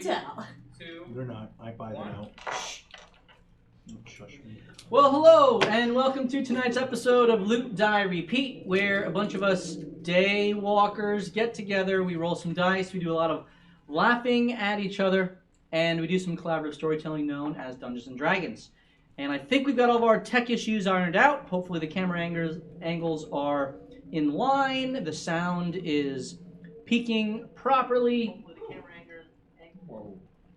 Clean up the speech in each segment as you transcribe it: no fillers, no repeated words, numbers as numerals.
tell. They're not. I buy them out. Shush me. Well, hello, and welcome to tonight's episode of Loot, Die, Repeat, where a bunch of us day walkers get together, we roll some dice, we do a lot of laughing at each other, and we do some collaborative storytelling known as Dungeons & Dragons. And I think we've got all of our tech issues ironed out. Hopefully the camera angles are in line, the sound is peaking properly,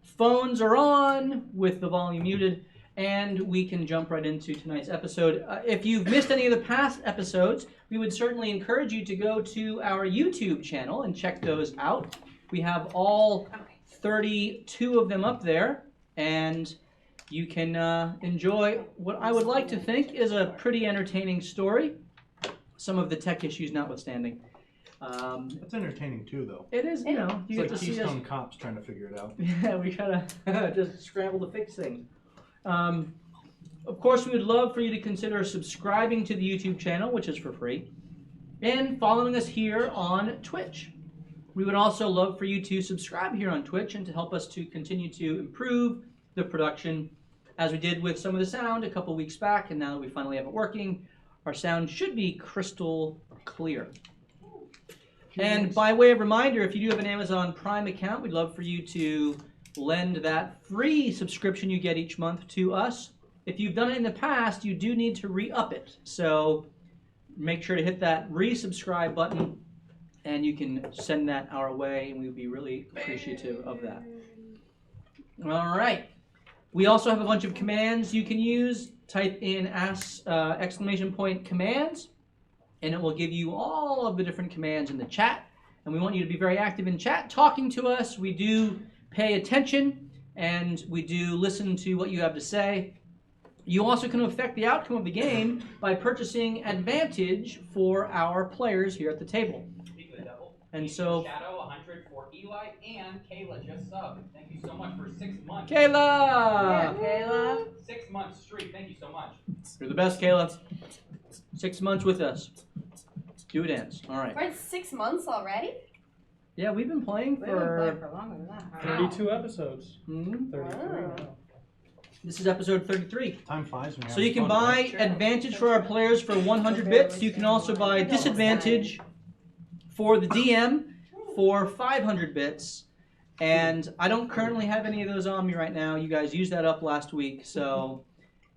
phones are on with the volume muted, and we can jump right into tonight's episode. If you've missed any of the past episodes, we would certainly encourage you to go to our YouTube channel and check those out. We have all 32 of them up there, and you can enjoy what I would like to think is a pretty entertaining story, some of the tech issues notwithstanding. It's entertaining too, though. It is, you know. You It's get like to see us. Keystone Cops trying to figure it out. Yeah, we gotta just scramble to fix things. Of course, we would love for you to consider subscribing to the YouTube channel, which is for free, and following us here on Twitch. We would also love for you to subscribe here on Twitch and to help us to continue to improve the production, as we did with some of the sound a couple weeks back, and now that we finally have it working, our sound should be crystal clear. And by way of reminder, if you do have an Amazon Prime account, we'd love for you to lend that free subscription you get each month to us. If you've done it in the past, you do need to re-up it. So make sure to hit that resubscribe button, and you can send that our way, and we would be really appreciative of that. All right. We also have a bunch of commands you can use. Type in exclamation point commands, and it will give you all of the different commands in the chat. And we want you to be very active in chat, talking to us. We do pay attention, and we do listen to what you have to say. You also can affect the outcome of the game by purchasing advantage for our players here at the table. And so, Shadow 100 for Eli and Kayla just subbed. Thank you so much for 6 months. Kayla! Yeah, Kayla. 6 months straight. Thank you so much. You're the best, Kayla. 6 months with us. Do a dance. All right. We're at 6 months already? Yeah, we've been playing We've been playing for for longer than that. 32 episodes. 33 Wow. now. This is episode 33. Time flies when you're So you can having fun, buy right? advantage for our players for 100 bits. You can also buy disadvantage for the DM for 500 bits. And I don't currently have any of those on me right now. You guys used that up last week, so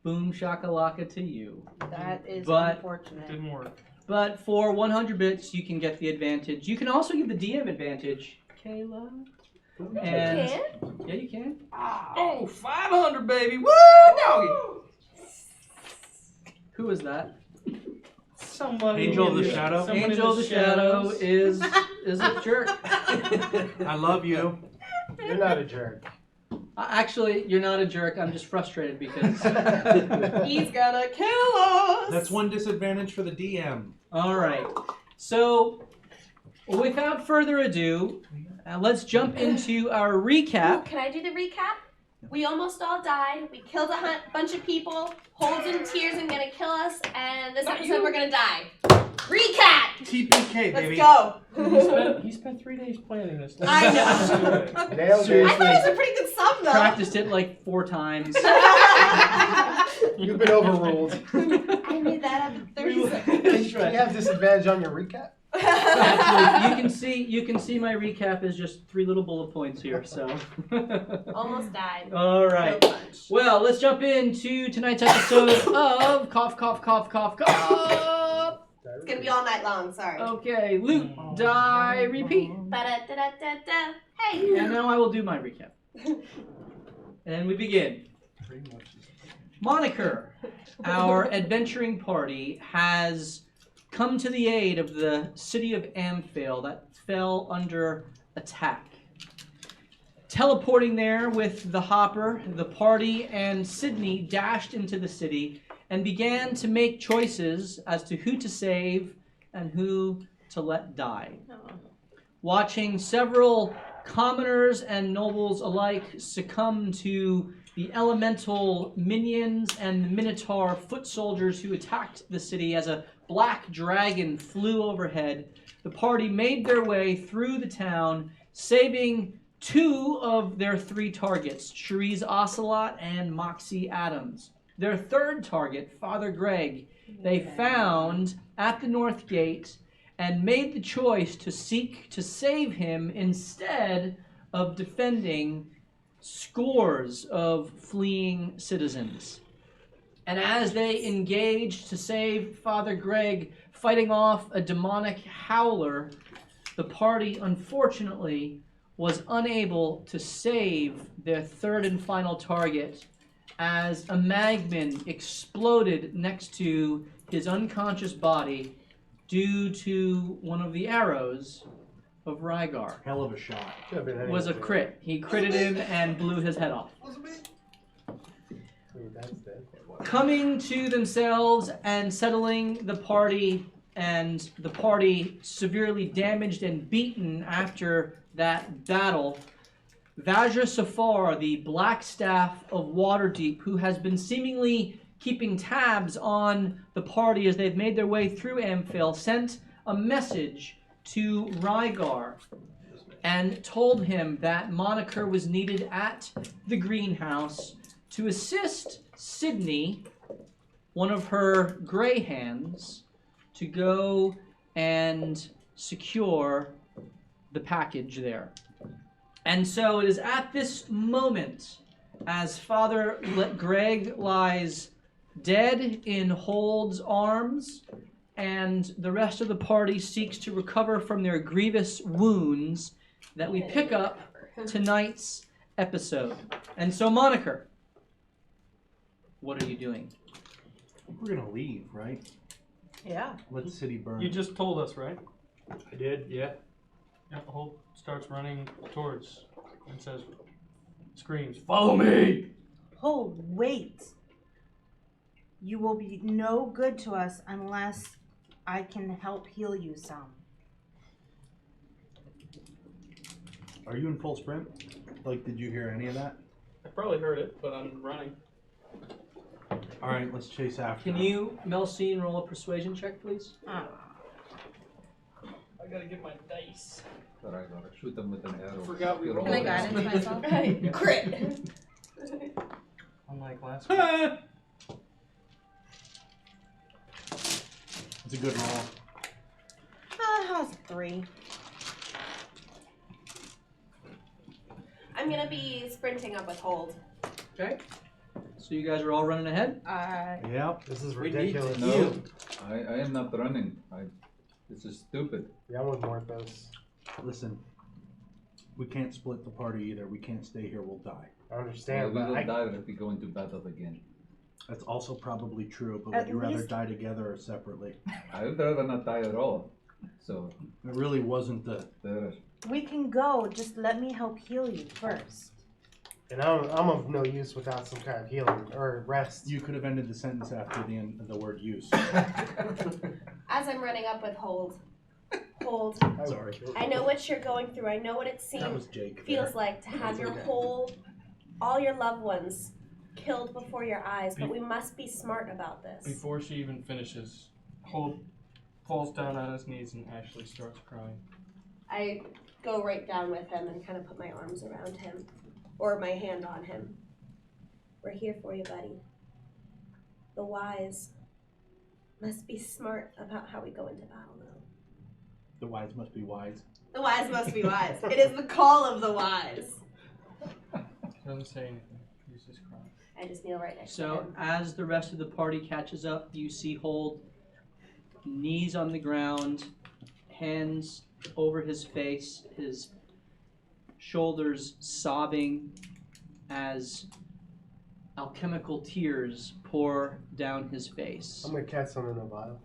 boom shakalaka to you. That is But- unfortunate. Didn't work. But for 100 bits, you can get the advantage. You can also give the DM advantage, Kayla. And You yeah, you can. Oh, 500, baby! Woo, doggy! Who is that? Somebody. Angel of the Shadow? Someone in Angel of the Shadow shadows. is a jerk. I love you. You're not a jerk. Actually, you're not a jerk. I'm just frustrated because. He's gonna kill us! That's one disadvantage for the DM. All right. So, without further ado, let's jump into our Ooh, recap. can I do the recap? We almost all died. We killed a bunch of people. Holds in tears and gonna kill us. And this episode we're gonna die. Recap! TPK, Let's baby. go! He spent 3 days planning this. I know. Nailed I it. thought it was a pretty good sum though. Practiced it like 4 times. You've been overruled. I made that up in 30 seconds. Can you have disadvantage on your recap? Actually, you can see my recap is just 3 little bullet points here. So. Almost died. All right. So much. Well, let's jump into tonight's episode of Cough, Cough, Cough, Cough, Cough. It's gonna be all night long, sorry. Okay, Loot, Die, Repeat. Ba-da-da-da-da-da. Hey! And now I will do my recap. And we begin. Moniker, our adventuring party, has come to the aid of the city of Amphail that fell under attack. Teleporting there with the Hopper, the party and Sydney dashed into the city and began to make choices as to who to save and who to let die. Watching several commoners and nobles alike succumb to the elemental minions and the Minotaur foot soldiers who attacked the city as a black dragon flew overhead, the party made their way through the town, saving 2 of their 3 targets, Cherise Ocelot and Moxie Adams. Their 3rd target, Father Greg, they found at the North Gate and made the choice to seek to save him instead of defending scores of fleeing citizens. And as they engaged to save Father Greg, fighting off a demonic howler, the party unfortunately was unable to save their 3rd and final target as a magman exploded next to his unconscious body due to one of the arrows of Rygar. Hell of a shot. It was a crit. He critted him and blew his head off. Wait, that's dead. Coming to themselves and settling the party, and the party severely damaged and beaten after that battle, Vajra Safar, the Black Staff of Waterdeep, who has been seemingly keeping tabs on the party as they've made their way through Amphail, sent a message to Rygar and told him that Moniker was needed at the greenhouse to assist Sydney, one of her Grey Hands, to go and secure the package there. And so it is at this moment, as Father Greg lies dead in Hold's arms, and the rest of the party seeks to recover from their grievous wounds, that we pick up tonight's episode. And so, Moniker, what are you doing? We're gonna leave, right? Yeah. Let the city burn. You just told us, right? I did, yeah. Yeah, Holt starts running towards and says, screams, "Follow me!" Oh, wait. You will be no good to us unless I can help heal you some. Are you in full sprint? Like, did you hear any of that? I probably heard it, but I'm running. All right, let's chase after Can him. you, Melcine, roll a persuasion check, please? I gotta get my dice. But I gotta shoot them with an arrow. Forgot we rolled. Can I guidance myself? Right. Crit. Unlike last week. It's a good roll. How's 3? I'm gonna be sprinting up with Hold. Okay. So you guys are all running ahead? Yep. This is We need to ridiculous. No, I am not running. This is stupid. Yeah, I'm with Morthos. Listen, we can't split the party either. We can't stay here. We'll die. I We understand, will but die if we go into battle again. That's also probably true, but At would you rather least- die together or separately? I would rather not die at all. So It really wasn't the... there. We can go. Just let me help heal you first. and I'm of no use without some kind of healing or rest. You could have ended the sentence after the end of the word use. As I'm running up with Hold. Hold. Sorry. I know what you're going through. I know what it That was seems Jake. feels like to have your all your loved ones killed before your eyes, but we must be smart about this. Before she even finishes, Holt falls down on his knees and Ashley starts crying. I go right down with him and kind of put my arms around him, or my hand on him. We're here for you, buddy. The wise must be smart about how we go into battle, though. The wise must be wise. The wise must be wise. It is the call of the wise. He doesn't say anything. He's just crying. I just kneel right next to So him. as the rest of the party catches up, you see Hold, knees on the ground, hands over his face, his shoulders sobbing as alchemical tears pour down his face. I'm gonna catch some in a vial.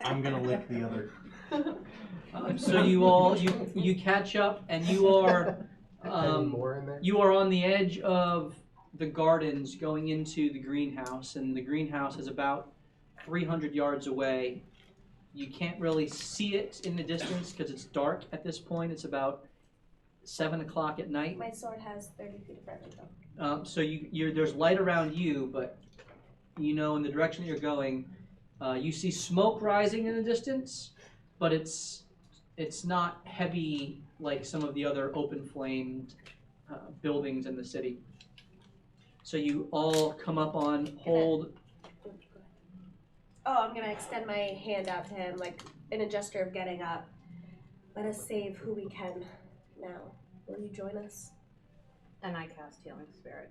I'm gonna lick the other. So you all you catch up and you are Any more in there? you are on the edge of the gardens going into the greenhouse, and the greenhouse is about 300 yards away. You can't really see it in the distance because it's dark at this point. It's about 7 o'clock at night. My sword has 30 feet of range, though. So there's light around you, but you know in the direction that you're going, you see smoke rising in the distance, but it's not heavy like some of the other open flamed buildings in the city. So you all come up on hold. Oh, I'm gonna extend my hand out to him, like in a gesture of getting up. Let us save who we can now. Will you join us? And I cast Healing Spirit.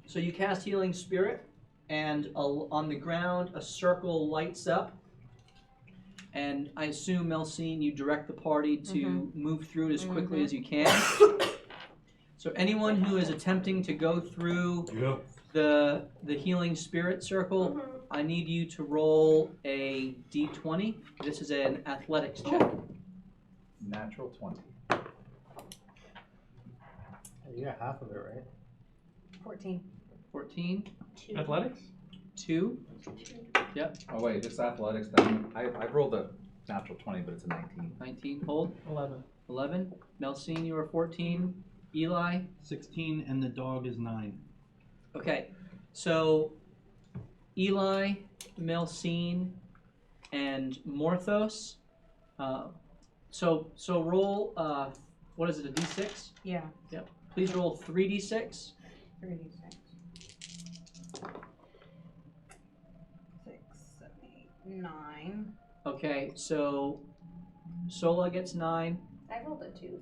So you cast Healing Spirit, and on the ground a circle lights up. And I assume, Melsine, you direct the party to move through it as quickly as you can. So anyone who is attempting to go through the healing spirit circle, I need you to roll a d20. This is an athletics check. Natural 20. You got half of it, right? 14. 14. Athletics? 2. Oh wait, just athletics then. I rolled a natural 20, but it's a 19. 19. Hold. 11. 11. Melsine, you are 14. Eli? 16, and the dog is 9. Okay. So Eli, Melsine, and Morthos. So roll. What is it? A d6? Yeah. Yep. Please roll 3d6. 3d6. 6, 7, 8, 9. Okay. So Sola gets 9. I rolled a 2.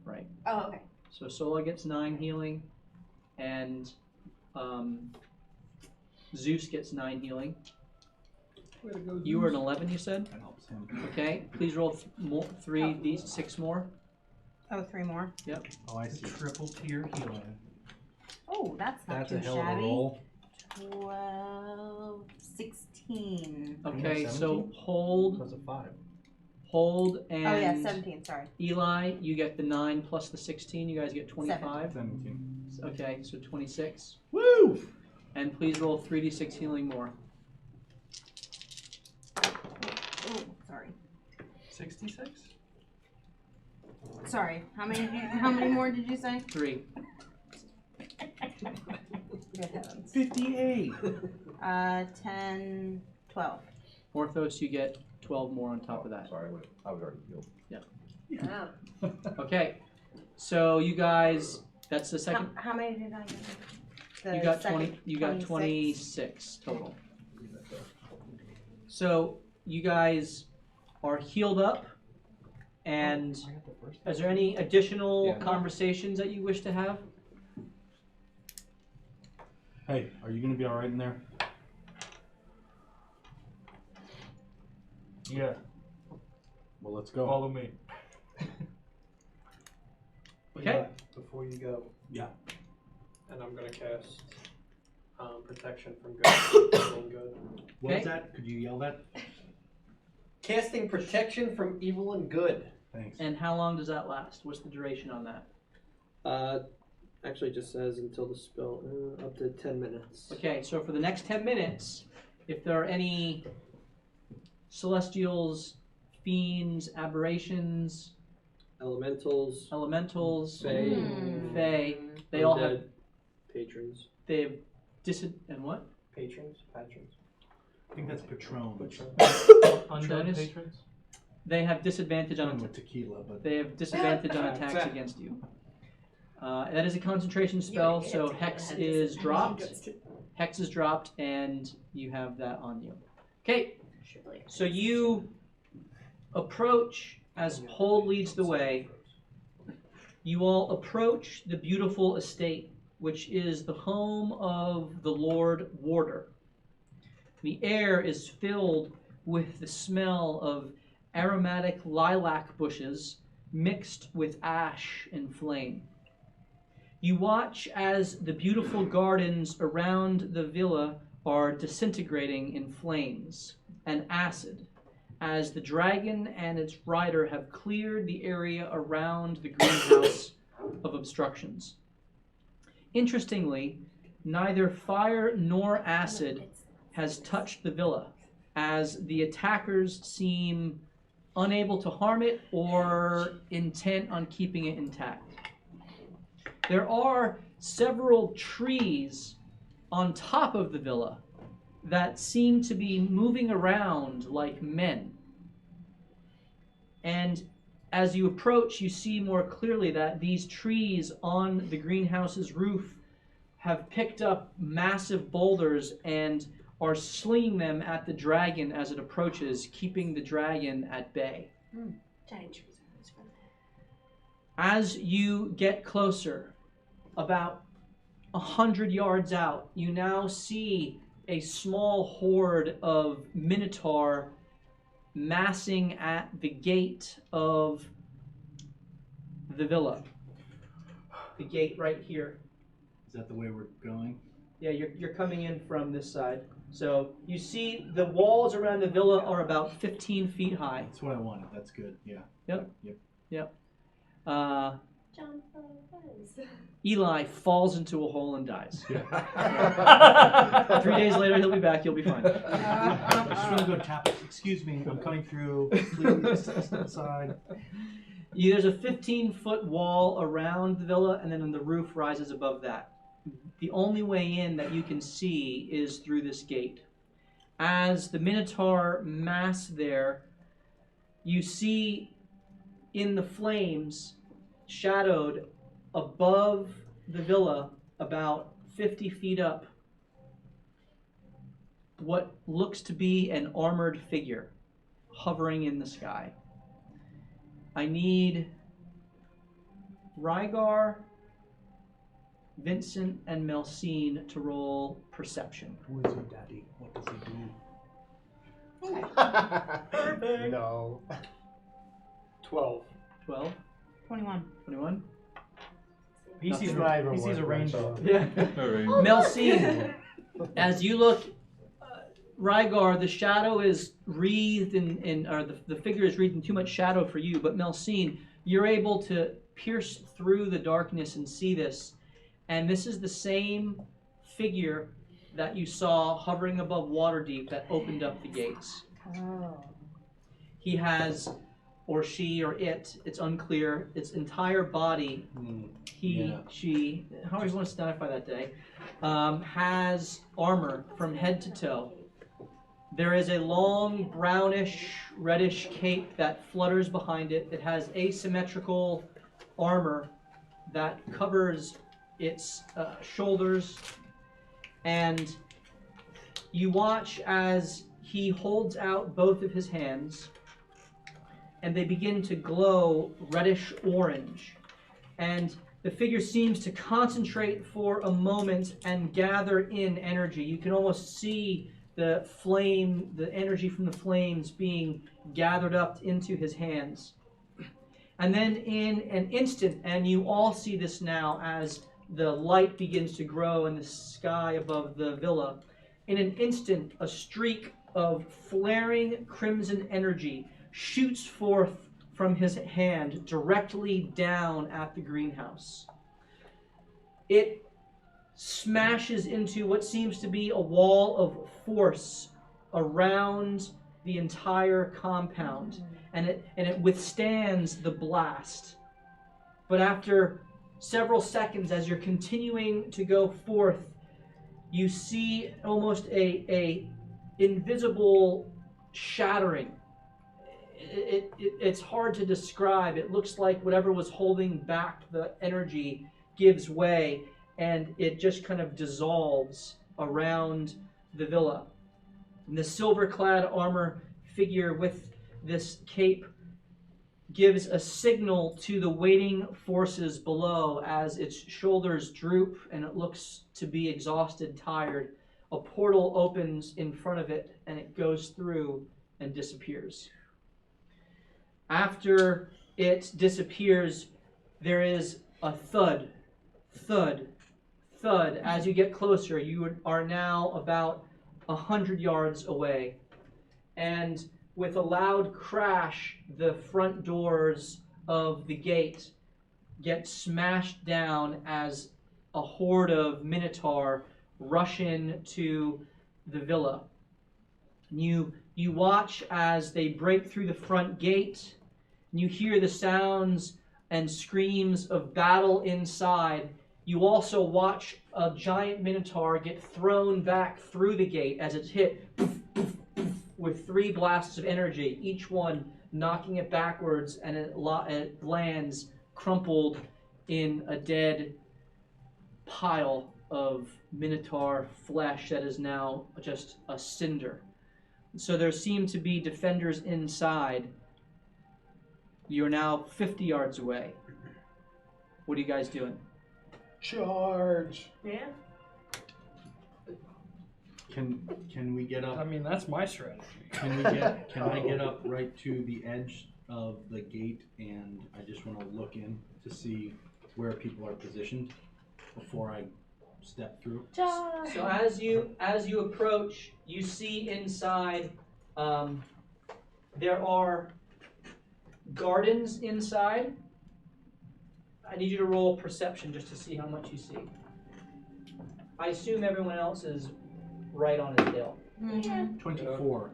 Right. Oh, okay. So Sola gets 9 healing, and Zeus gets 9 healing. You were an 11, you said? That helps him. Okay. Please roll 3d6 more. Oh, 3 more. Yep. Oh, I see. Triple tier healing. Oh, that's not That's too a hell of a shabby. roll. 12, 16. Okay, so 17? hold, Plus a 5. and Oh yeah, 17. Sorry. Eli, you get the 9 plus the 16. You guys get 25. 17. Okay, so 26. Woo! And please roll 3d6 healing more. Oh, sorry. 66? Sorry. How many more did you say? 3. Good heavens. 58. 10, 12. Morthos, you get 12 more on top of that. Sorry, I was already healed. Wow. Okay, so you guys, that's the second. How many did I get? The You got second 20. You got 26. 26 total. So you guys are healed up, and is there any additional Yeah. conversations that you wish to have? Hey, are you gonna be alright in there? Yeah. Well, let's go. Follow me. Okay. Before you go, Yeah. and I'm gonna cast protection from good and good. What Okay. was that? Could you yell that? Casting protection from evil and good. Thanks. And how long does that last? What's the duration on that? Actually, it just says until the spell up to 10 minutes. Okay, so for the next 10 minutes, if there are any celestials, fiends, aberrations, Elementals, elementals, Fae, fae, they all have undead, patrons. they have and what? Patrons? I think that's Patron. Undead Patronus? patrons? They have disadvantage on With tequila, but They have disadvantage on attacks against you. That is a concentration spell, so Hex is dropped. Hex is dropped, and you have that on you. Okay, so you approach as Hold leads the way. You all approach the beautiful estate, which is the home of the Lord Warder. The air is filled with the smell of aromatic lilac bushes mixed with ash and flame. You watch as the beautiful gardens around the villa are disintegrating in flames and acid, as the dragon and its rider have cleared the area around the greenhouse of obstructions. Interestingly, neither fire nor acid has touched the villa, as the attackers seem unable to harm it or intent on keeping it intact. There are several trees on top of the villa that seem to be moving around like men. And as you approach, you see more clearly that these trees on the greenhouse's roof have picked up massive boulders and are slinging them at the dragon as it approaches, keeping the dragon at bay. Giant trees are always fun. As you get closer, about 100 yards out, you now see a small horde of minotaur massing at the gate of the villa. The gate right here. Is that the way we're going? Yeah, you're coming in from this side. So you see the walls around the villa are about 15 feet high. That's what I wanted. That's good. Yeah. Yep. Yep. John Fuzz. Eli falls into a hole and dies. 3 days later, he'll be back. You'll be fine. I just want to go tap. Excuse me, I'm coming through. Please step aside. There's a 15-foot wall around the villa, and then the roof rises above that. The only way in that you can see is through this gate. As the Minotaur mass there, you see in the flames, shadowed above the villa, about 50 feet up, what looks to be an armored figure hovering in the sky. I need Rygar, Vincent, and Melcine to roll perception. Who is he, Daddy? What does he do? No. 12. 12, 21. 21. He Nothing. sees, Not even he sees a worth rainbow. Yeah. Alright. Melcine, as you look, Rygar, the shadow is wreathed or the figure is wreathed in too much shadow for you, but Melcine, you're able to pierce through the darkness and see this. And this is the same figure that you saw hovering above Waterdeep that opened up the gates. Oh. He has, or she, or it's unclear, its entire body, he, Yeah. she, however you want to identify that day, has armor from head to toe. There is a long brownish, reddish cape that flutters behind it. It has asymmetrical armor that covers its shoulders. And you watch as he holds out both of his hands, and they begin to glow reddish orange. And the figure seems to concentrate for a moment and gather in energy. You can almost see the flame, the energy from the flames being gathered up into his hands. And then in an instant, and you all see this now as the light begins to grow in the sky above the villa, in an instant, a streak of flaring crimson energy shoots forth from his hand directly down at the greenhouse. It smashes into what seems to be a wall of force around the entire compound, and it withstands the blast. But after several seconds, as you're continuing to go forth, you see almost a invisible shattering. It's hard to describe. It looks like whatever was holding back the energy gives way, and it just kind of dissolves around the villa. And the silver-clad armor figure with this cape gives a signal to the waiting forces below as its shoulders droop and it looks to be exhausted, tired. A portal opens in front of it and it goes through and disappears. After it disappears, there is a thud, thud, thud. As you get closer, you are now about 100 yards away. And with a loud crash, the front doors of the gate get smashed down as a horde of Minotaur rush in to the villa. You watch as they break through the front gate, and you hear the sounds and screams of battle inside. You also watch a giant Minotaur get thrown back through the gate as it's hit with 3 blasts of energy, each one knocking it backwards, and it lands crumpled in a dead pile of minotaur flesh that is now just a cinder. So there seem to be defenders inside. You're now 50 yards away. What are you guys doing? Charge. Yeah. Can we get I up? mean, that's my strategy. Can I get up right to the edge of the gate, and I just want to look in to see where people are positioned before I step through. So as you approach, you see inside there are gardens inside. I need you to roll perception just to see how much you see. I assume everyone else is right on his tail. 24.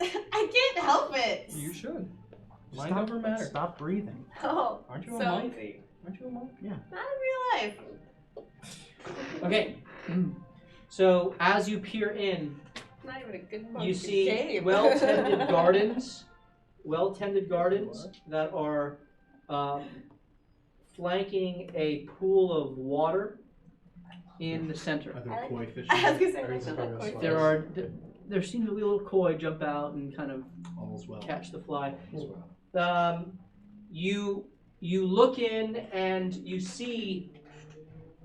I can't help it. You should. Mind over matter. Stop breathing. Oh, Aren't you a so monk? easy. Aren't you a monk? Yeah. Not in real life. Okay. So as you peer in, Not even a good you see well-tended gardens that are flanking a pool of water in the center. Are there koi fish? I was gonna say, Or is it like, from koi a fish. There seem to be a little koi jump out and kind of All's well. catch the fly. All's well. You look in and you see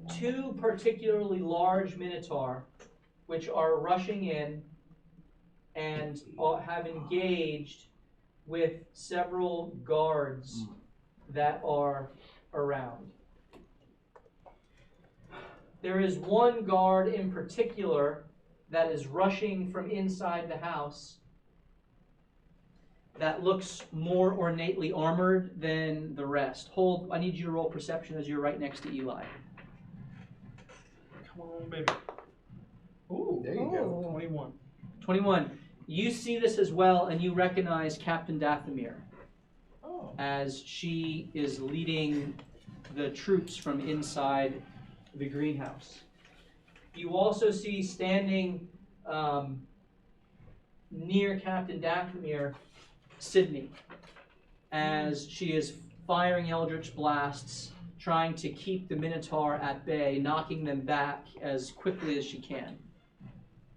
two particularly large minotaur, which are rushing in and have engaged with several guards that are around. There is one guard in particular that is rushing from inside the house that looks more ornately armored than the rest. Hold, I need you to roll perception as you're right next to Eli. Come on, baby. Ooh, There you go. 21. 21. You see this as well, and you recognize Captain Dathomir Oh. as she is leading the troops from inside the greenhouse. You also see standing near Captain Dathomir, Sydney, as she is firing eldritch blasts, trying to keep the Minotaur at bay, knocking them back as quickly as she can.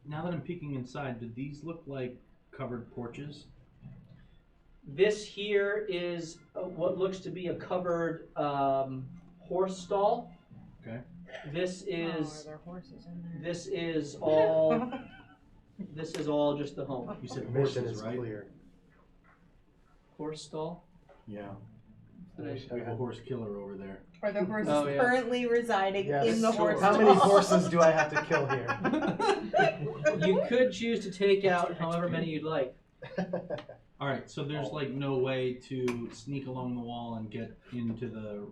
Now that I'm peeking inside, do these look like covered porches? This here is what looks to be a covered horse stall. Okay. This is are there horses in there? this is all this is all just the home. You said Mission horses, is right? clear. Horse stall. Yeah. Did We have a horse killer over there. Are the horses Oh, yeah. currently residing Yes. in the Sure. horse How many stall? horses do I have to kill here? You could choose to take out however many you'd like. All right, so there's like no way to sneak along the wall and get into the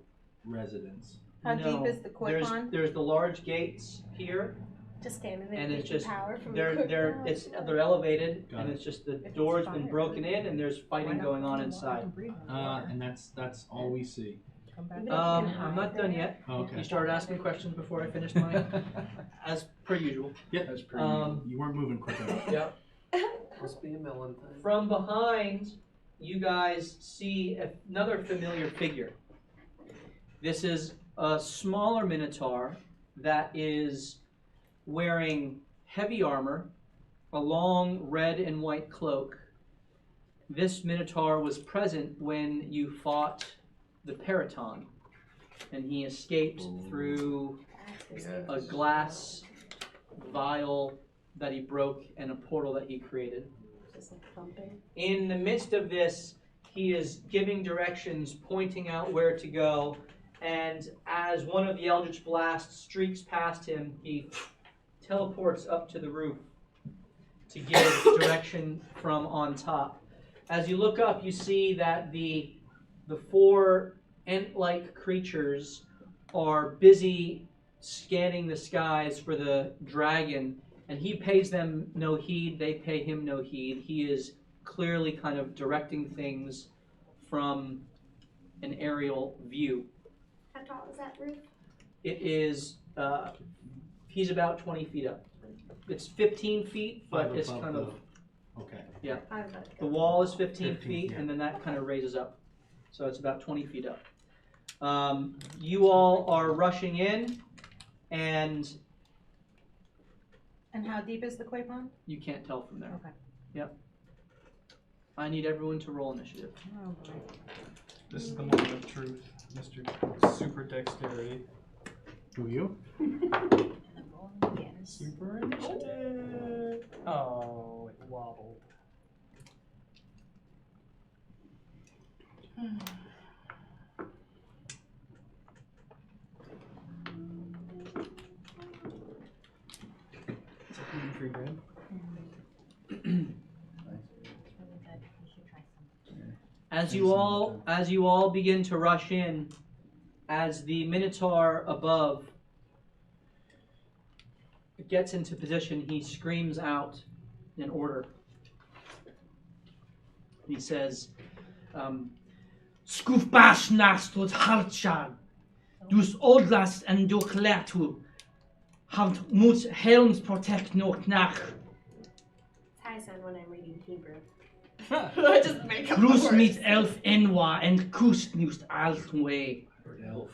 residence. How No. deep is the koi There's pond? there's the large gates here, Just standing there and it's getting just power from they're the they're elevated, Got and it. it's just the it's door's been fire, broken then in, and there's fighting going on inside. And that's all we see. I'm not done yet. Oh, okay. You started asking questions before I finished mine, as per usual. Yeah, that's pretty. You weren't moving quick enough. Yep. Must be a melon thing. From behind, you guys see another familiar figure. This is a smaller minotaur that is wearing heavy armor, a long red and white cloak. This minotaur was present when you fought the Periton, and he escaped through a glass vial that he broke and a portal that he created. Just like thumping. In the midst of this, he is giving directions, pointing out where to go, and as one of the Eldritch Blasts streaks past him, he teleports up to the roof to give direction from on top. As you look up, you see that the four ant-like creatures are busy scanning the skies for the dragon, and he pays them no heed, they pay him no heed. He is clearly kind of directing things from an aerial view. How tall is that roof? It is, he's about 20 feet up. it's 15 feet, but 5 it's above kind of Okay. I'm about to the go. wall is 15 15, feet, yeah. and then that kind of raises up, so it's about 20 feet up. You all are rushing in, and how deep is the koi pond? you can't tell from there. Okay. Yep. I need everyone to roll initiative. Oh boy. This is the moment of truth, Mr. Super Dexterity. Do you? Yes. Super Initiative. Oh, it wobbled. It's a gluten-free bread. As you all begin to rush in, as the Minotaur above gets into position, he screams out an order. He says, Skufbash nastot halchan, dus odlast and doklatu, have mut helms protect no knach, I sound when I'm reading Hebrew. I just make up plus words. mit elf enwa and kust nust altway, Elf.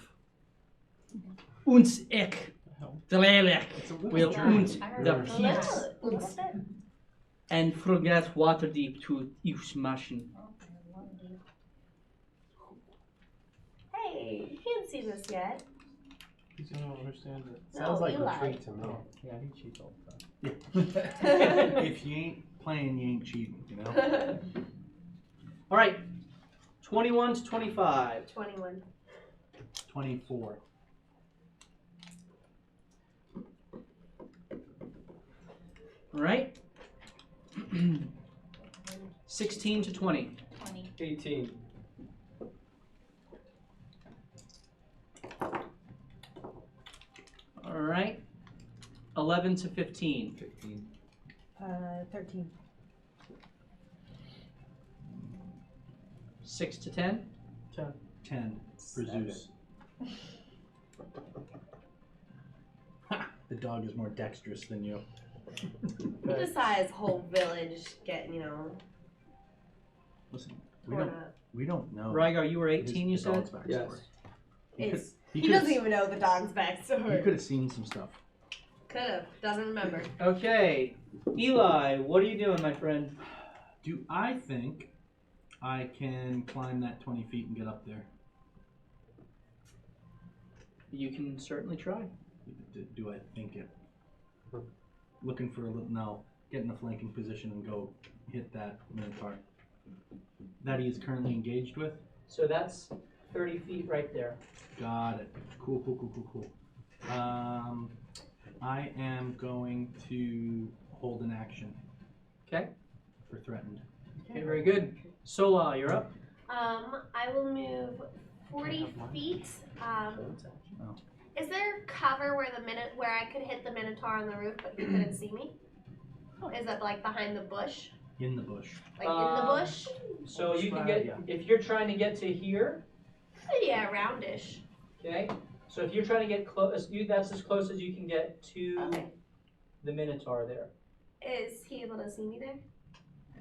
uns ek, drelek, will bit und I heard the a peace, little bit. and forget Waterdeep to Usmashin. Hey, you can't see this yet. He's gonna understand it. Sounds No, like Eli. retreat to me. Yeah, he cheats all the time. If you ain't playing, you ain't cheating, you know? All right, 21 to 25. 21. 24. All right. 16 to 20. 18. All right. 11 to 15. 15. 13. 6 to 10. 10 for Zeus. The dog is more dexterous than you. He decides whole village getting, Listen, torn up. we don't know. Rygar, you were his- 18, you the said? dog's backstory. Yes. He He doesn't even know the dog's He backstory. could have seen some stuff. Could've. Doesn't remember. Okay. Eli, what are you doing, my friend? Do I think I can climb that 20 feet and get up there? You can certainly try. Do I think it? Looking for a little, no, get in a flanking position and go hit that Minotaur that he is currently engaged with. So that's 30 feet right there. Got it. Cool. I am going to hold an action. Okay. For threatened. Okay, very good. Sola, you're up. I will move 40 feet. Oh. Is there cover where I could hit the Minotaur on the roof, but he couldn't see me? Is that like behind the bush? In the bush. Like in the bush? So you can get, if you're trying to get to here, Yeah, roundish. okay? So if you're trying to get close, that's as close as you can get to Okay. the Minotaur there. Is he able to see me there?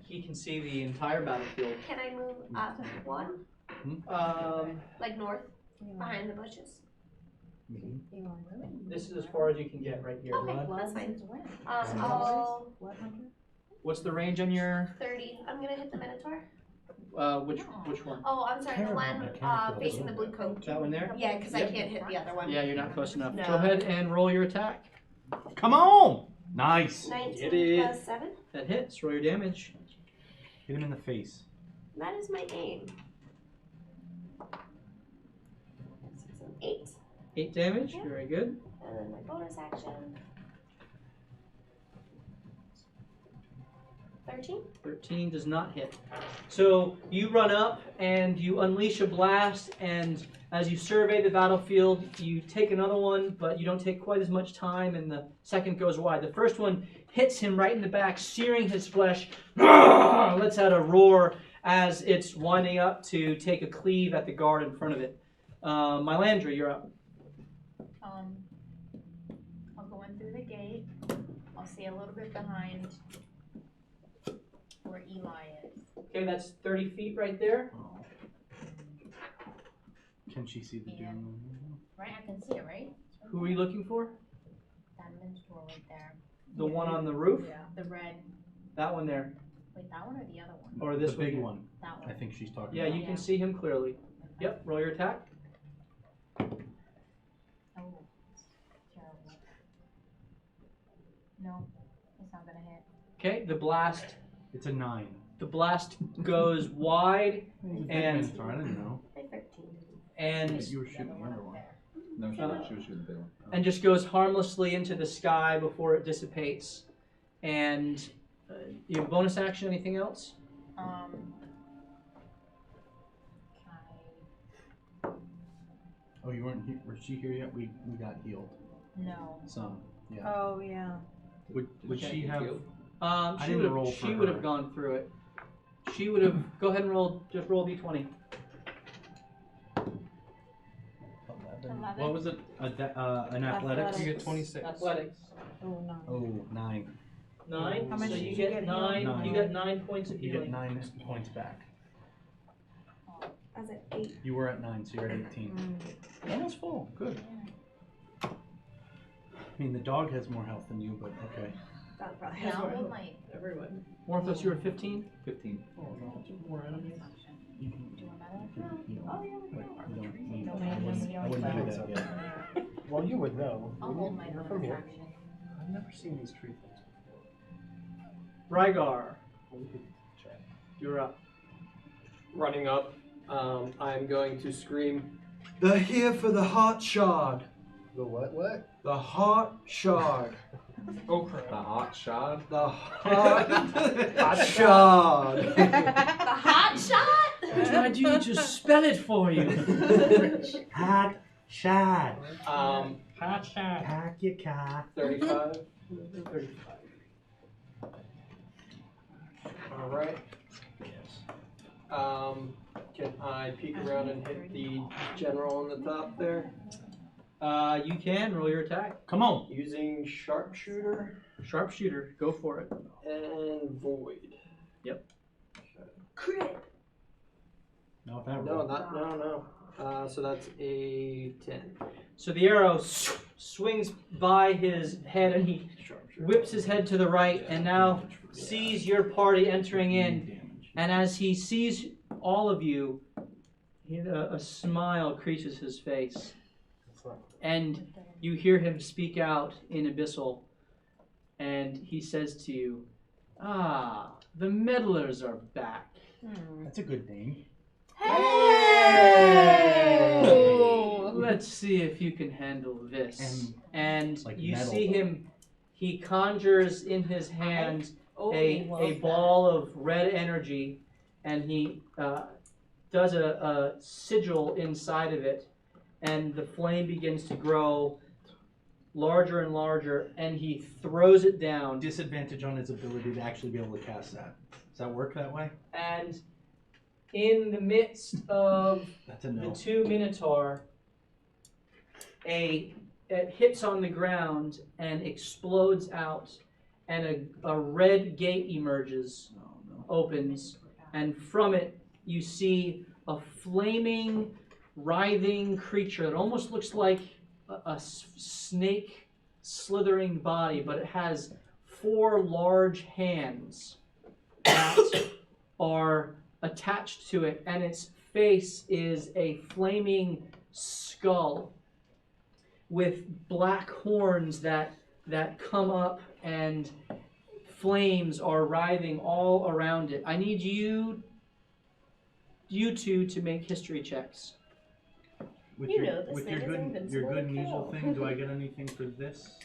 He can see the entire battlefield. Can I move up one? Like north? Behind the bushes? This is as far as you can get right here. Okay, that's fine. I'll What's the range on your, 30. I'm gonna hit the Minotaur. which one? Oh, I'm sorry, the one facing the blue coat. That one there? Yeah, because I can't hit the other one. Yeah, you're not close enough. No. Go ahead and roll your attack. Come on! Nice. 19 plus 7. That hits. Roll your damage. Hit him in the face. That is my aim. 6 and 8. 8 damage. Yeah. Very good. And then my bonus action. 13. 13 does not hit. So you run up and you unleash a blast, and as you survey the battlefield, you take another one, but you don't take quite as much time, and the second goes wide. The first one hits him right in the back, searing his flesh, lets out a roar as it's winding up to take a cleave at the guard in front of it. Mylandra, you're up. I'll go in through the gate. I'll see see a little bit behind where Eli is. Okay, that's 30 feet right there. Oh. Can she see the Yeah. doom? Right, I can see it, right? Who are you looking for? That mentor right there. The one on the roof? Yeah. The red. That one there. Wait, that one or the other one? Or this the big here? one. That I one. think she's talking Yeah, about. you can see him clearly. Yep, roll your attack. Oh, it's terrible. No, it's not gonna hit. Okay, the blast It's a 9. goes wide and Sorry, I didn't know. By 13. and You were shooting the other one. No, she was shooting the big one. and just goes harmlessly into the sky before it dissipates. And you have bonus action, anything else? Can Oh, you weren't here. Was she here yet? We got healed. no. Some. Yeah. Oh, yeah. Would Did she have? I didn't would roll have. for She would her. have gone through it. She would have. Go ahead and roll. Just roll d20. 11. What was it? An athletics? You get 26. Athletics. Oh, no. Oh, 9. 9. How much So did you you get get 9. healed? You get 9 points of You get healing. 9 points back. I was at 8. You were at 9, so you're at 18. Almost full. Good. I mean, the dog has more health than you, but okay. That probably Yeah, has I'll more. hold my Everybody. Morphos, you were 15. 15. Oh no, more enemies. action. You can, Do another? you know, Oh, yeah. wait, you don't need, No, I man, wouldn't, we I don't wouldn't do need that that. yet. Well, you would know. I'll hold my You're from bonus here. action. I've never seen these tree things before. Rygar, Well, we could check. you're up. Running up, I'm going to scream, "They're here for the heart shard! The what? The heart shard! Oh crap. The hot shot. The heart shard! The hot shot? Tried you to spell it for you. Hot shot. Hot shot. Pack your car. 35. Alright. Can I peek around and hit the general on the top there? You can roll your attack. Come on. Using sharpshooter Sharpshooter, go for it. and void. Crit. No, that No, roll. no. So that's a 10. So the arrow swings by his head and he whips his head to the right and now sees your party entering in. And as he sees all of you, a smile creases his face. And you hear him speak out in Abyssal. And he says to you, "Ah, the meddlers are back." That's a good name. Hey! Let's see if you can handle this. And like you metal. see him, he conjures in his hand Oh, a ball of red energy, and he does a sigil inside of it, and the flame begins to grow larger and larger, and he throws it down. Disadvantage on his ability to actually be able to cast that. Does that work that way? And in the midst of That's a the no. two Minotaur, it hits on the ground and explodes out, and a red gate emerges, opens, and from it you see a flaming, writhing creature that almost looks like a snake slithering body, but it has 4 large hands that are attached to it, and its face is a flaming skull with black horns that come up, and flames are writhing all around it. I need you two to make history checks. With You your, know this with thing your is good invincible to Measle kill. thing, do I get anything for this?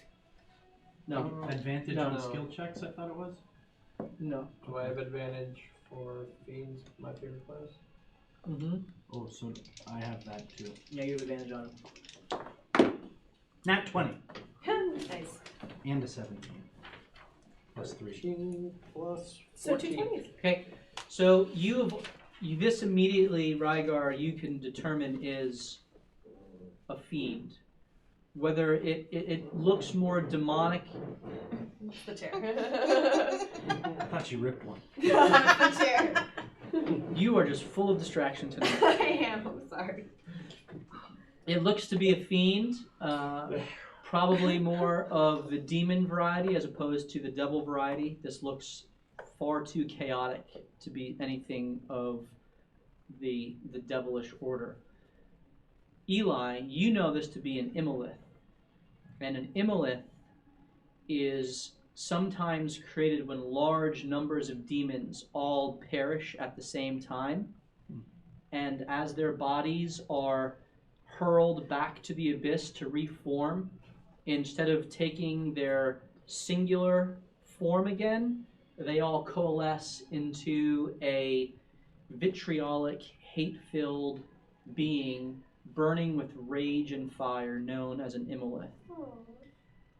No, Advantage No. on skill checks, I thought it was? no. Do I have advantage for fiends, my favorite class? Mm-hmm. Oh, so I have that too. Yeah, you have advantage on it. Nat 20. Nice. And a 17. Plus 3. 13 plus So 14. 2 20s. Okay, so this immediately, Rygar, you can determine is a fiend. whether it looks more demonic. The chair. I thought you ripped one. The chair. You are just full of distraction tonight. I am. I'm sorry. It looks to be a fiend, probably more of the demon variety as opposed to the devil variety. This looks far too chaotic to be anything of the devilish order. Eli, you know this to be an imolith. And an imolith is sometimes created when large numbers of demons all perish at the same time. And as their bodies are hurled back to the abyss to reform, instead of taking their singular form again, they all coalesce into a vitriolic, hate-filled being burning with rage and fire known as an imolith.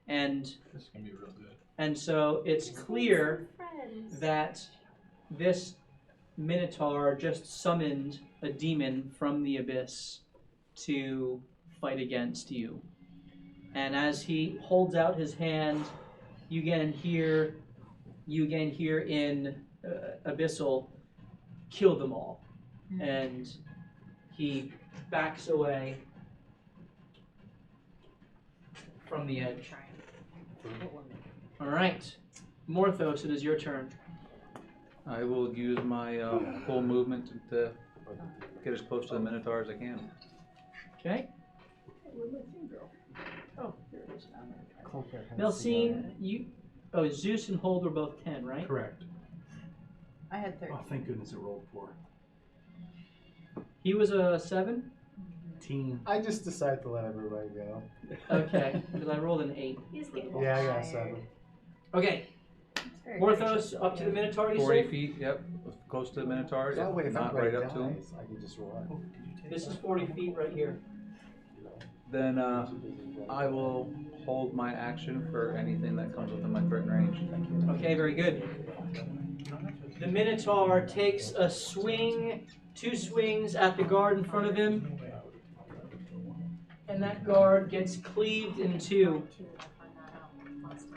And This is gonna be real good. and so it's clear that this Minotaur just summoned a demon from the abyss to fight against you. And as he holds out his hand, you again hear in Abyssal, kill them all. And he backs away from the edge. All right, Morthos, it is your turn. I will use my full movement to get as close to the Minotaur as I can. Okay. Where'd my thing go? Oh, here it is. Colquitt has Melcene, you. Oh, Zeus and Hold were both 10, right? Correct. I had 30. Oh, thank goodness it rolled 4. He was a 7. Teen. I just decided to let everybody go. Okay, because I rolled an 8. He's getting Yeah, I got tired. 7. Okay, Morthos up to the Minotaur. You 40 said? feet, yep, close to the Minotaur. That way, if not everybody right up to him. dies, I can just run. This is 40 feet right here. Then I will hold my action for anything that comes within my threat range. Okay, very good. The Minotaur takes a swing, 2 swings at the guard in front of him, and that guard gets cleaved in 2.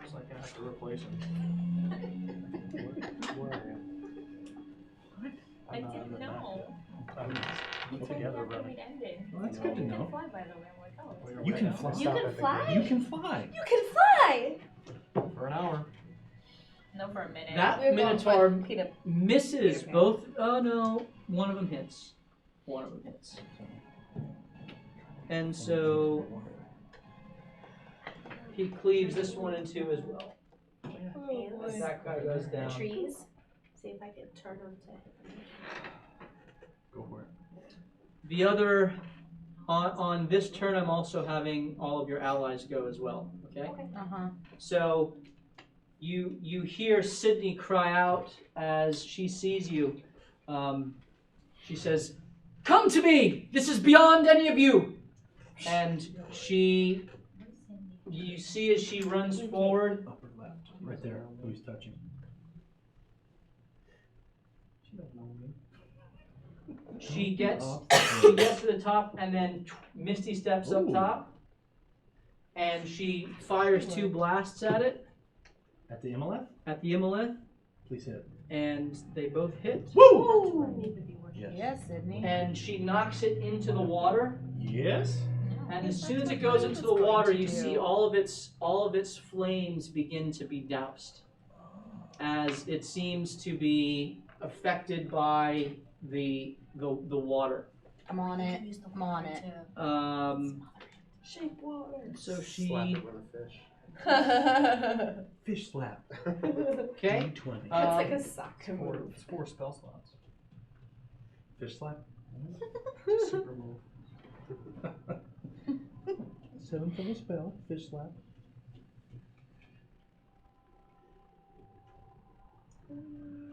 It's like I have to replace him. Where are you? I didn't know. We're together After running. we'd ended. Well, that's good to You know. can fly, by the way. I'm like, oh, it's You can fly. Let's You stop can at the fly? gate. You can fly. You can fly! For an hour. no for a minute. That We're going Minotaur with peanut. misses Peter Pan. both. Oh no, one of them hits. One of them hits. And so he cleaves this one in 2 as well. As that guy goes down. Trees. See if I can turn them to hit them. Go for it. The other, on this turn, I'm also having all of your allies go as well. Okay. Uh-huh. So you hear Sydney cry out as she sees you. She says, "Come to me! This is beyond any of you!" And you see as she runs forward. Upper left. Right there. Who's touching? She gets to the top, and then Misty steps up Ooh. top, and she fires 2 blasts at it, At the Imolith? at the Imolith, Please hit. and they both hit. Woo! Yes. Yes, Sydney. And she knocks it into the water, Yes? and as soon as it goes into the water, you see all of its flames begin to be doused, as it seems to be affected by the water. I'm on it. I'm on it. Shape water. So Slap she it with a fish. Fish slap. okay. D20. That's like a soccer Four, move. it's 4 spell slots. Fish slap? Super move. 7th of a spell. Fish slap.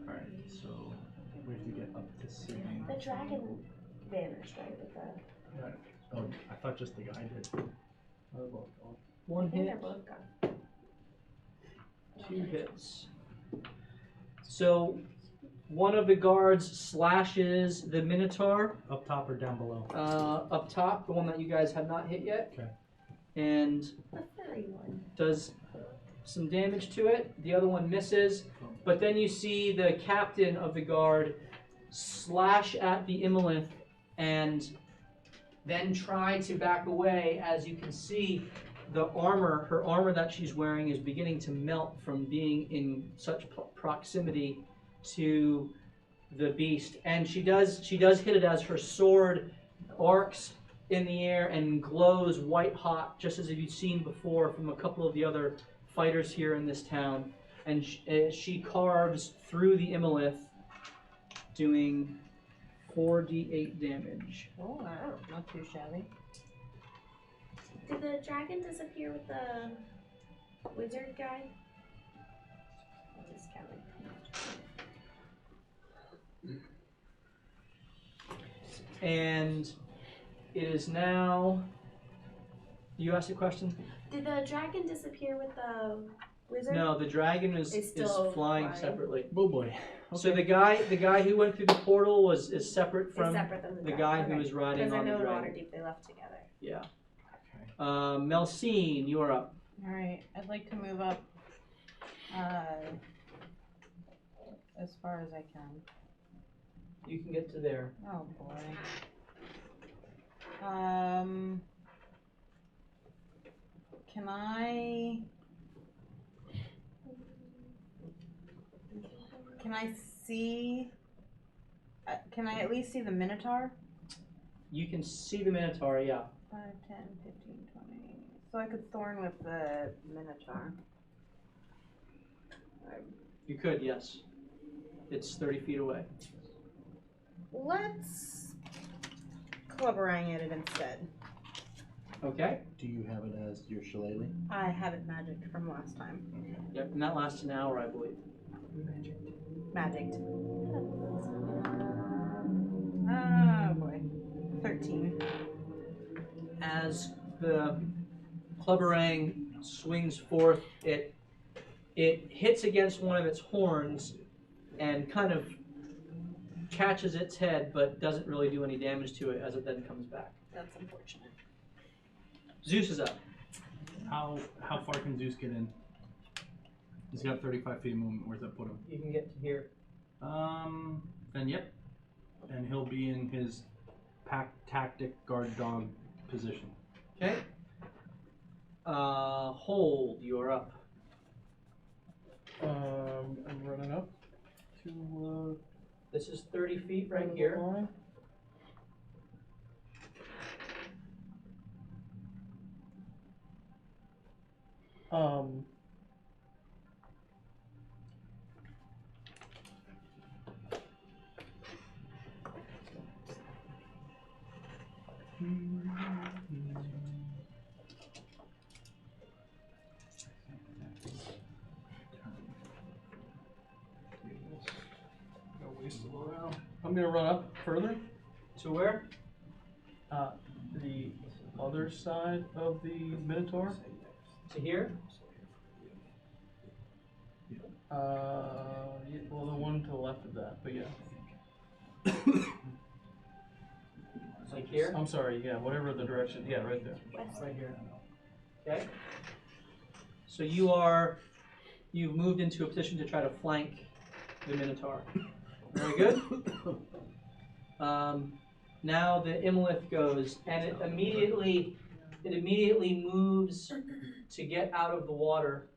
Alright, so we have to get up to Sydney. The dragon vanished, right? With the, Oh, I thought just the guy did. One I think they're hit, both gone. 2 hits. So one of the guards slashes the Minotaur Up top or down below? up top, the one that you guys have not hit yet. Okay. and The furry one. does some damage to it. The other one misses, but then you see the captain of the guard slash at the Imolith and then try to back away. As you can see, her armor that she's wearing is beginning to melt from being in such proximity to the beast. And she does hit it as her sword arcs in the air and glows white hot, just as you've seen before from a couple of the other fighters here in this town. And she carves through the Imolith, doing 4d8 damage. Oh wow, not too shabby. Did the dragon disappear with the wizard guy? Just counting. And it is now. You asked a question? Did the dragon disappear with the wizard? No, the dragon is still flying flying. separately. Oh boy. So the guy who went through the portal is separate from separate than the guy who was riding Because I on the know in dragon. Waterdeep they left together. Yeah. Melcine, you are up. Alright, I'd like to move up as far as I can. You can get to there. Oh boy. Can I see? Can I at least see the Minotaur? You can see the Minotaur, yeah. 5, 10, 15, 20. So I could thorn with the Minotaur. You could, yes. It's 30 feet away. Let's clubberang at it instead. Okay. Do you have it as your shillelagh? I have it magicked from last time. Yep, and that lasts an hour, I believe. Magicked. Oh boy. 13. As the clubberang swings forth, it hits against one of its horns and kind of catches its head, but doesn't really do any damage to it as it then comes back. That's unfortunate. Zeus is up. How far can Zeus get in? He's got 35 feet of movement. Where's that put him? You can get to here. And yep. And he'll be in his pack tactic guard dog position. Okay. Hold, you're up. I'm running up to This is 30 feet right here. line. I'm gonna run up further To where? the other side of the Minotaur. To here? Yeah, well, the one to the left of that, but yeah. Like here? I'm sorry, yeah, whatever the direction, yeah, right there. Right here. Okay. So you've moved into a position to try to flank the Minotaur. Very good. Now the Imolith goes, and it immediately moves to get out of the water.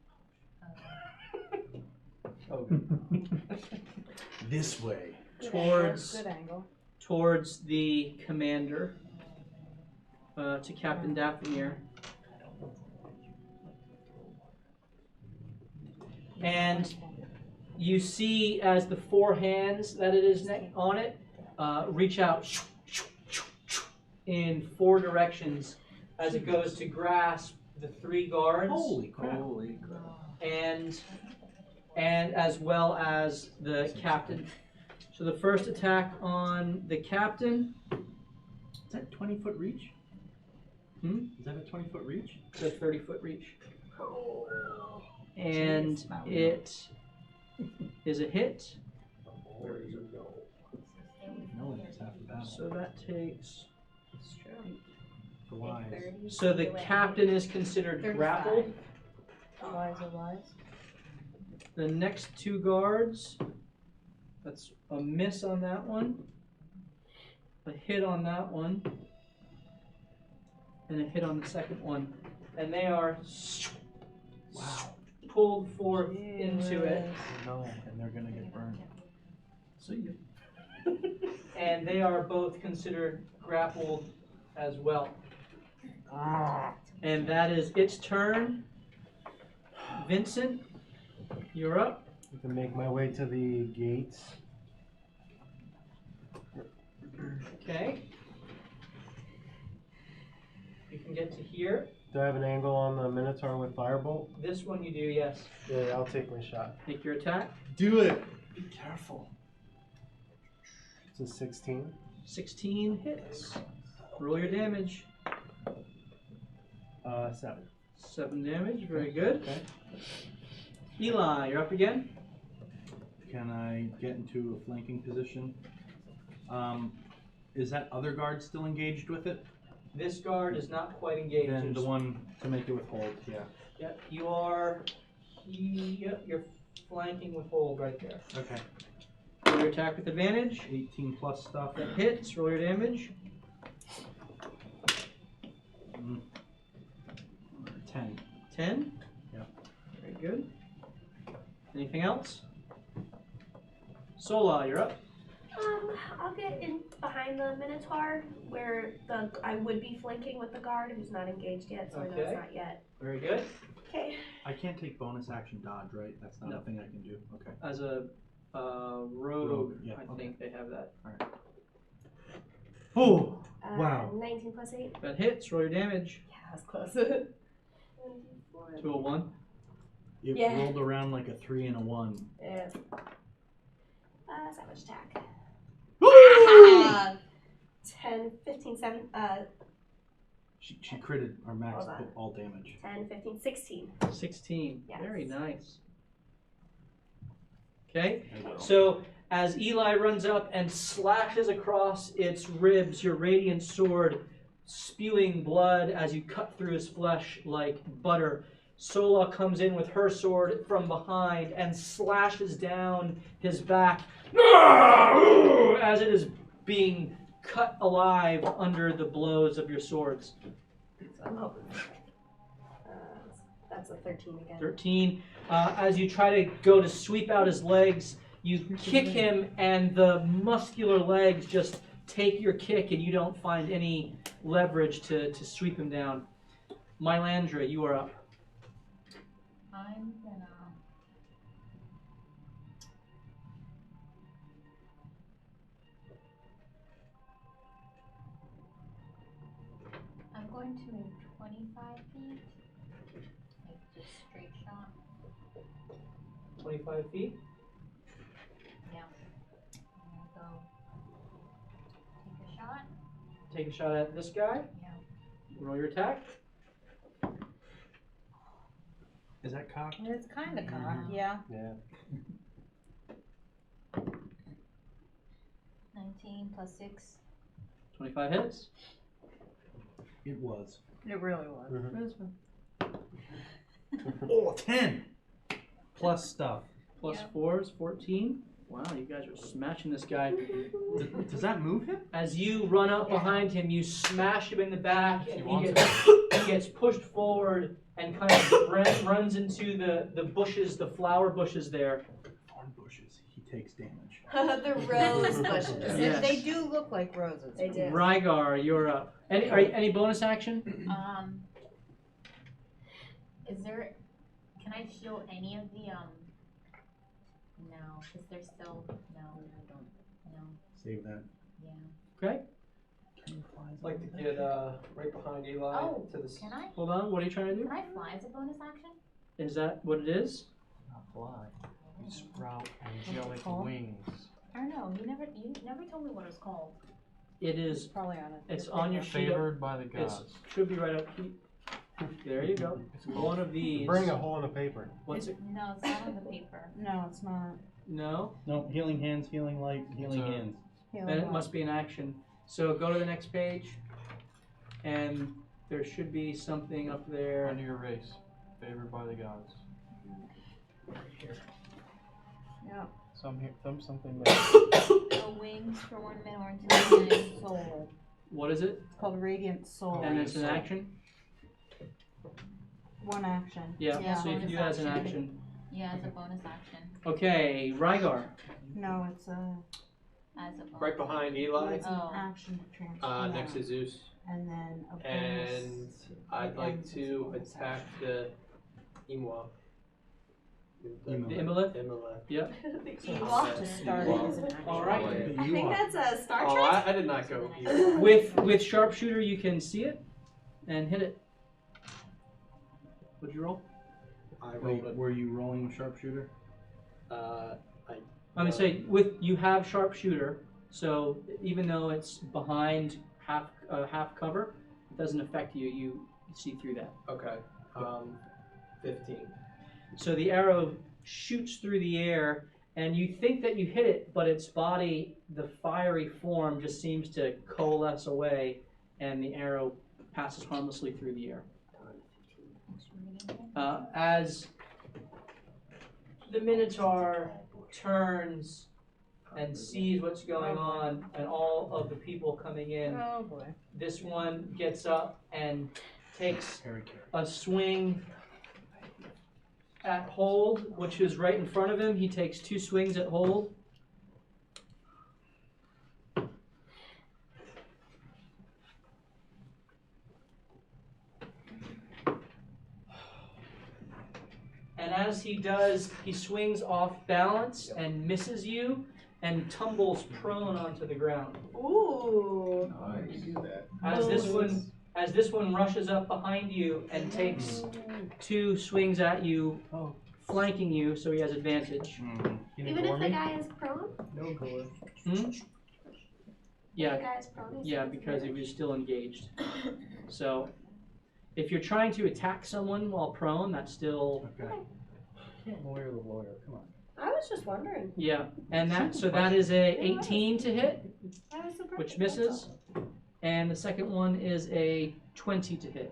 Okay. This way. Good angle. Towards the commander, to Captain Dathomir. And you see as the four hands that it is on it reach out in four directions as it goes to grasp the three guards. Holy crap. Holy crap. And as well as the captain. So the first attack on the captain. Is that 20-foot reach? Hmm? Is that a 20-foot reach? It's a 30-foot reach. And it is a hit. No, it's half the battle. So that takes The wise. 30 So the feet away. captain is considered 35. grappled. Wise or wise? The next two guards, that's a miss on that one, a hit on that one, and a hit on the second one. And they are pulled forth into it. No, and they're gonna get burned. See you. And they are both considered grappled as well. And that is its turn. Vincent, you're up. I can make my way to the gates. Okay. You can get to here. Do I have an angle on the Minotaur with Firebolt? This one you do, yes. Yeah, I'll take my shot. Make your attack. Do it. Be careful. It's a 16. 16 hits. Roll your damage. 7. 7 damage, very good. Okay. Eli, you're up again. Can I get into a flanking position? Is that other guard still engaged with it? This guard is not quite engaged. Then the one to make it with hold, yeah. Yep, you are. Yep, you're flanking with hold right there. Okay. Roll your attack with advantage. 18 plus stuff. That hits. Roll your damage. 10. 10. Yep. Very good. Anything else? Sola, you're up. I'll get in behind the Minotaur where I would be flanking with the guard who's not engaged yet, so I know Okay. it's not yet. Very good. Okay. I can't take bonus action dodge, right? That's not No. a thing I can do. Okay. As a rogue, Rogue, yeah, I okay. think they have that. Oh! Wow. 19 plus 8. That hits. Roll your damage. Yeah, that was close. 2 a 1. It Yeah. rolled around like a 3 and a 1. Yeah. Savage attack. Woo! 10, 15, 7, She critted our max Hold on. all damage. 10, 15, 16. 16. Yes. Very nice. Okay. There we go. So as Eli runs up and slashes across its ribs, your radiant sword spewing blood as you cut through his flesh like butter, Sola comes in with her sword from behind and slashes down his back as it is being cut alive under the blows of your swords. So I'm hoping. That's a 13 again. 13. As you try to go to sweep out his legs, you kick him, and the muscular legs just take your kick, and you don't find any leverage to sweep him down. Mylandra, you are up. I'm gonna. I'm going to move 25 feet. Like just straight shot. 25 feet. Yeah. I'm gonna go take a shot. Take a shot at this guy. Yeah. Roll your attack. Is that cocked? It's kind of cocked, yeah. Yeah. 19 plus 6. 25 hits. It was. It really was. Mhm. Oh, 10! Plus stuff. Plus Yeah. 4 is 14. Wow, you guys are smashing this guy. Does that move him? As you run up behind him, you smash him in the back, and he gets pushed forward and kind of runs into the bushes, the flower bushes there. Thorn bushes. He takes damage. The rose bushes. Yes. They do look like roses. They do. Rygar, you're up. Any bonus action? Is there? Can I heal any of the No, because they're still no. I don't. No. Save that. Yeah. Okay. I'd like to get right behind Eli Oh, to this. can I? Hold on. What are you trying to do? Can I fly as a bonus action? Is that what it is? Not fly. You sprout angelic called? wings. I don't know. You never told me what it was called. It is. Probably on it. It's on your sheet. Favored by the It gods. should be right up here. There you go. It's called One of these. Burning a hole in the paper. What's it? No, it's not on the paper. No, it's not. No. No, healing hands, healing light, healing So- hands. Then it must be an action. So go to the next page, and There should be something up there. Under your race, favored by the gods. Yeah. Something A wings for ornament or intimidate soul. What is it? It's called Radiant Soul. And it's an action? One action. Yeah, Yeah, so if bonus you as an action. action. Yeah, as a bonus action. Okay, Rygar. No, it's a As a bonus. Right behind Eli, it's an Oh. action to transform. next to Zeus. And then a bonus. And I'd It like ends to as bonus attack the Imwa. The Imboleth? Imboleth. Yep. The Ewok? To start it as an action. All right. I think that's a Star Oh, Trek. I did not go Ewok. With sharpshooter, you can see it and hit it. What'd you roll? I rolled Wait, it. were you rolling with sharpshooter? I'm gonna say you have sharpshooter, so even though it's behind half cover, it doesn't affect you. You see through that. Okay. 15. So the arrow shoots through the air, and you think that you hit it, but its body, the fiery form, just seems to coalesce away, and the arrow passes harmlessly through the air. As the Minotaur turns and sees what's going on, and all of the people coming in, Oh boy. this one gets up and takes Harry Carey. a swing at hold, which is right in front of him. He takes 2 swings at hold. And as he does, he swings off balance and misses you and tumbles prone onto the ground. Ooh. As this one rushes up behind you and takes 2 swings at you, flanking you, so he has advantage. Even if the guy is prone? No gore. Hmm? Yeah, The guy is prone. yeah, because he was still engaged. So, if you're trying to attack someone while prone, that's still Okay. Can't lawyer the lawyer. Come on. I was just wondering. yeah. And that is a 18 to hit, I was surprised. which misses, and the second one is a 20 to hit.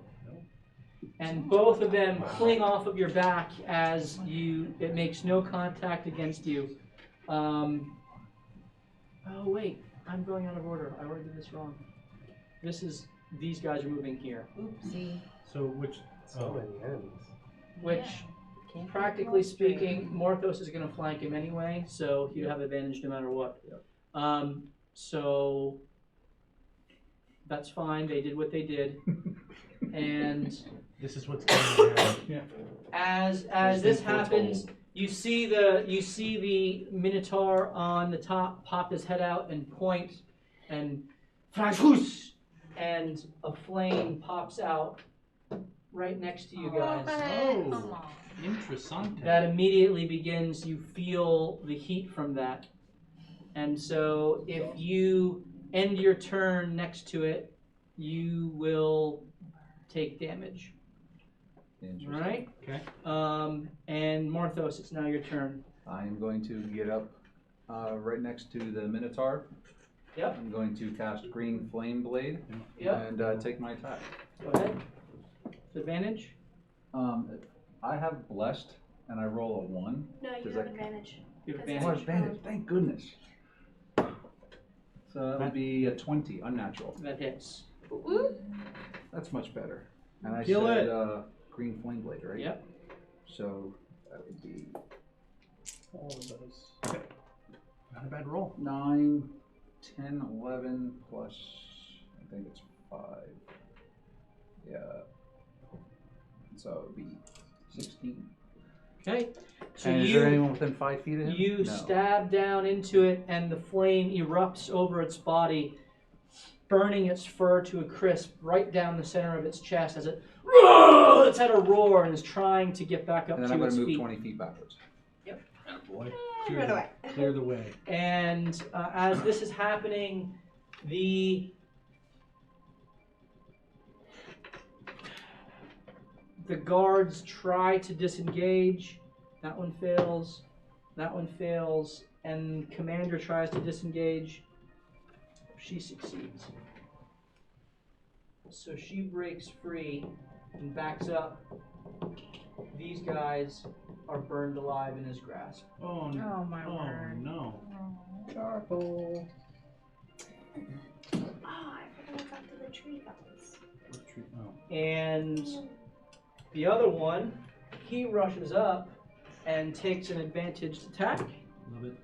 And both of them fling off of your back as it makes no contact against you. Oh wait, I'm going out of order. I already did this wrong. These guys are moving here. Oopsie. So which? So many enemies. Which, practically speaking, Morthos is going to flank him anyway, so he'd have advantage no matter what. So that's fine. They did what they did, and This is what's going to happen. Yeah. as this happens, you see the Minotaur on the top pop his head out and point, and flash, and a flame pops out right next to you guys. Come Oh, on. interessante. That immediately begins, you feel the heat from that. And so if you end your turn next to it, you will take damage. Interesting. Alright? Okay. And Morthos, it's now your turn. I am going to get up right next to the Minotaur. Yep. I'm going to cast Green Flame Blade Yep. and take my attack. Go ahead. Advantage? I have Blessed and I roll a 1. No, you Does have that- advantage. You have Because Oh, advantage. advantage, thank goodness. So that would be a 20, unnatural. That hits. Ooh. That's much better. And I Kill said it. Green Flame Blade, right? Yep. So that would be All of those. Not a bad roll. 9, 10, 11 plus, I think it's 5. Yeah. So it would be 16. Okay. So And is there anyone within 5 feet of him? You No. stab down into it, and the flame erupts over its body, burning its fur to a crisp right down the center of its chest as it it's had a roar and is trying to get back up And then to I'm going its to move feet. 20 feet backwards. Boy. Run away. Clear the way. And as this is happening, the guards try to disengage. That one fails. That one fails. And Commander tries to disengage. She succeeds. So she breaks free and backs up. These guys are burned alive in his grasp. Oh, no. Oh my word. No. Charcoal. Oh, I forgot I got to the tree guys. What tree? Oh. And the other one, he rushes up and takes an advantaged attack. Love it.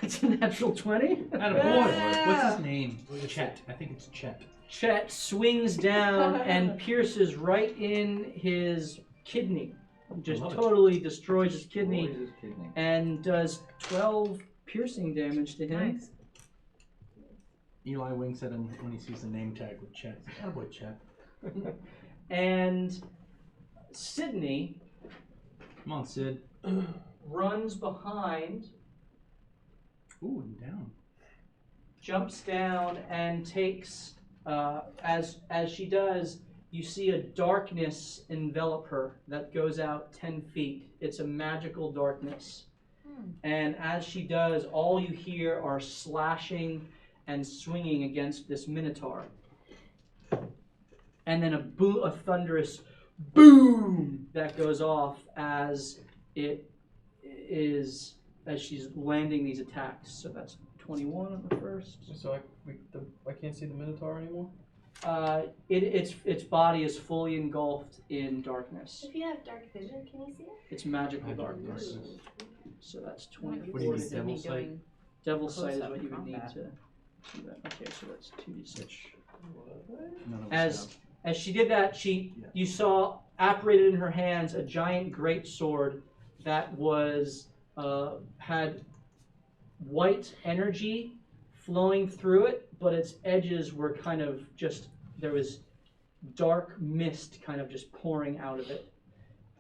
It's a natural 20. Attaboy. What's his name? Chet. I think it's Chet. Chet swings down and pierces right in his kidney. Just love it. totally destroys his kidney Destroys his kidney. and does 12 piercing damage to him. Nice. Eli winks at him when he sees the name tag with Chet. He's like, attaboy, Chet. And Sydney Come on, Sid. runs behind, Ooh, and down. jumps down, and takes, as she does, you see a darkness envelop her that goes out 10 feet. It's a magical darkness. And as she does, all you hear are slashing and swinging against this minotaur. And then a thunderous boom that goes off as she's landing these attacks. So that's 21 on the first. So I can't see the Minotaur anymore? Its body is fully engulfed in darkness. If you have dark vision, can you see it? It's magical Magical darkness. darkness. So that's What do you 24. mean, Devil Sight? Devil's Sight is Close-up what you would need combat. to do that. Okay, so that's 2d6. None of us As have. as she did that, you saw apparated in her hands a giant great sword that was had white energy flowing through it, but its edges were kind of just, there was dark mist kind of just pouring out of it,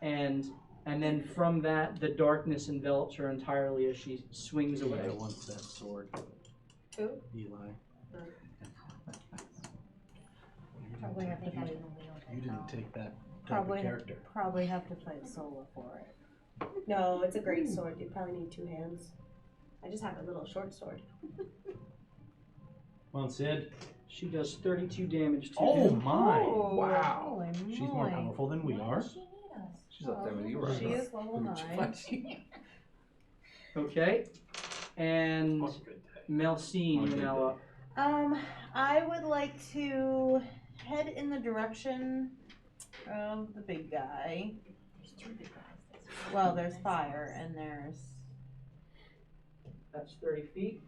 and then from that the darkness envelops her entirely as she swings away. Eli wants that sword. Who? Eli. Probably have to fight. You didn't take that type of Probably character. probably have to fight solo for it. No, it's a great sword. You probably need 2 hands. I just have a little short sword. Come on, Sid. She does 32 damage to Oh him. my! Oh, Wow. holy She's more moly. powerful than we are. She's up there with you right She now. is level 9. Okay, and Melcine, you're now up. I would like to head in the direction of the big guy. There's 2 big guys. Well, there's fire and there's That's 30 feet.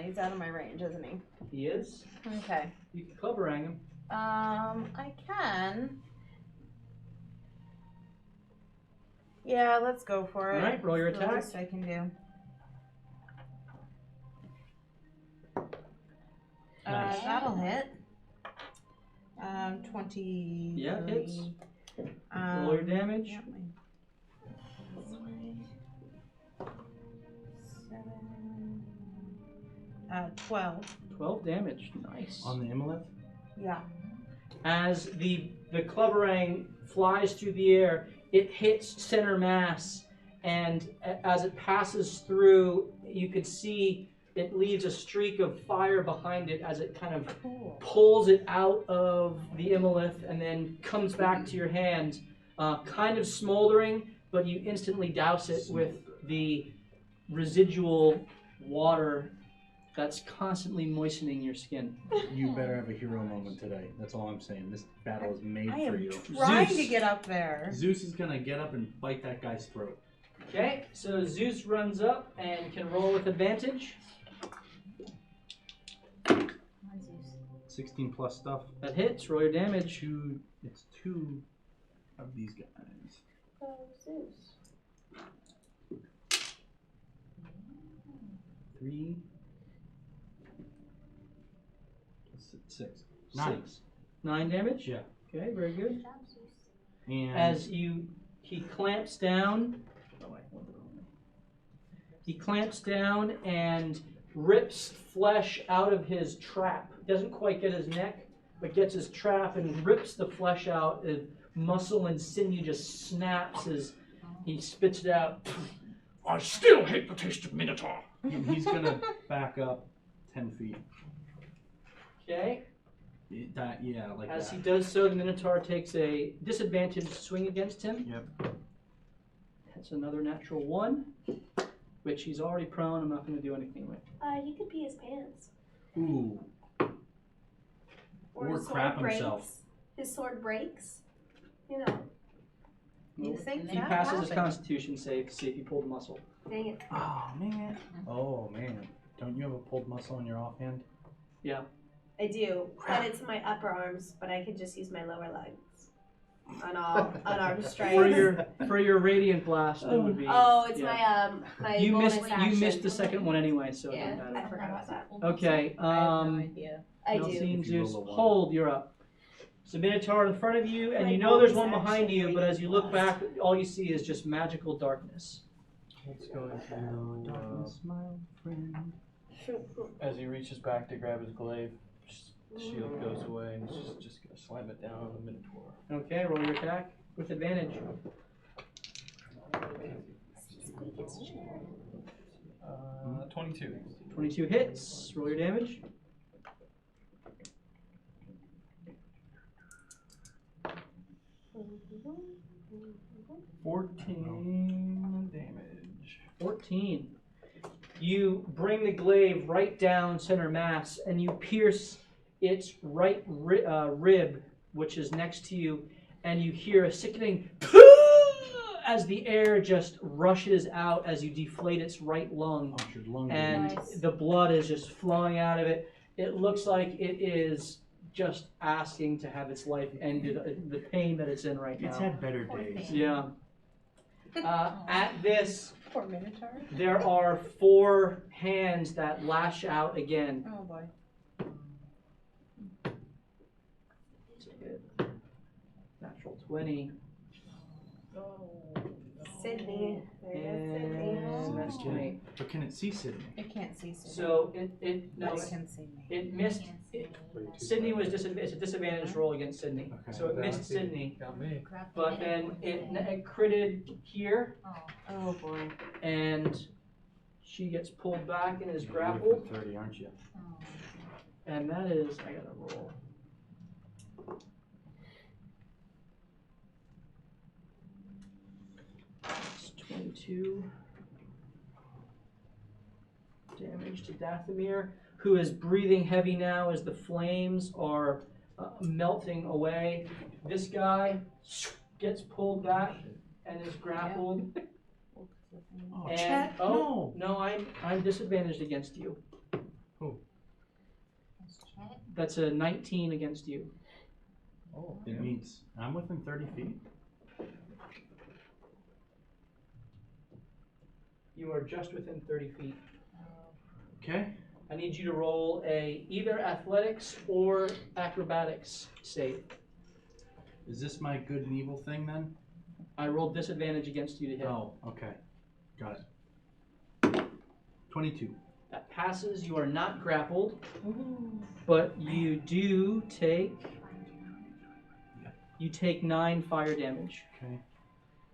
he's out of my range, isn't he? He is. Okay. You can clubberang him. I can. Yeah, let's go for it. Alright, roll your It's the attack. least I can do. Nice. That'll hit. 23. Yeah, hits. Roll your damage. Yep, my 12. 12 damage. Nice. On the Imolith? Yeah. As the clubberang flies through the air, it hits center mass, and as it passes through, you could see it leaves a streak of fire behind it as it kind of pulls it out of the Imolith and then comes back to your hand, kind of smoldering, but you instantly douse it with the residual water that's constantly moistening your skin. You better have a hero moment today. That's all I'm saying. This battle is made I for am you. trying Zeus. to get up there. Zeus is gonna get up and bite that guy's throat. Okay, so Zeus runs up and can roll with advantage. 16 plus stuff. That hits. Roll your damage. It's 2 of these guys. Oh, Zeus. 3. 6. 9. 9 damage. Yeah. Okay, very good. Good job, Zeus. And As he clamps down. Oh, wait, went the wrong way. He clamps down and rips flesh out of his trap. Doesn't quite get his neck, but gets his trap and rips the flesh out. Muscle and sinew just snaps as he spits it out. I still hate the taste of Minotaur. he's gonna back up 10 feet. Okay. Yeah, like As that. he does so, the Minotaur takes a disadvantaged swing against him. Yep. That's another natural 1, which he's already prone. I'm not going to do anything with. He could pee his pants. Ooh. Or his sword crap breaks. himself. His sword breaks. You know. You think He that passes his happened? Constitution save to see if he pulled a muscle. Dang it. Oh man. Oh man. Don't you have a pulled muscle in your offhand? Yeah. I do, but it's my upper arms, but I could just use my lower legs on all unarmed strikes. For your radiant blast, it would be. Oh, it's yeah. my You bonus missed action. you missed the second one anyway, so it Yeah, doesn't I matter. forgot about that. Okay. I have no idea. I do. Nelson, If you Zeus, roll a 1. hold. You're up. It's a Minotaur in front of you, and My you know there's bonus one behind action you. But as you look radiant back, all you see is just magical darkness. Let's go into, Darkness, my friend. as he reaches back to grab his glaive, the shield goes away and he's just gonna slam it down on the Minotaur. Okay, roll your attack with advantage. 22. 22 hits. Roll your damage. – 14 damage. 14. You bring the glaive right down center mass, and you pierce its right rib, which is next to you, and you hear a sickening as the air just rushes out as you deflate its right lung, Punctured lung. and Nice. the blood is just flowing out of it. It looks like it is just asking to have its life ended, the pain that it's in right now. It's had better Poor days. thing. Yeah. At this, Poor Minotaur. there are 4 hands that lash out again. Oh boy. Natural 20. Sydney. There you go, Sydney. And that's 20. But can it see Sydney? It can't see Sydney. So But it can see me. it missed. Sydney was it's a disadvantage roll against Sydney. Okay. So it missed Sydney. Got me. But then it critted here, Oh boy. and she gets pulled back and is You're grappled. for 30, aren't you? And that is, I gotta roll. It's 22 damage to Dathomir, who is breathing heavy now as the flames are melting away. This guy gets pulled back and is grappled. Oh, And Chet, oh no, I'm disadvantaged against you. That's a 19 against you. Oh, it means I'm within 30 feet. You are just within 30 feet. Okay. I need you to roll a either athletics or acrobatics save. Is this my good and evil thing then? I rolled disadvantage against you to hit. Oh, okay. Got it. 22. That passes. You are not grappled, but you do take. You take 9 fire damage Okay.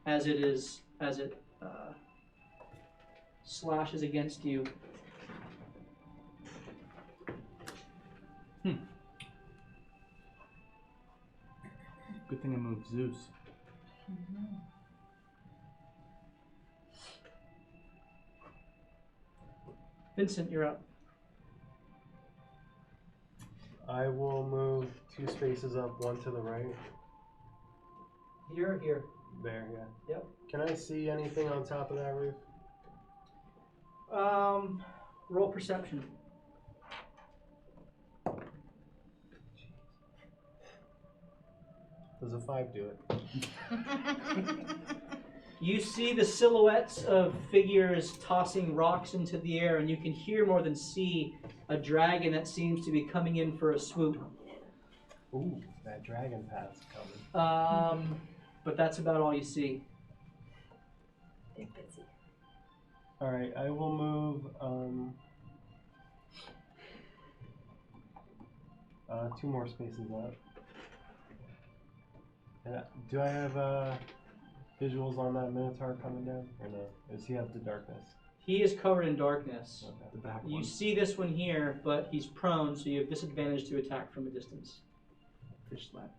as it slashes against you. Good thing I moved Zeus. Vincent, you're up. I will move 2 spaces up, 1 to the right. Here, here. There, yeah. Yep. Can I see anything on top of that roof? Roll perception. Does a 5 do it? You see the silhouettes of figures tossing rocks into the air, and you can hear more than see a dragon that seems to be coming in for a swoop. Ooh, that dragon path's coming. But that's about all you see. Alright, I will move 2 more spaces up. And do I have visuals on that Minotaur coming down? Or no? Does he have the darkness? He is covered in darkness. Okay. The back You one. see this one here, but he's prone, so you have disadvantage to attack from a distance. fish slap.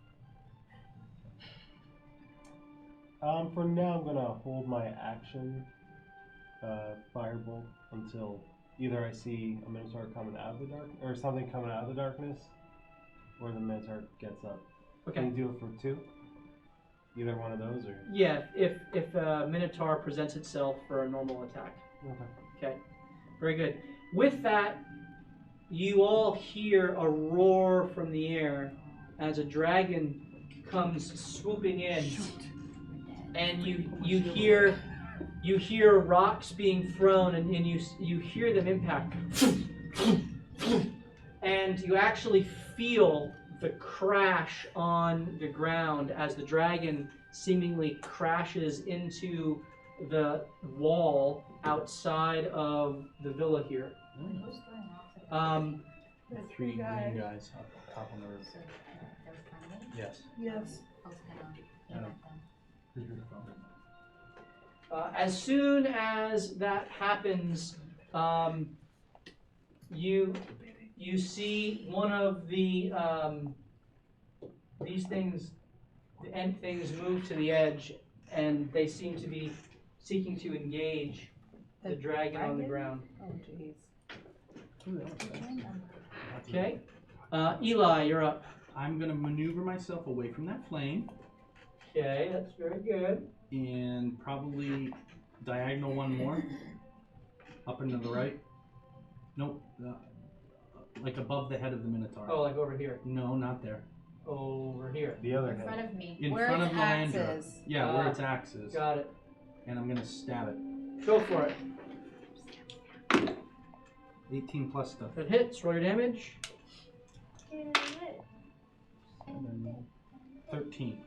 For now, I'm gonna hold my action, firebolt, until either I see a Minotaur coming out of the dark, or something coming out of the darkness, or the Minotaur gets up. Okay. Can you do it for 2? Either one of those, or? Yeah, if a Minotaur presents itself for a normal attack. Okay. Okay, very good. With that, you all hear a roar from the air as a dragon comes swooping in, and you hear rocks being thrown, and you hear them impact, and you actually feel the crash on the ground as the dragon seemingly crashes into the wall outside of the villa here. Who's throwing rocks at the 3 green guys up top on the roof. So, that was friendly? Yes. Yes. I was gonna aim at them. As soon as that happens, you see one of the these things, the end things, move to the edge, and they seem to be seeking to engage the dragon on the ground. Oh, jeez. Okay, Eli, you're up. I'm gonna maneuver myself away from that flame Okay, that's very good. and probably diagonal one more up and to the right. Nope, like above the head of the Minotaur. Oh, like over here. No, not there. Over here. The other In head. front of me. In Where front its of axe Melandra. is. Yeah, where its axe is. Got it. And I'm gonna stab it. Go for it. 18 plus stuff. That hits. Roll your damage. 13.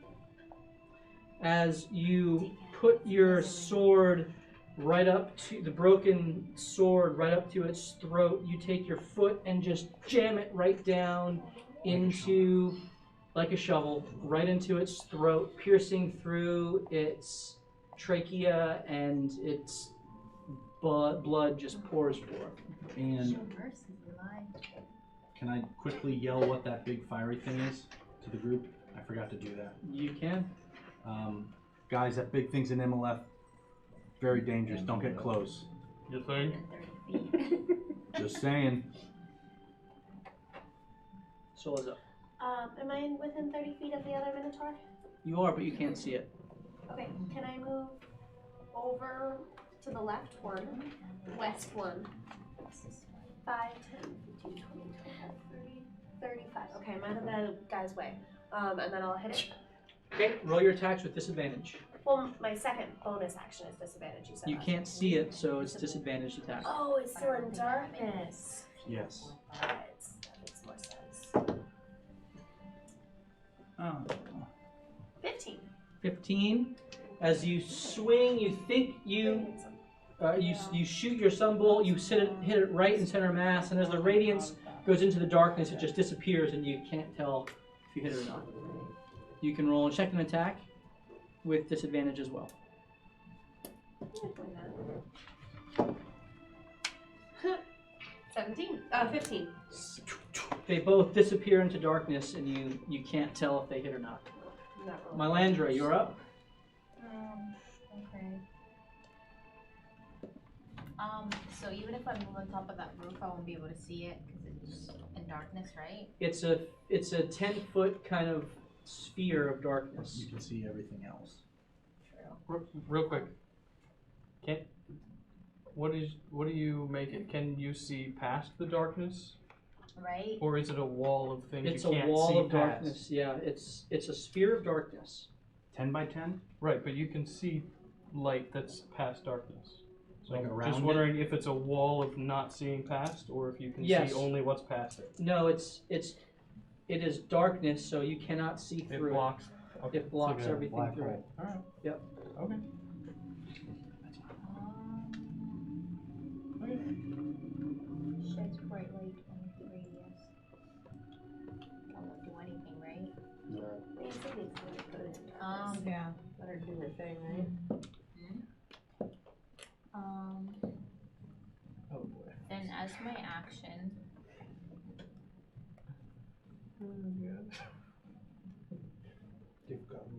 As you put your sword right up to the broken sword, right up to its throat, you take your foot and just jam it right down into, like a shovel, right into its throat, piercing through its trachea, and its blood just pours forth. And Show mercy, Eli. can I quickly yell what that big fiery thing is to the group? I forgot to do that. You can. Guys, that big thing's in MLF. Very dangerous. Don't get close. You think? 30 feet. Just saying. Sola's up. Am I within 30 feet of the other Minotaur? You are, but you can't see it. Okay, can I move over to the left one, west one? 5, 10, 15, 20, 25, 30, 35. Okay, I'm out of the guy's way. And then I'll hit it. Okay, roll your attacks with disadvantage. Well, my second bonus action is disadvantage, you said. You that. can't see it, so it's disadvantaged attack. Oh, it's still in darkness. Yes. Alright, that makes more sense. Oh. 15. 15. As you swing, you think you shoot your sunbolt, you hit it right in center mass, and as the radiance goes into the darkness, it just disappears, and you can't tell if you hit it or not. You can roll a check and attack with disadvantage as well. 15. They both disappear into darkness, and you can't tell if they hit or not. Melandra, you're up. Okay. So even if I move on top of that roof, I won't be able to see it because it's in darkness, right? It's a 10-foot kind of sphere of darkness. You can see everything else. Real quick. What do you make it? Can you see past the darkness? Right? Or is it a wall of things It's you a can't wall see of past? darkness. Yeah, it's a sphere of darkness. 10 by 10? Right, but you can see light that's past darkness. So Like I'm around just wondering if it's a wall of not seeing past, or if you can Yes. see only what's past it. No, it is darkness, so you cannot see It through blocks. Okay. it. It blocks like a everything black through hole. it. Alright. Yep. Okay. Sheds bright light on the radius. That won't do anything, right? Yeah. Let her do her thing, right? Oh boy. Then as my action,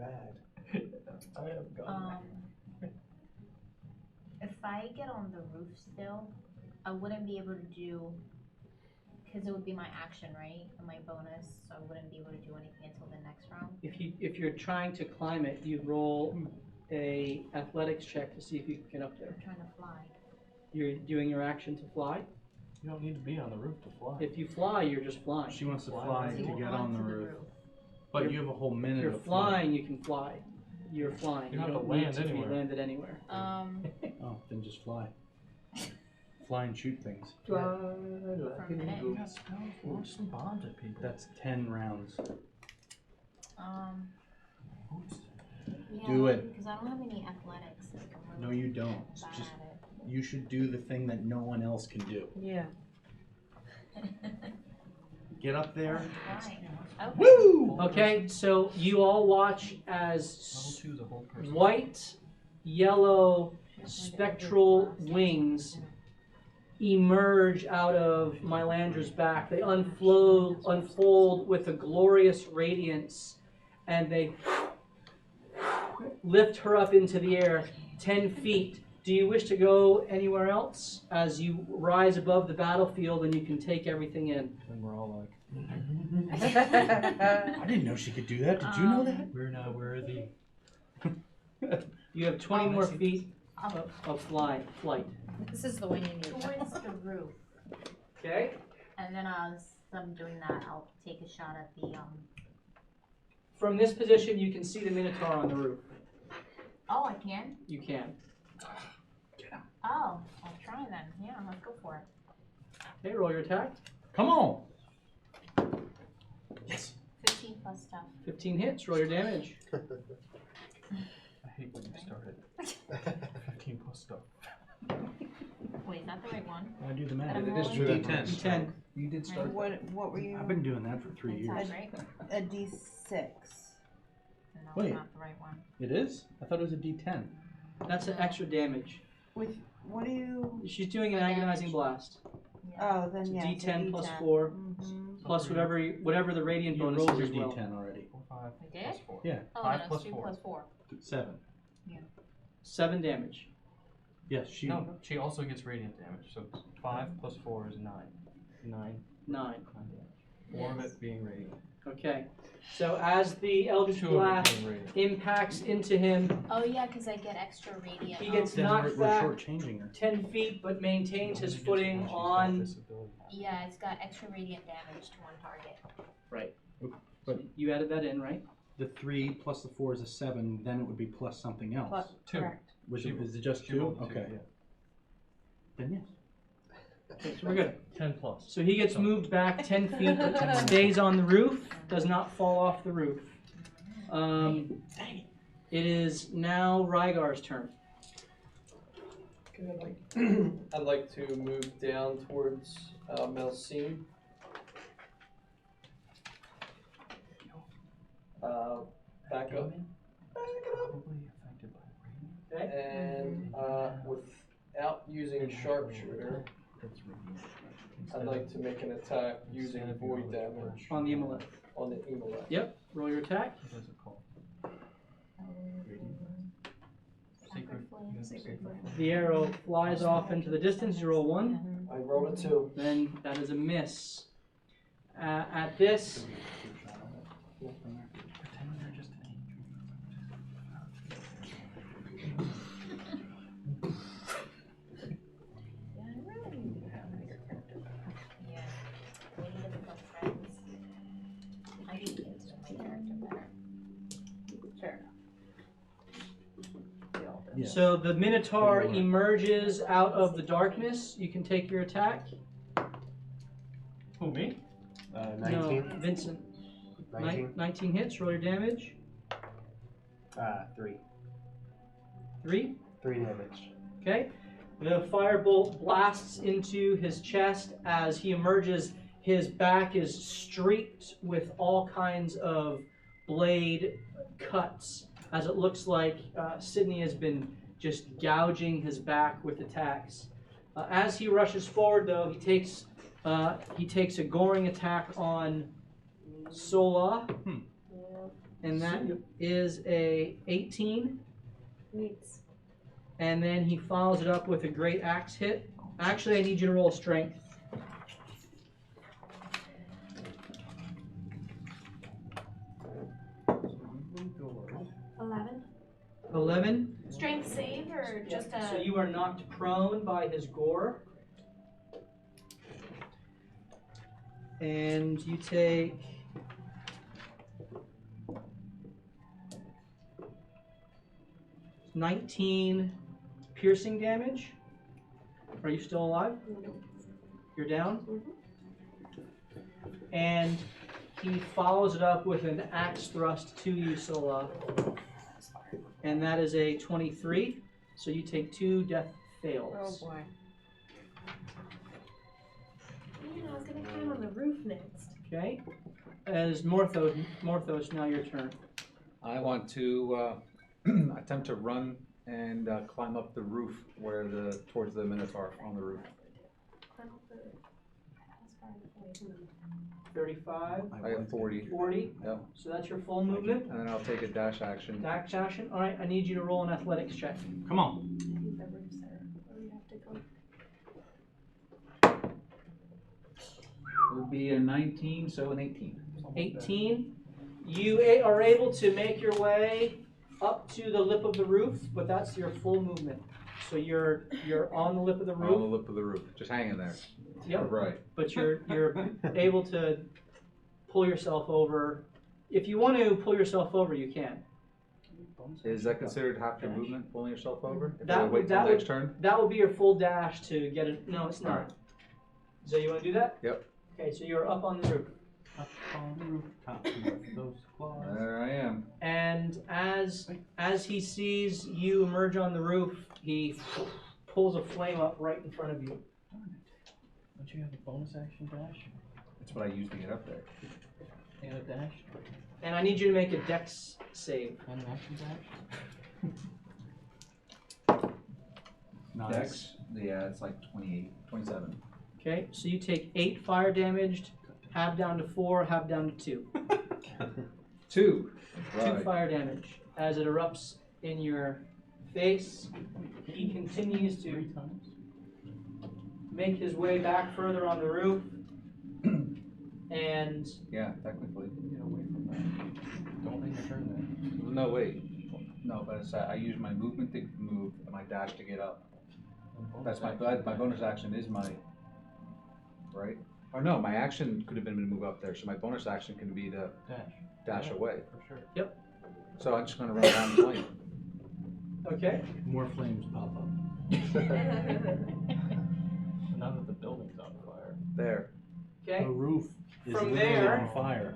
mad. I have gone. If I get on the roof still, I wouldn't be able to do, because it would be my action, right? And my bonus, so I wouldn't be able to do anything until the next round. If you're trying to climb it, you roll a athletics check to see if you can get up there. I'm trying to fly. You're doing your action to fly. You don't need to be on the roof to fly. If you fly, you're just flying. She wants to fly to get on the Onto roof. But you have a whole minute If you're of flying. flying, you can fly. You're flying. You You don't have don't to need land to be anywhere. landed anywhere. Oh, then just fly. Fly and shoot things. Fly For a minute. You got spells. Launch some bombs at people. That's 10 rounds. Yeah, Do it. because I don't have any athletics. Like, I'm No, really you don't. It's bad just at you should do the thing that no one else can do. Yeah. it. Get up there. Fine. Okay. Woo! Okay, so you all watch Level as 2 is a whole person. white, yellow, spectral wings emerge out of Mylandra's back. They unfold with a glorious radiance, and they lift her up into the air 10 feet. Do you wish to go anywhere else as you rise above the battlefield and you can take everything in? And we're all like, I didn't know she could do that. Did you know that? we're not worthy. You have 20 more feet of flight. This is the one you need. Towards the roof. Okay? And then as I'm doing that, I'll take a shot at the, From this position, you can see the Minotaur on the roof. oh, I can? You can. Oh, I'll try then. Yeah, let's go for it. Okay, roll your attack. Come on. Yes. 15 plus stuff. 15 hits. Roll your damage. I hate when you started. 15 plus stuff. Wait, is that the right one? I do the math. It is true. D10. D10. You did start. What were you? I've been doing that for 3 years. Inside, right? A D6. No, Wait. it's not the right one. It is? I thought it was a D10. That's an extra damage. With what do you? She's doing an agonizing blast. Oh, then It's a yeah. it's a D10 plus D10. 4 Mhm. plus whatever the radiant You bonus rolled is your as well. D10 already. 4, 5, We did? plus 4. Yeah. Oh, 5 no, plus 2 4. plus 4. 7. 7 damage. Yes, she. No, she also gets radiant damage. So 5 plus 4 is 9. 9. 9. 4 of it being radiant. Okay. So as the Eldritch 2 of it Blast being radiant. impacts into him, Oh, yeah, because I get extra radiant. he gets Then knocked we're back shortchanging her. 10 feet but maintains his She's footing got on. this ability. Yeah, it's got extra radiant damage to one target. Right. But- You added that in, right? The 3 plus the 4 is a 7. Then it would be plus something else. Plus, 2. correct. Which She- is it just she 2? rolled a 2, Okay. yeah. Then yes. Okay, so we're good. 10 plus. So he gets moved back 10 feet, stays on the roof, does not fall off the roof. It is now Rygar's turn. I'd like to move down towards Melcine. Back up. Probably affected by radiant. And without using sharpshooter, That's radiant. I'd like to make an attack using void damage On the Immolith. on the Immolith. Yep, roll your attack. What is it called? Sacred flame. Sacred flame. The arrow flies off into the distance. You roll 1. I rolled a 2. Then that is a miss. At this, Pretend they're just an Yeah. We need to become friends. I need to get to my character better. Sure. Yeah. so the Minotaur emerges out of the darkness. You can take your attack. Who, me? 19. No, Vincent. 19. 19 hits. Roll your damage. 3. 3. 3 damage. Okay. The firebolt blasts into his chest as he emerges. His back is streaked with all kinds of blade cuts, as it looks like Sydney has been just gouging his back with attacks. As he rushes forward, though, he takes a goring attack on Sola. and that is a 18. Neats. And then he follows it up with a great axe hit. Actually, I need you to roll strength. $11. 11. Strength save or just a. So you are knocked prone by his gore. And you take 19 piercing damage. Are you still alive? You're down? And he follows it up with an axe thrust to you, Sola. And that is a 23. So you take 2 death fails. Oh boy. Man, I was gonna climb on the roof next. Okay. As Morthos, now your turn. I want to attempt to run and climb up the roof towards the Minotaur on the roof. Climb up the. As far away from them. 35. I have 40. 40. Yep. So that's your full movement. And then I'll take a dash action. Dash action. All right. I need you to roll an athletics check. Come on. I think the roofs are where we have to go. It would be a 19, so an 18. 18. You are able to make your way up to the lip of the roof, but that's your full movement. So you're on the lip of the roof. On the lip of the roof, just hanging there. Yep. Right. But you're able to pull yourself over. If you want to pull yourself over, you can. Is that considered half your movement, pulling yourself over? If I That wait would- till that next would- turn? That would be your full dash to get it. No, it's not. Alright. So you want to do that? Yep. Okay, so you're up on the roof. Up on the rooftop with those claws. There I am. And as he sees you emerge on the roof, he pulls a flame up right in front of you. Don't you have a bonus action dash? That's what I used to get up there. And a dash? And I need you to make a dex save. And an action dash? Nice. Dex? Yeah, it's like 28, 27. Okay, so you take 8 fire damage, half down to 4, half down to 2. 2. 2 fire damage. As it erupts in your face, he continues to make his way back further on the roof. And Yeah, technically. Get away from that. Don't make a turn there. No, wait. No, but it's, I use my movement to move and my dash to get up. That's my bonus action is my, right? Or no, my action could have been to move up there, so my bonus action can be to dash Yeah, away. For sure. Yep. So I'm just going to run down the flame. okay, More flames pop up. Now that the building's on fire. There. okay. The roof is From literally there- on fire.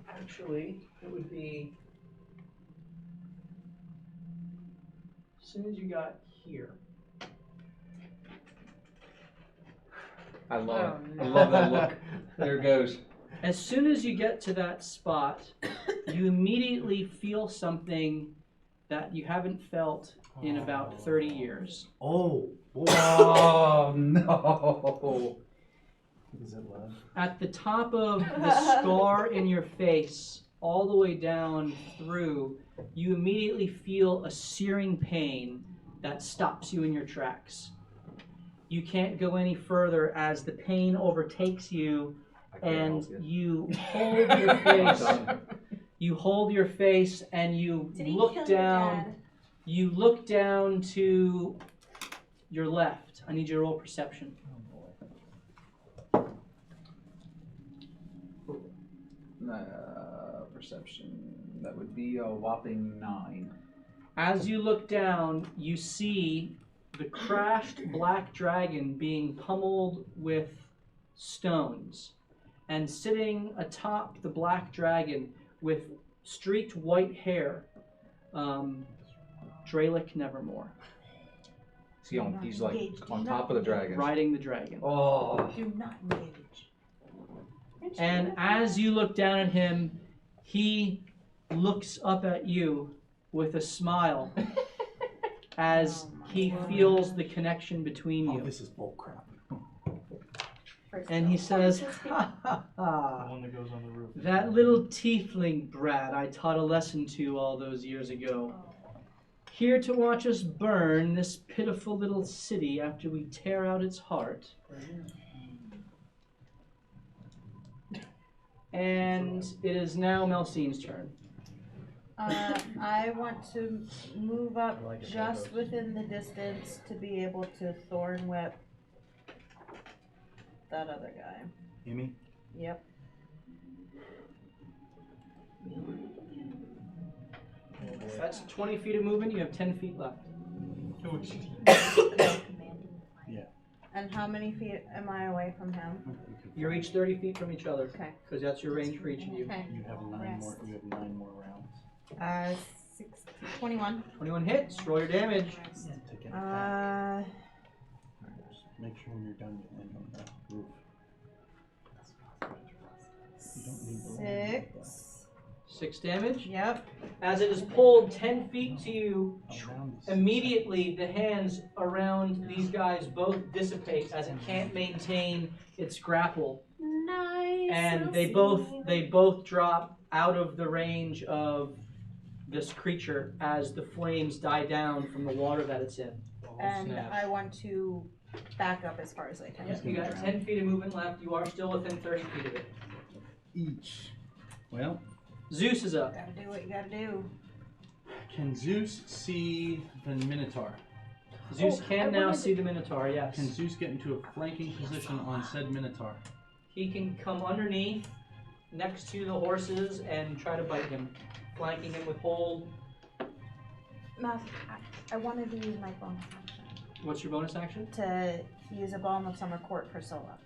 Actually, it would be as soon as you got here. I love Oh, it. no. I love that look. There it goes. As soon as you get to that spot, you immediately feel something that you haven't felt in about 30 years. Oh, boy. Oh no! Is it love? At the top of the scar in your face, all the way down through, you immediately feel a searing pain that stops you in your tracks. You can't go any further as the pain overtakes you, I can't and help you hold your face. You hold your face and you Did he look kill your down. dad? You look down to your left. I need you to roll perception. Perception. That would be a whopping 9. As you look down, you see the crashed black dragon being pummeled with stones. And sitting atop the black dragon with streaked white hair, Dralic Nevermore, He's like Engage. Do on not top of the dragon. riding the dragon. Oh. Do not engage. And as you look down at him, he looks up at you with a smile as he feels the connection between Oh, you. this is bull crap. and he says, "Ha ha The ha! one that goes on the roof. That little tiefling brat I taught a lesson to all those years ago. Here to watch us burn this pitiful little city after we tear out its heart." And it is now Melcine's turn. I want to move up I like it, just Tacos. within the distance to be able to thorn whip that other guy. Amy? Yep. That's 20 feet of movement. You have 10 feet left. And how many feet am I away from him? You're each 30 feet from each other. Okay. Because that's your range for each of you. Okay. You have nine more. You have 9 more rounds. 21. 21 hits. Roll your damage. To get it back. Just make sure when you're done you land on the roof. You don't need the land, 6. 6 damage. Yep. As it is pulled 10 feet to you, but around the immediately the hands around these guys both dissipate as it can't maintain its grapple, Nice. and they both drop out of the range of this creature as the flames die down from the water that it's in. And I want to back up as far as I can. Yep, you got 10 feet of movement left. You are still within 30 feet of it. each. Well, Zeus is up. Gotta do what you gotta do. can Zeus see the Minotaur? Zeus can now see the Minotaur, yes. Can Zeus get into a flanking position on said Minotaur? He can come underneath, next to the horses, and try to bite him, flanking him with hold. Math, I wanted to use my bonus action What's your bonus action? to use a Balm of Summer Court for Sola.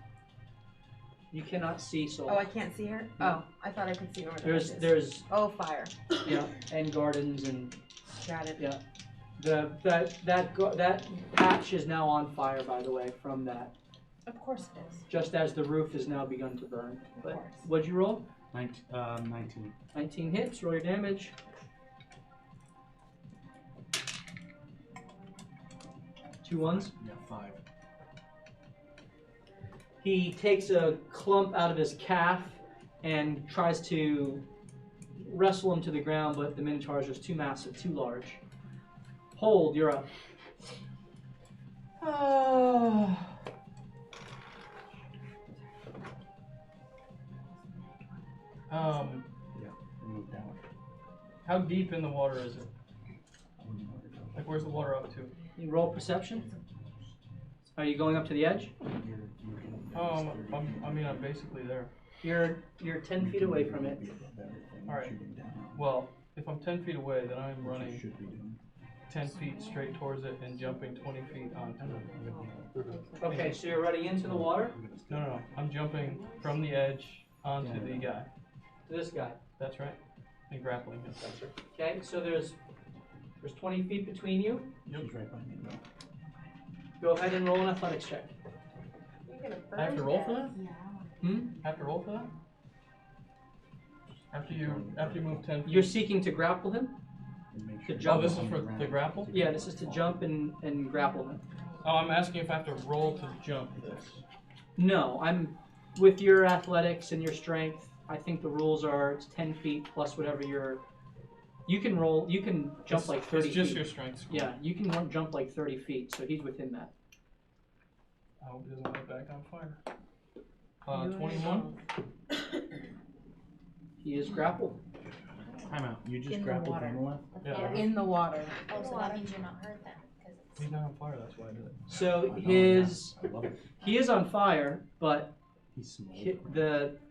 You cannot see Soul. Oh, I can't see her? No. Oh, I thought I could see her. There's Oh, fire. yeah, and gardens and Got it. yeah. That patch is now on fire, by the way, from that. Of course it is. Just as the roof has now begun to burn. Of But course. what'd you roll? 19. 19 hits. Roll your damage. Two ones. Yeah, 5. He takes a clump out of his calf and tries to wrestle him to the ground, but the Minotaur is just too massive, too large. Hold, you're up. Oh. Yeah, move down. How deep in the water is it? Like, where's the water up to? You roll perception. Are you going up to the edge? I'm basically there. You're 10 feet away from it. Alright. Well, if I'm 10 feet away, then I'm running 10 feet straight towards it and jumping 20 feet onto it. Okay, so you're running into the water? No. I'm jumping from the edge onto the guy. To this guy. That's right. And grappling him. Okay, so there's 20 feet between you. She's right behind me, though. Go ahead and roll an athletics check. You're gonna burn I have to roll for that? Hmm? I have to roll for that? After you move 10 feet? You're seeking to grapple him? To Oh, jump? this is for the grapple? Yeah, this is to jump and grapple him. Oh, I'm asking if I have to roll to jump this. No, I'm with your athletics and your strength. I think the rules are it's 10 feet plus whatever your. You can roll. You can jump like 30 It's just feet. your strength score. Yeah, you can jump like 30 feet, so he's within that. I hope he doesn't get back on fire. 21. He is grappled. Time out. You just In the grappled water. Daniela? Yeah. In the water. Oh, so that means you're not hurt then. 'Cause it's... He's not on fire, that's why I did it. So I love it. he is on fire, but He's small.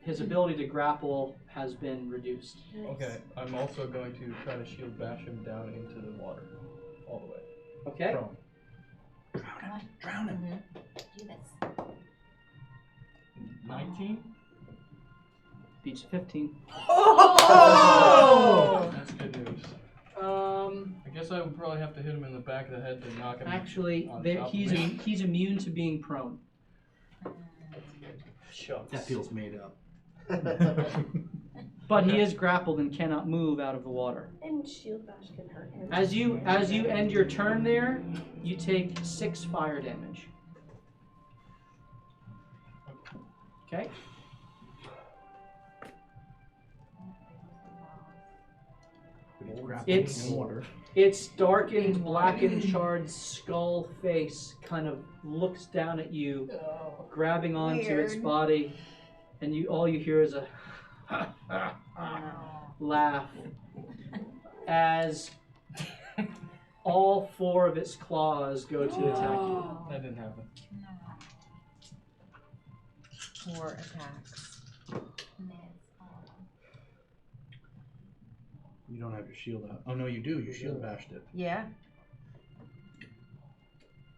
his ability to grapple has been reduced. Okay, I'm also going to try to shield bash him down into the water. All the way. Okay. Prone. Come on, Drown him. do this. 19? Beats 15. Oh! That's good news. I guess I would probably have to hit him in the back of the head to knock him. Actually, on top of me. he's immune to being prone. Shucks. That feels made up. But he is grappled and cannot move out of the water. And shield bash can hurt him. As you end your turn there, you take 6 fire damage. Okay. It's- in water. Its darkened, blackened, charred skull face kind of looks down at you, grabbing onto its Weird. body, and all you hear is a laugh as all 4 of its claws go to attack you. That didn't happen. 4 attacks. You don't have your shield out. Oh no, you do. You shield bashed it Yeah,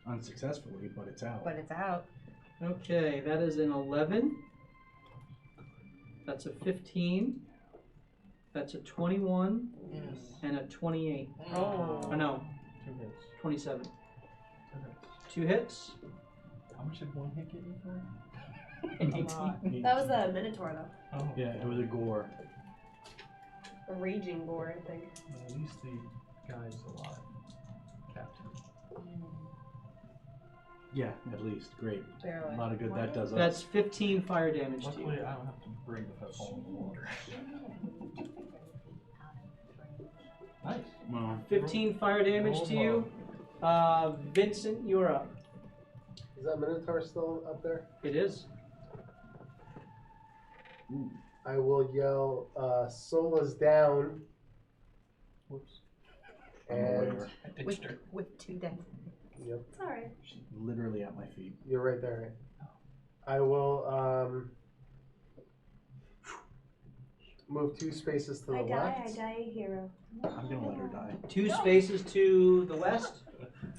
unsuccessfully, but it's out. but it's out. Okay, that is an 11. That's a 15. That's a 21 and a 28. Oh. Oh no, 2 hits. 27. 2 hits. 2 hits. How much did 1 hit get you for? That was a Minotaur though. Oh. Yeah, it was a gore. A raging gore, I think. Well, at least the guy's alive. Captain. Yeah, at least. Great. Barely. A lot of good that does us. That's 15 fire damage to Luckily, you. I don't have to bring the football in the water. Nice. Well, 15 fire damage to you. Vincent, you're up. Is that Minotaur still up there? It is. I will yell, Sola's down. Whoops. I'm And aware. I ditched her. With 2 deaths. yep, It's alright. She's literally at my feet. you're right there. Right? I will move 2 spaces to the I left. die a hero. I'm gonna let her die. 2 spaces to the west.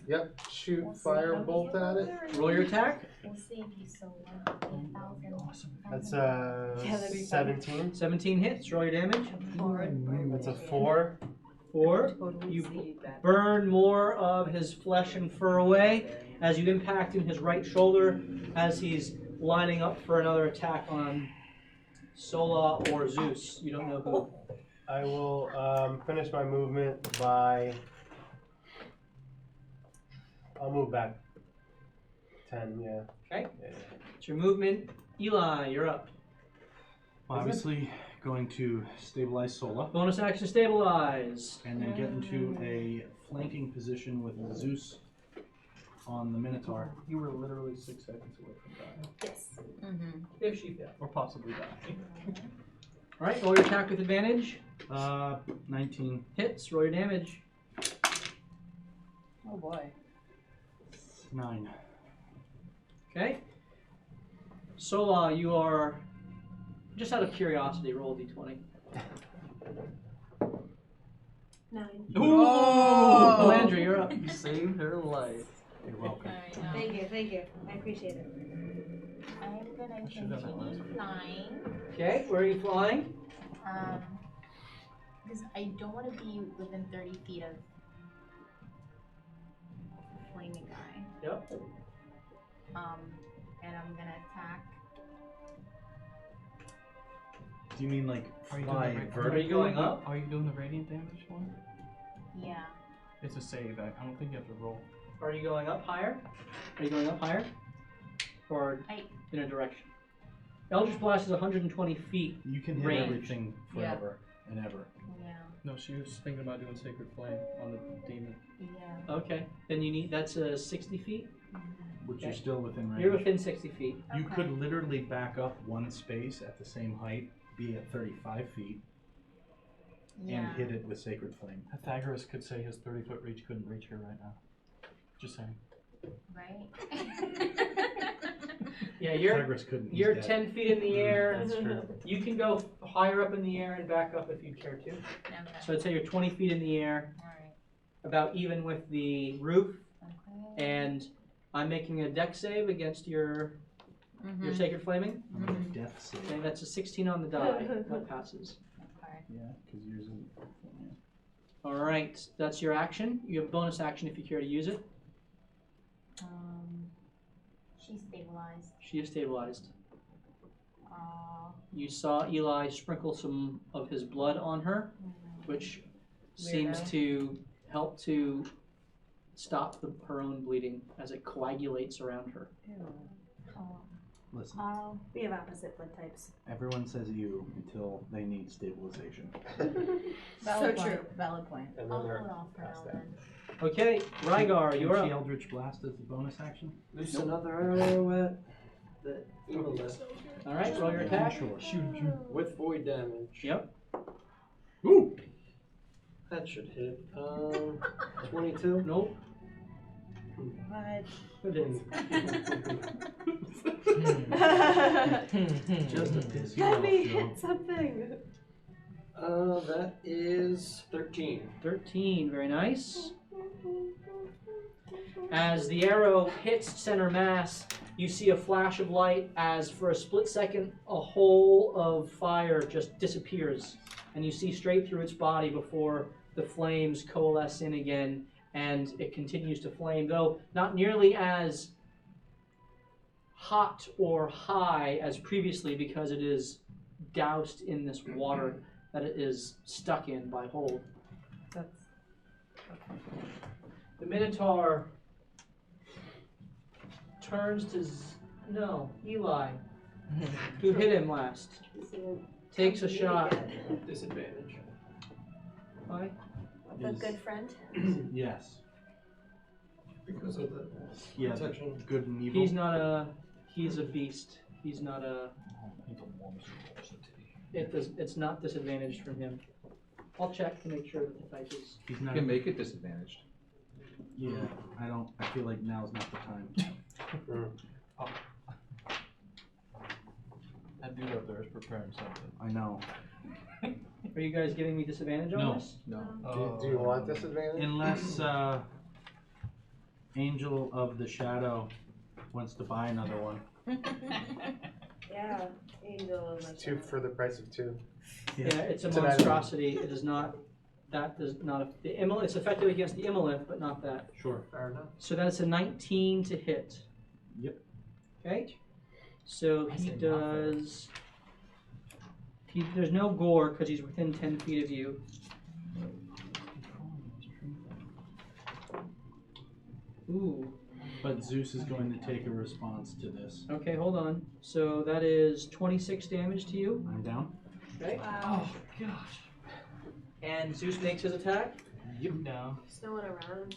Yep, shoot firebolt at it. Roll your attack. We'll see if you so 8,000. That's that'd be fun. 17. 17 hits. Roll your damage. That's a 4. 4. Totally You see that. burn more of his flesh and fur away as you impact in his right shoulder as he's lining up for another attack on Sola or Zeus. You don't know who. I will finish my movement by. I'll move back 10, yeah. Okay. Yeah. It's your movement. Eli, you're up. Obviously, going to stabilize Sola Bonus action stabilize. and then get into a flanking position with Zeus on the Minotaur. You were literally 6 seconds away from dying. Yes. Mm-hmm. If she fails. Or possibly dying. Alright, roll your attack with advantage. 19. Hits, roll your damage. Oh boy. 9. Okay. Sola, you are, just out of curiosity, roll a d20. 9. Ooh! Landry, you're up. You saved her life. You're welcome. Thank you, thank you. I appreciate it. I'm gonna should've done that last continue flying. Okay, where are you flying? Because I don't want to be within 30 feet of the flaming guy. Yep. And I'm gonna attack. Do you mean like Are you fly doing the Are vertically? you going up? Are you doing the radiant damage one? Yeah. It's a save. I don't think you have to roll. Are you going up higher? Are you going up higher? Or in a direction? Eldritch Blast is 120 feet. You can hit Range. everything forever and ever. Yeah. No, she was thinking about doing Sacred Flame on the demon. Yeah. Okay, then you need, that's 60 feet? Which you're still within range. You're within 60 feet. You Okay. could literally back up 1 space at the same height, be at 35 feet, Yeah. and hit it with Sacred Flame. Pythagoras could say his 30-foot reach couldn't reach her right now. Just saying. Right? Yeah, Pythagoras couldn't. he's you're dead. 10 feet in the air. That's true. You can go higher up in the air and back up if you care to. Okay. So I'd say you're 20 feet in the air, Alright. about even with the roof, Okay. and I'm making a dex save against your Sacred Flaming. I'm on a death save. And that's a 16 on the die. That passes. Okay. Yeah, because yours is. Yeah. Alright, that's your action. You have a bonus action if you care to use it. She's stabilized. She is stabilized. You saw Eli sprinkle some of his blood on her, which seems to help to stop her own bleeding as it coagulates around her. Oh. Listen, We have opposite blood types. everyone says you until they need stabilization. So true. Valid point. And I'll then hold they're off for now past that. then. Okay, Rygar, Can you're she up. Eldritch Blast as a bonus action? Loose another arrow at the Emelith All right, roll your attack. Sure. with void damage. Yep. Ooh! That should hit. 22. Nope. What? Good hit. Just to piss you Let off, me Joe. hit something. That is 13. 13, very nice. As the arrow hits center mass, you see a flash of light as for a split second a hole of fire just disappears, and you see straight through its body before the flames coalesce in again, and it continues to flame, though not nearly as hot or high as previously because it is doused in this water that it is stuck in by hold. That's The Minotaur turns to Eli, who hit him last. Takes a shot. Disadvantage. Why? A Is- good friend. Yes. Because of the Yeah, protection. good and evil. He's not a. He's a beast. He's not a. It's not disadvantaged from him. I'll check to make sure that the type is. He's You not. can make it disadvantaged. Yeah, I don't. I feel like now's not the time. That dude up there is preparing something. I know. Are you guys giving me disadvantage on No. this? No. Do you want disadvantage? Unless Angel of the Shadow wants to buy another one. Yeah. Angel of the Two for the price of two. Yeah, it's a It's an monstrosity. It is not. That does not. It's effective against the Immolith, but not that. Sure. Fair enough. So that's a 19 to hit. Yep. Okay. So he does. There's no gore because he's within 10 feet of you. Ooh. But Zeus is going to take a response to this. Okay, hold on. So that is 26 damage to you. I'm down. Okay. Wow. Gosh. And Zeus makes his attack. Yep. No. There's no one around.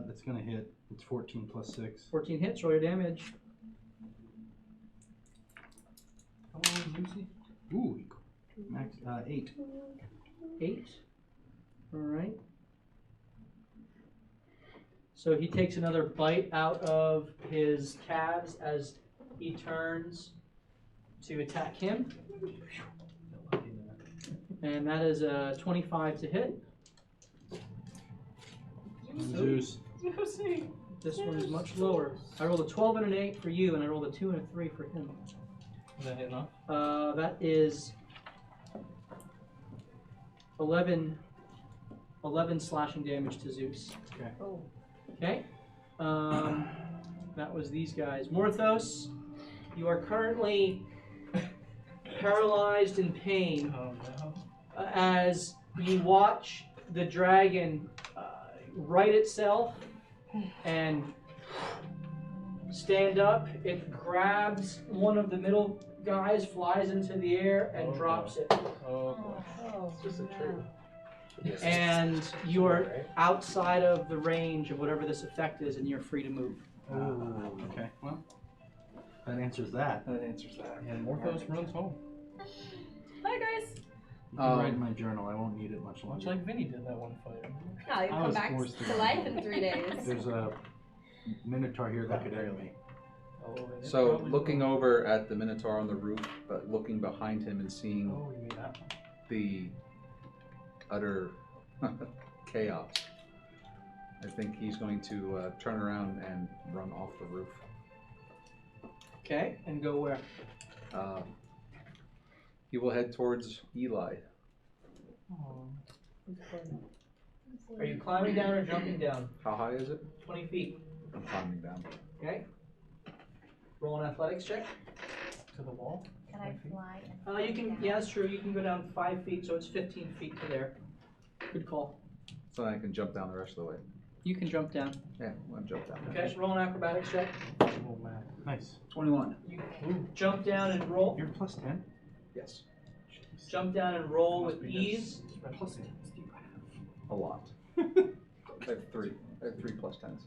That's gonna hit. It's 14 plus 6. 14 hits. Roll your damage. How old is Lucy? Ooh, max 8. 8. All right. So he takes another bite out of his calves as he turns to attack him. And that is a 25 to hit. Zeus. This one is much lower. I rolled a 12 and an 8 for you, and I rolled a 2 and a 3 for him. Is that hit enough? That is 11 slashing damage to Zeus. Okay. Oh. Okay. That was these guys. Morthos, you are currently paralyzed in pain Oh no. as you watch the dragon right itself and stand up. It grabs one of the middle guys, flies into the air, and drops it. Oh boy. Oh. It's just a tree. And you are outside of the range of whatever this effect is, and you're free to move. Okay. Well, that answers that. That answers that. And Morthos runs home. Bye, guys. You can write in my journal. I won't need it much Much longer. like Vinny did that one fight. No, you I come was back forced to to go. life in 3 days. There's a Minotaur here that could end me. Oh, and it So probably looking will. over at the Minotaur on the roof, but looking behind him and seeing Oh, you mean that one? the utter chaos, I think he's going to turn around and run off the roof. Okay, and go where? He will head towards Eli. Oh. Are you climbing down or jumping down? How high is it? 20 feet. I'm climbing down. Okay. Roll an athletics check. To the wall? Can I fly? And You can. down? Yeah, that's true. You can go down 5 feet, so it's 15 feet to there. Good call. So I can jump down the rest of the way. You can jump down. Yeah, I'm gonna jump down. Okay, roll an acrobatics check. Oh, man. Nice. 21. You jump down and roll. You're plus 10? Yes. Jump down and roll with ease. Plus 10 do you have? A lot. I have 3. I have 3 plus 10s.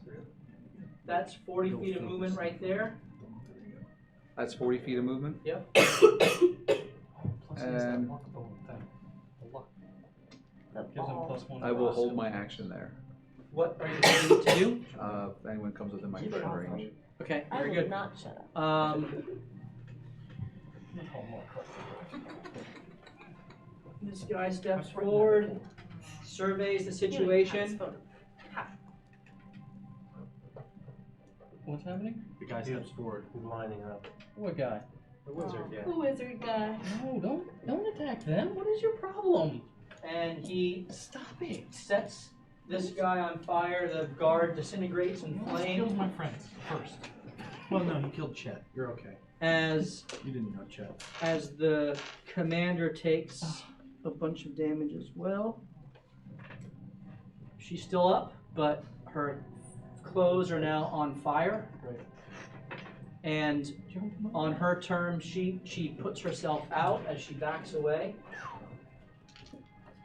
That's 40 feet of movement right there. That's 40 feet of movement. Yep. And Gives him +1. I will hold my action there. What are you going to do? If anyone comes within my threat range. Okay, I very will good. not shut up. This guy steps forward, surveys the situation. What's happening? The guy steps forward. He's lining up. What guy? The wizard, yeah. The wizard guy. No, don't attack them. What is your problem? And he Stop it. sets this guy on fire. The guard disintegrates in Kills flame my friends first. Well, no, he killed Chet. You're okay. as You didn't know Chet. the commander takes a bunch of damage as well. She's still up, but her clothes are now on fire. Right. And on her turn, she puts herself out as she backs away.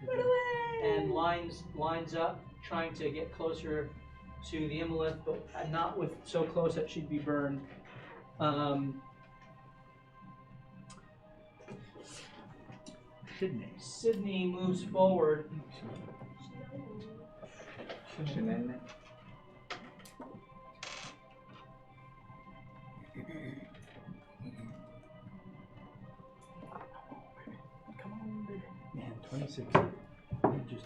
Run away! And lines up, trying to get closer to the Imolith, but not with so close that she'd be burned. Sydney moves forward. Man, 26. You just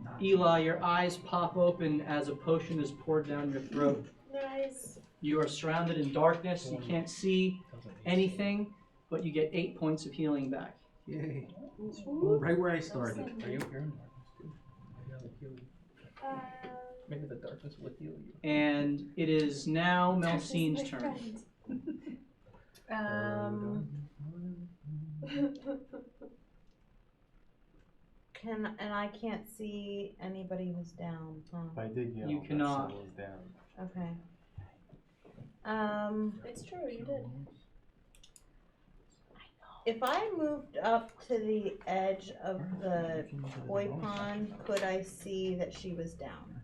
not. Eli, your eyes pop open as a potion is poured down your throat. Nice. You are surrounded in darkness. You can't see anything, but you get 8 points of healing back. Yay. Right where I started. Are you here in darkness too? Maybe I'll heal you. Maybe the darkness will heal you. And it is now Melcine's turn. And I can't see anybody who's down, huh? If I did yell, You that cannot. sun was down. Okay. It's true, you did. If I moved up to the edge of the koi pond, could I see that she was down?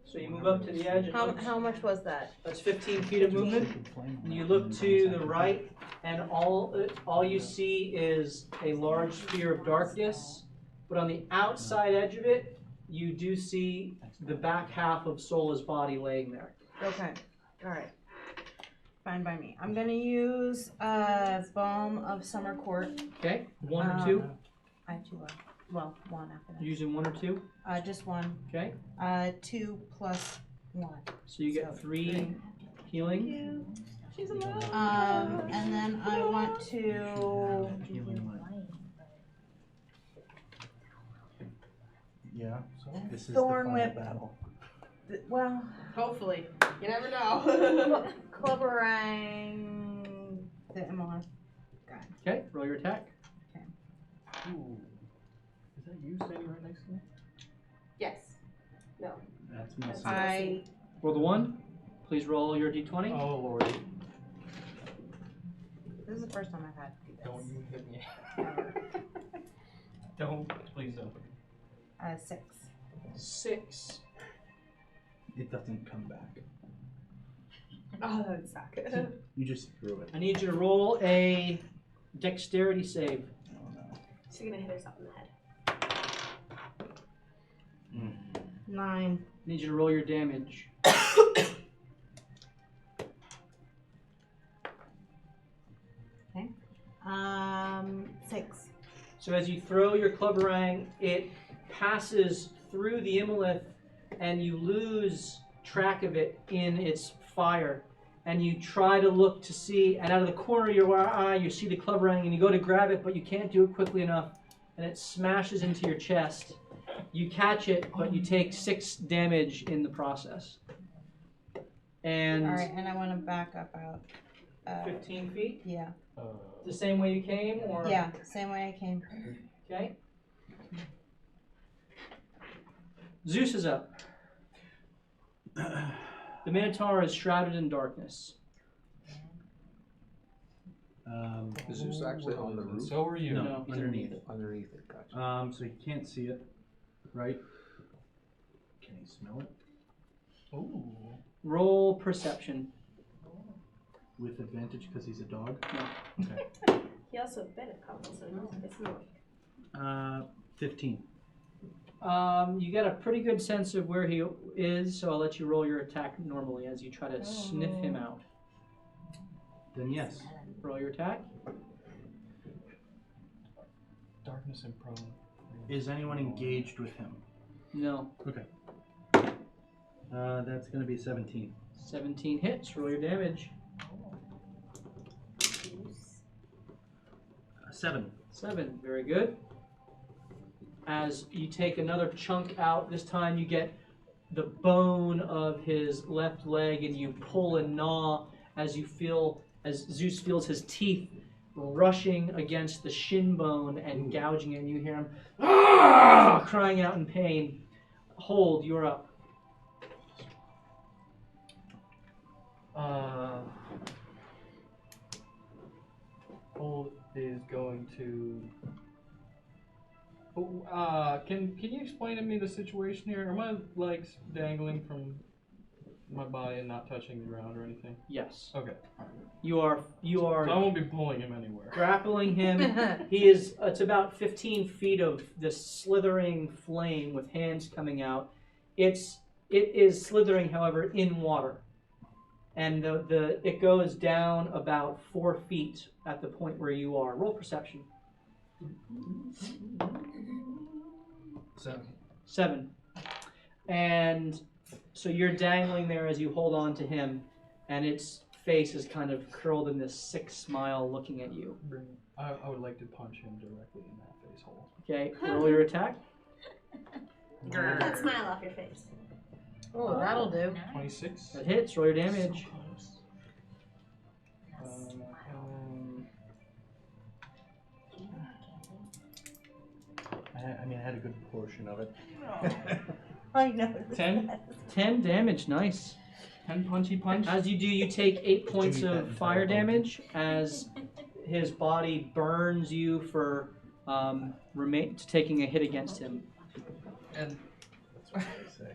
So you move up to the edge. And How much was that? that's 15 feet of movement. And you look to the right, and all you see is a large sphere of darkness. But on the outside edge of it, you do see the back half of Sola's body laying there. Okay, alright. Fine by me. I'm gonna use Balm of Summer Court. Okay, 1 or 2. I have 2 left. Well, 1 after that. Using 1 or 2. Just 1. Okay, 2 plus 1. so you get 3 healing. She's alive. And then I want to. Yeah. This is Thorn the final whip. battle. Well, Hopefully. You never know. Clubberang the Imolith guy. Okay, roll your attack. Ooh. Is that you standing right next to me? Yes. No. That's Melcine. I. Roll the 1. Please roll your d20. Oh lord. This is the first time I've had to do this. Don't you hit me. Ever. Don't. Please don't. 6. 6. It doesn't come back. Oh, that would suck. You just threw it. I need you to roll a dexterity save. Oh no. She's gonna hit herself in the head. 9. I need you to roll your damage. Okay. 6. So as you throw your clubberang, it passes through the Imolith, and you lose track of it in its fire. And you try to look to see, and out of the corner of your eye, you see the clubberang, and you go to grab it, but you can't do it quickly enough, and it smashes into your chest. You catch it, but you take 6 damage in the process. And Alright, and I want to back up out. 15 feet? Yeah. The same way you came, or? Yeah, same way I came. Okay. Zeus is up. The Minotaur is shrouded in darkness. Is Zeus actually on the roof? So are you. No, he's underneath it. Underneath it, gotcha. So you can't see it, right? Can you smell it? Ooh. Roll perception. With advantage because he's a dog? No. Okay. He also bit a couple, so it's not. 15. You get a pretty good sense of where he is, so I'll let you roll your attack normally as you try to sniff him out. Then yes. Roll your attack. Darkness and prone. Is anyone engaged with him? No. Okay. That's going to be 17. 17 hits. Roll your damage. 7. 7. Very good. As you take another chunk out, this time you get the bone of his left leg and you pull and gnaw as you feel, as Zeus feels his teeth rushing against the shin bone and gouging it, and you hear him crying out in pain. Hold, you're up. Hold is going to. Can you explain to me the situation here? Are my legs dangling from my body and not touching the ground or anything? Yes. Okay. You are. So I won't be pulling him anywhere. Grappling him. He is. It's about 15 feet of this slithering flame with hands coming out. It is slithering, however, in water, and it goes down about 4 feet at the point where you are. Roll perception. 7. And so you're dangling there as you hold on to him, and its face is kind of curled in this sick smile looking at you. I would like to punch him directly in that face hole. Okay, roll your attack. Get that smile off your face. Oh, that'll do. 26. That hits. Roll your damage. I had a good portion of it. I know. 10? 10 damage. Nice. 10 punchy punch. As you do, you take 8 points of fire damage as his body burns you for taking a hit against him. And That's what they say.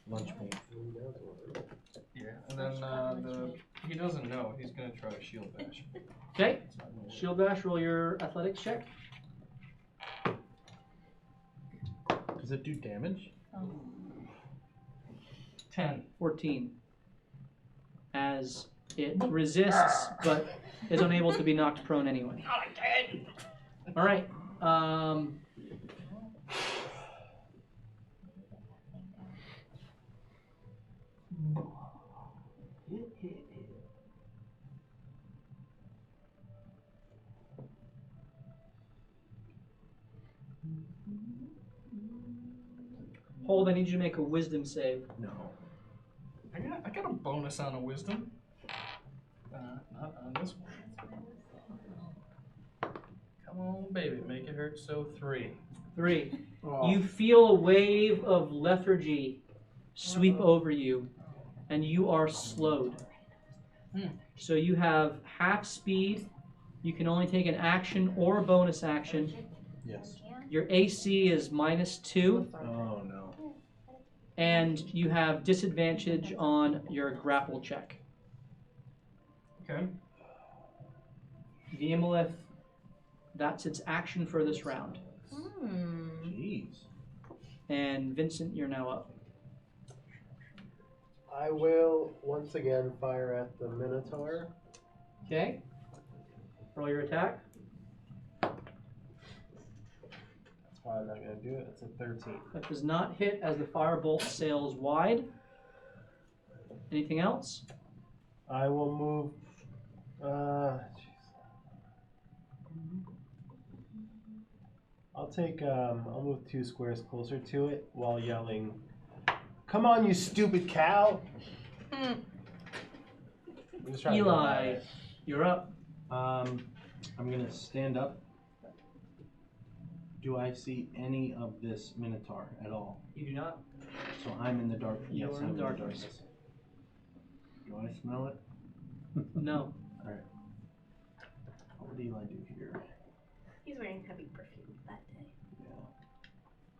Lunch meat. yeah, and then he doesn't know. He's gonna try to shield bash. Okay. Shield bash. Roll your athletics check. Does it do damage? 10. 14. As it resists, but is unable to be knocked prone anyway. All right. Hold, I need you to make a wisdom save. No. I got a bonus on a wisdom. Not on this one. Come on, baby, make it hurt. So 3. 3. You feel a wave of lethargy sweep over you, and you are slowed. So you have half speed. You can only take an action or a bonus action. Yes. Your AC is -2. Oh no. And you have disadvantage on your grapple check. Okay. The Imolith, that's its action for this round. Jeez. And Vincent, you're now up. I will once again fire at the Minotaur. Okay. Roll your attack. That's probably not going to do it. It's a 13. That does not hit as the firebolt sails wide. Anything else? I will move. I'll move 2 squares closer to it while yelling, "Come on, you stupid cow!" I'm just trying to get Eli, that. you're up. I'm gonna stand up. Do I see any of this Minotaur at all? You do not. So I'm in the dark. You're Yes, in I'm darkness. Do I smell it? No. Alright. What would Eli do here? He's wearing heavy perfume that day. Yeah.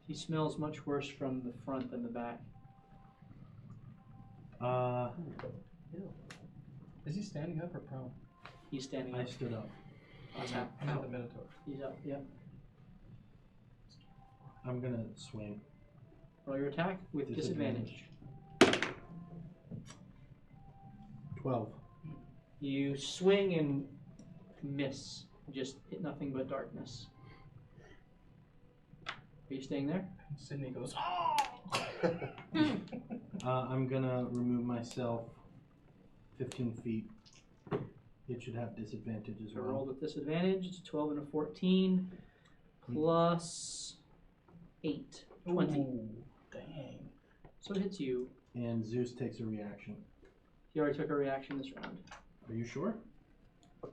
He smells much worse from the front than the back. Is he standing up or prone? He's standing I up. stood up. I'm at the Minotaur. He's up, yep. I'm gonna swing. Roll your attack with disadvantage. 12. You swing and miss. Just hit nothing but darkness. Are you staying there? Sydney goes, I'm gonna remove myself 15 feet. It should have disadvantage as So well. rolled with disadvantage. It's 12 and a 14 plus 8. 20. Ooh, dang. So it hits you. And Zeus takes a reaction. He already took a reaction this round. Are you sure?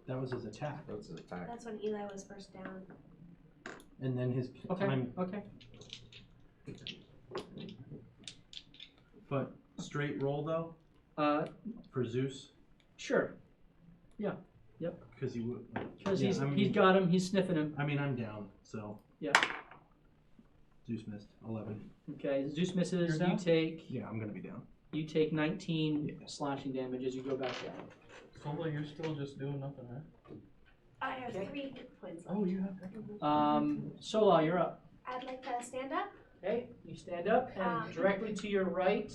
That was his attack. That's his attack. That's when Eli was first down. And then his Okay. I'm, Okay. but straight roll though for Zeus Sure. Yeah. Yep. because he would. Because Yeah, he's I mean- he's got him. He's sniffing him. I mean, I'm down, so Yeah. Zeus missed 11. Okay. Zeus misses. You're You down? take Yeah, I'm gonna be down. 19 Yeah. slashing damage as you go back down. Sola, you're still just doing nothing, right? I have 3 hit points left. Oh, you have. Sola, you're up. I'd like to stand up. Okay, you stand up, and directly to your right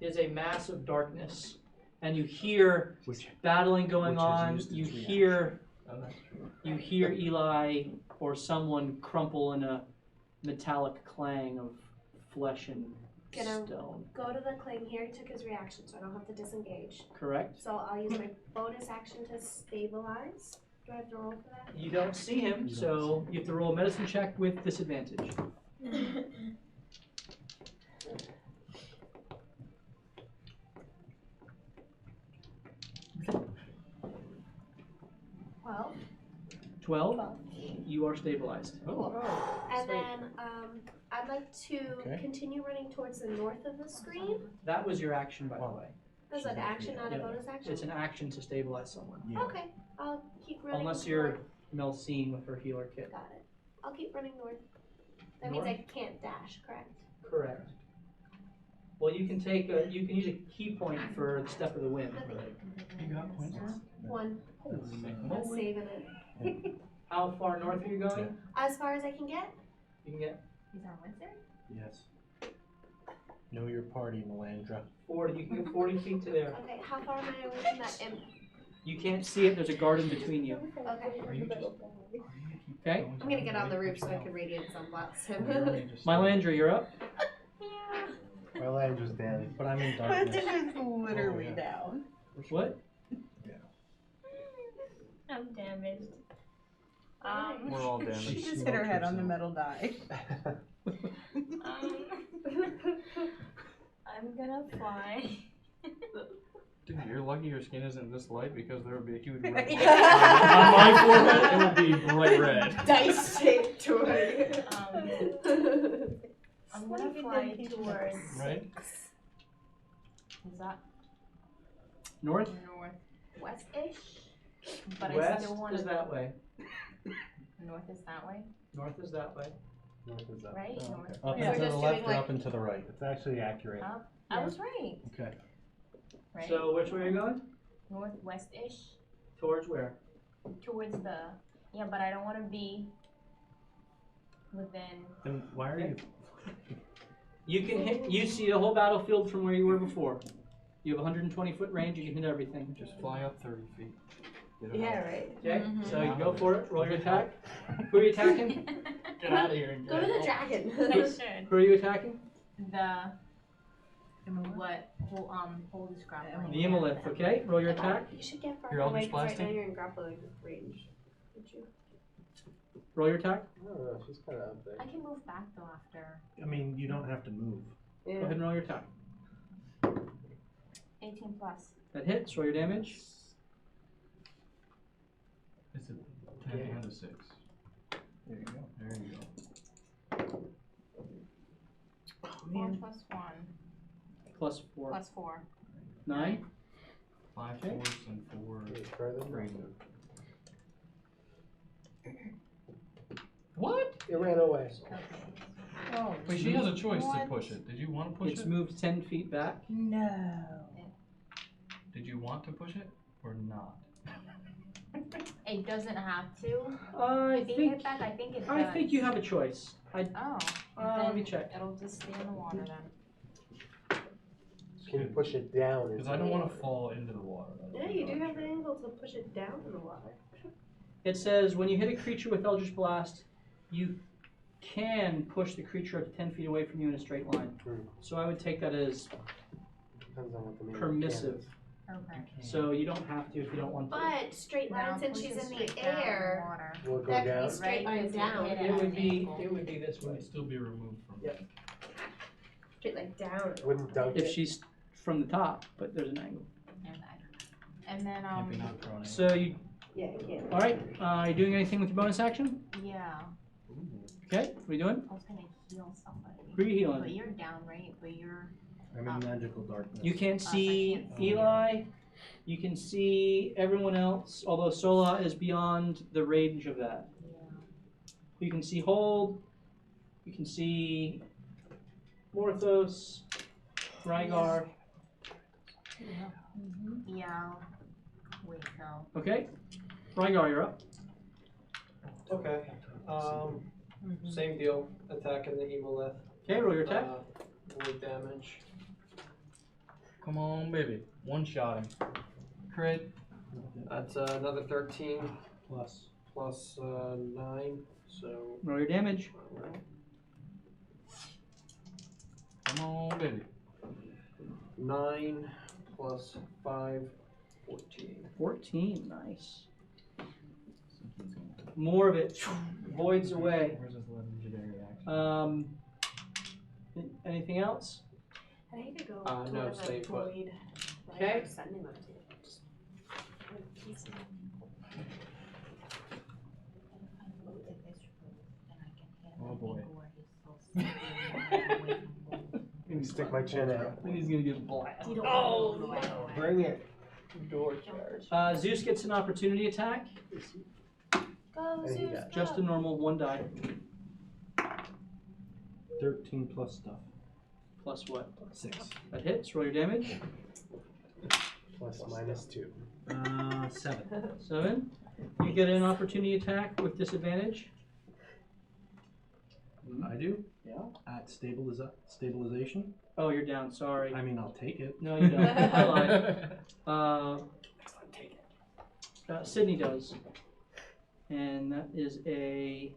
is a mass of darkness, and you hear Which battling going which has on. used its You reaction. hear Oh, that's true. you hear Eli or someone crumple in a metallic clang of flesh and Gonna stone. go to the cling here. He took his reaction, so I don't have to disengage. Correct. So I'll use my bonus action to stabilize. Do I have to roll for that? You don't see him, so you have to roll a medicine check with disadvantage. 12. You are stabilized. And then I'd like to continue running towards the north of the screen. That was your action, by the way. That's an action, not a Yeah. bonus action? It's an action to stabilize someone. Yeah. Okay, I'll keep running. Unless you're Melcine with her healer kit. Got it. I'll keep running north. That means I can't dash, correct? Correct. Well, you can take you can use a key point for the step of the wind. You got points? 1. I'm saving it. How far north are you going? As far as I can get? You can get He's on Windsor? Yes. Know your party, Melandra. 40. You can get 40 feet to there. Okay, how far am I away from that imp? You can't see it. There's a garden between you. Okay. Okay. I'm gonna get on the roof so I can radiant sunblast him. Mylandra, you're up. My land was dead. But I'm in But darkness. it was literally down. What? I'm damaged. We're all damaged. She just hit her head on the metal die. I'm gonna fly. Dude, you're lucky your skin isn't this light because there would be a huge red line. Yeah. On my forehead, it would be bright red. Dice shaped toy. I'm gonna fly towards. Right? Is that North? northwest-ish? But I West still want is to. that way. North is that way, North is that way. North is up. right? Oh, North. Up Yeah. and to We're the just left doing or like- up and to the right? It's actually accurate. Up. I was right. Okay. Right. So which way are you going? Northwest-ish Towards where? towards the. Yeah, but I don't want to be within. Then why are you? You can hit. You see the whole battlefield from where you were before. You have 120 foot range. You can hit everything. Just fly up 30 feet. Get it Yeah, out. right. Okay. Mhm. So you go for it. Roll your attack. Who are you attacking? Get out of here and Go to the dragon. I should. Who are you attacking? The. What? Hold this grappling. The Imolith. Okay. Roll your attack. You should get You're farther all away just 'cause right now blasting? you're in grappling range. Would you? Roll your attack. I don't know, she's kind of up there. I can move back though after. I mean, you don't have to move. Go ahead and roll your attack. 18 plus. That hits. Roll your damage. It's a 10 and a 6. There you go. There you go. 4 plus 1 Plus 4. plus 4. 9. 5 Okay. force and 4 radiant. What? It ran away. Okay. Oh, Wait, she has a choice to What? push it. Did you want to push it's it? moved 10 feet back. No. Did you want to push it or not? It doesn't have to. I If you think hit back, I think it does. I think you have a choice. Oh. Let me then check. It'll just stay in the water then. Can you push it down? Because I don't want to fall into the water. Yeah, you do have the angle to push it down in the water. It says when you hit a creature with Eldritch Blast, you can push the creature up to 10 feet away from you in a straight line. So I would take that as Depends on what the meaning permissive. Okay. So you don't have to if you don't want to. But straight line, Now since push she's it in the straight down in air, water. Will it go that could down? be straight line Because it down. hit It at would an be angle. this It way. would still be removed from Yep. Straight line down. Wouldn't dunk If it? she's from the top, but there's an angle. And then Can't be not prone. So you, Yeah, I can. all right? You doing anything with your bonus action? yeah, Okay, what are you doing? I was gonna heal somebody. Who are you healing? But you're down, right? But you're I'm in magical darkness. You can't I see can't see Eli. You can see everyone else, although Sola is beyond the range of that. You can see Hold. You can see Morthos, Rygar. yeah. Wait, no. Okay, Rygar, you're up. Okay. Same deal. Attacking the Evilith. Okay, roll your attack. Void damage. Come on, baby. One shot him. Crit. That's another 13 Plus. plus 9. So. Roll your damage. Come on, baby. 9 plus 5, 14. 14, nice. More of it voids away. Where's his legendary action? Anything else? I need to go No, to whatever stay put. void. Okay. Send him up to. Just- Oh boy. Let me stick my chin out. He's gonna get blasted. Oh, Bring it. Door charge. Zeus gets an opportunity attack. Go, And he Zeus, got go. Just a normal 1 die. 13 plus stuff. Plus what? 6. That hits. Roll your damage. Plus minus 2. 7. 7. You get an opportunity attack with disadvantage. I do? Yeah. At stabilization? Oh, you're down. Sorry. I mean, I'll take it. No, you don't. I lied. Sydney does. And that is a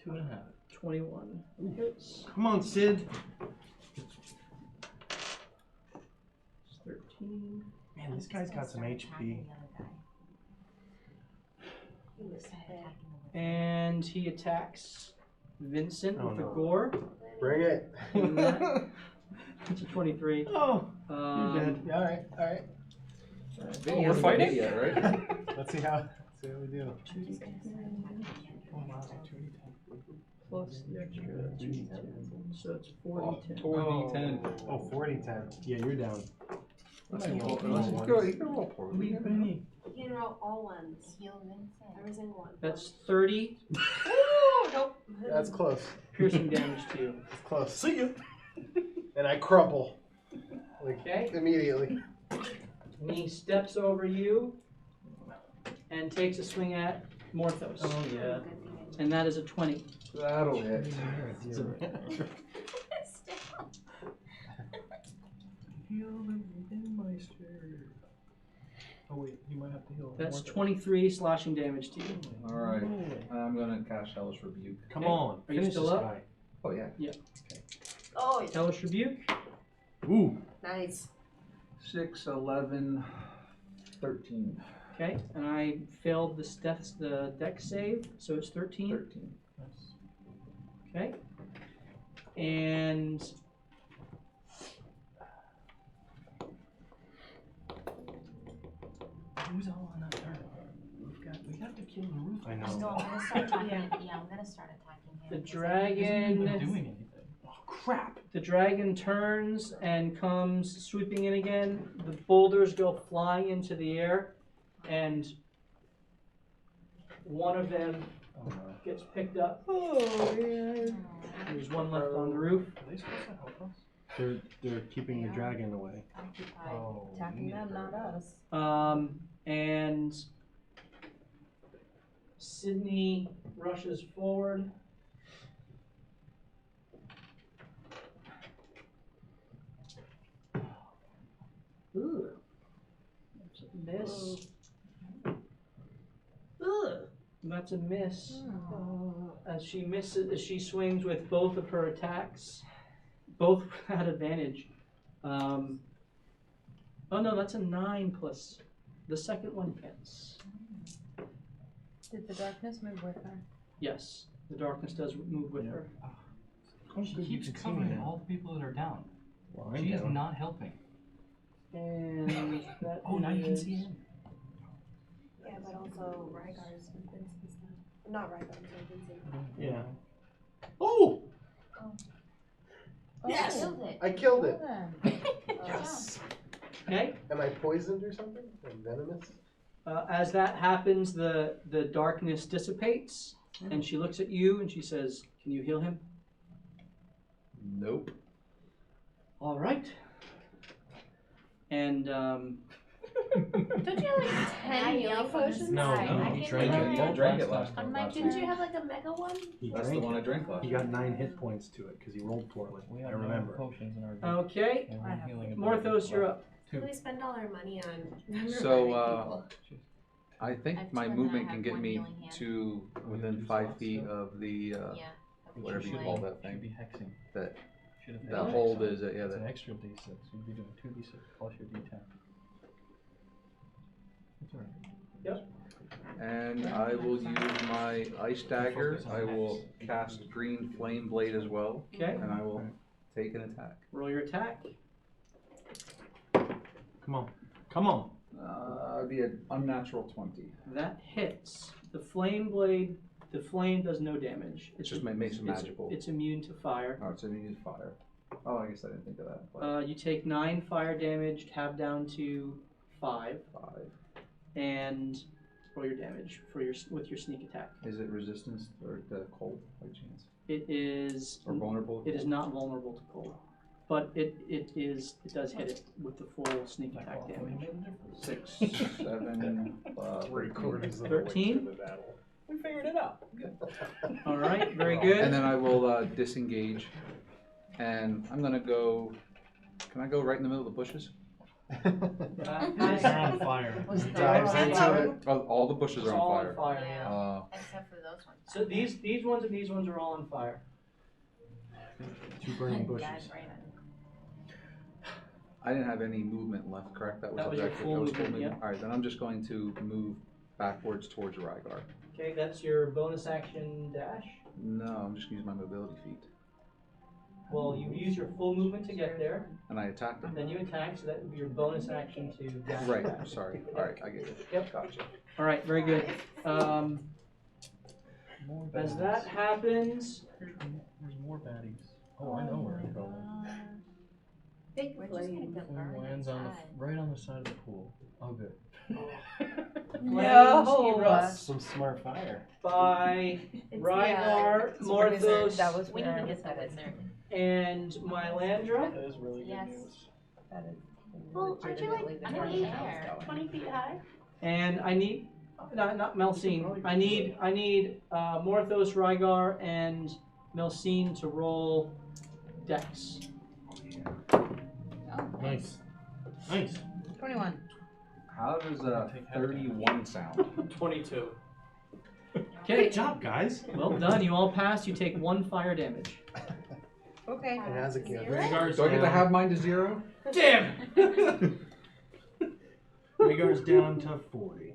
2.5. 21. Hits. Come on, Sid. It's 13. Man, this guy's got some HP. And he attacks Vincent Oh, with no. the gore. Bring it. And that- It's a 23. Oh, Um, you're dead. Alright, alright. Oh, we're fighting? Yet, right? Let's see how we do. Plus the extra 2d10. So it's 4d10. 4d10. Oh, 40-10. Yeah, you're down. You can roll poor. You can roll all ones. Heal Vincent. Every single one. That's 30 Ooh, nope. That's close. piercing damage to you. It's close. See you. And I crumple. Like, Okay. immediately. And he steps over you and takes a swing at Morthos. Oh yeah. And that is a 20. That'll hit. Oh wait, you might have to heal. That's more. 23 slashing damage to you. Alright. I'm gonna cast Hellish Rebuke. Come Okay. on. Are you finish still this up? guy. Oh, yeah. Oh, yeah. Hellish Rebuke. Ooh. Nice. 6, 11, 13. Okay. And I failed the deck save, so it's 13. 13. Okay. And Who's all on that turn? We have to kill the roof. I So know. I'm gonna start attacking. Yeah, I'm gonna start attacking him. the Isn't dragon even doing anything. Oh, crap! The dragon turns and comes sweeping in again. The boulders go flying into the air, and one of them gets picked up. Oh man. There's one left on the roof. Are they supposed to help us? They're keeping the dragon away. Attacking them, not us. And Sydney rushes forward. Ooh. That's a miss. Ugh. That's a miss. As she swings with both of her attacks, both at advantage. Oh no, that's a 9 plus. The second one hits. Did the darkness move with her? Yes, the darkness does move with her. She keeps covering all the people that are down. Well, She is not helping. And that Oh, now you can is- see him. Yeah, but also Rygar's movements and stuff. Not Rygar's movements. Yeah. Oh! Yes. Killed it. I killed it. Yes. Okay. Am I poisoned or something? Or venomous? As that happens, the darkness dissipates, and she looks at you and she says, "Can you heal him?" Nope. All right. And Don't you have like 10 healing potions? No, I he can't drank remember. it. You drank it last On time. my last Didn't week. you have like a mega one? He That's the drank one I it. drank last He got 9 hit points to it because he rolled poorly. We I have remember. potions in our group. okay, And we're healing ability Morthos, you're up. Two. We spend all our money on So, people. I I think have my two and then I movement can have get one me healing hand. to within use 5 slots feet still? of the Yeah. whatever you Should call be- that Should be thing. hexing. That Should have that hexed. hold is yeah. It's an That, extra d6. You'd be doing 2d6 plus your d10. That's alright. and I will use my ice dagger. I will cast green flame blade as well, Okay, and I will take an attack. roll your attack. Come on. Come on. It'd be an unnatural 20. That hits. The flame blade, the flame does no damage. It's just makes it magical. It's immune to fire. Oh, it's immune to fire. Oh, I guess I didn't think of that. But You take 9 fire damage, tab down to 5, 5. and roll your damage for with your sneak attack. Is it resistance or the cold by chance? It is. Or vulnerable? to It is cold? not vulnerable to cold, but it does hit it with the full sneak attack damage. 6, 7, 3/4 of the way 13? through the battle. We figured it out. All right, very good. And then I will disengage, and I'm gonna go. Can I go right in the middle of the bushes? They're on fire. Was He the dives door into open? it. Oh, all the bushes It's are on all fire. on fire. Yeah. Uh, Except for those ones. So these ones and these ones are all on fire. 2 burning bushes. Dive right on. I didn't have any movement left, correct? That was your objective. full That was movement, yeah. All right, then I'm just going to move backwards towards Rygar. Okay, that's your bonus action dash. No, I'm just using my mobility feat, Well, you use your full movement to get there, and I attacked and him. then you attack, so that would be your bonus action to dash Right. back. Sorry. All right, I get it. Yep. Gotcha. All right, very good. More As baddies. that happens, There's more baddies. Oh, I know where I'm going. Big We're just gonna flame. get Flame burned lands on inside. right on the side of the pool. Oh, good. flames erupt Some smart fire. by Rygar, Morthos, That was We where need I to was get the headed. wizard. and Mylandra. That is really good Yes. news. That is Well, aren't you like legitimately the I'm direction in the I was air. going. 20 feet high? And I need, not Melcine, I need Morthos, Rygar, and Melcine to roll Dex. Oh, Nice. Nice. 21. How does 31 sound? 22. Good Okay, job, guys. well done. You all passed. You take 1 fire damage. Okay. And as a gift. Rygar's Do I get to down. have mine to 0? Damn! Rygar's down to 40.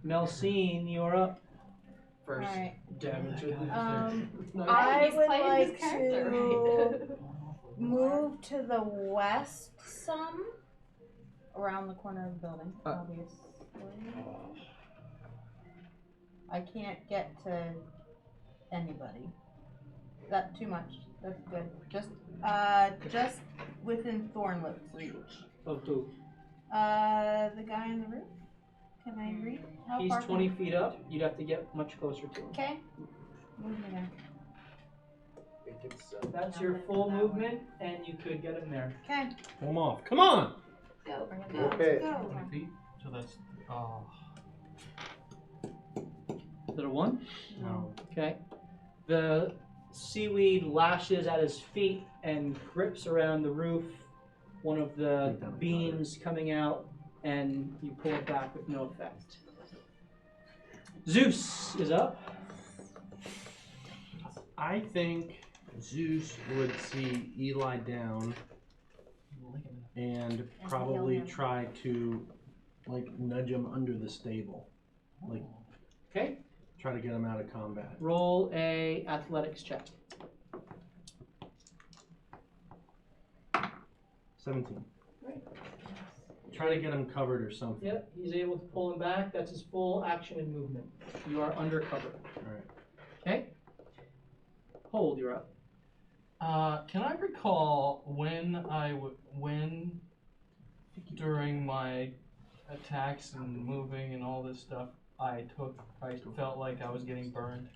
Melcine, you're up. All right. Damage. I He's would playing like his character to move to the west some, around the corner of the building, obviously. I can't get to anybody. That too much. That's good. Just within Thornlip's reach. Of who? The guy on the roof. Can I reach? How He's far 20 feet up. You'd have to get much closer to him. Okay. Move me there. That's your full movement, and you could get him there. Okay. Pull him off. Come on! Go. Okay. Go. 20 feet. So that's Is it a 1? No. Okay. The seaweed lashes at his feet and grips around the roof. One of the beams coming out, and you pull it back with no effect. Zeus is up. I think Zeus would see Eli down and probably try to nudge him under the stable. Okay. Try to get him out of combat. Roll a athletics check. 17. Right. Try to get him covered or something. Yep, he's able to pull him back. That's his full action and movement. You are under cover. Alright. Okay. Hold, you're up. can I recall when during my attacks and moving and all this stuff, I felt like I was getting burned?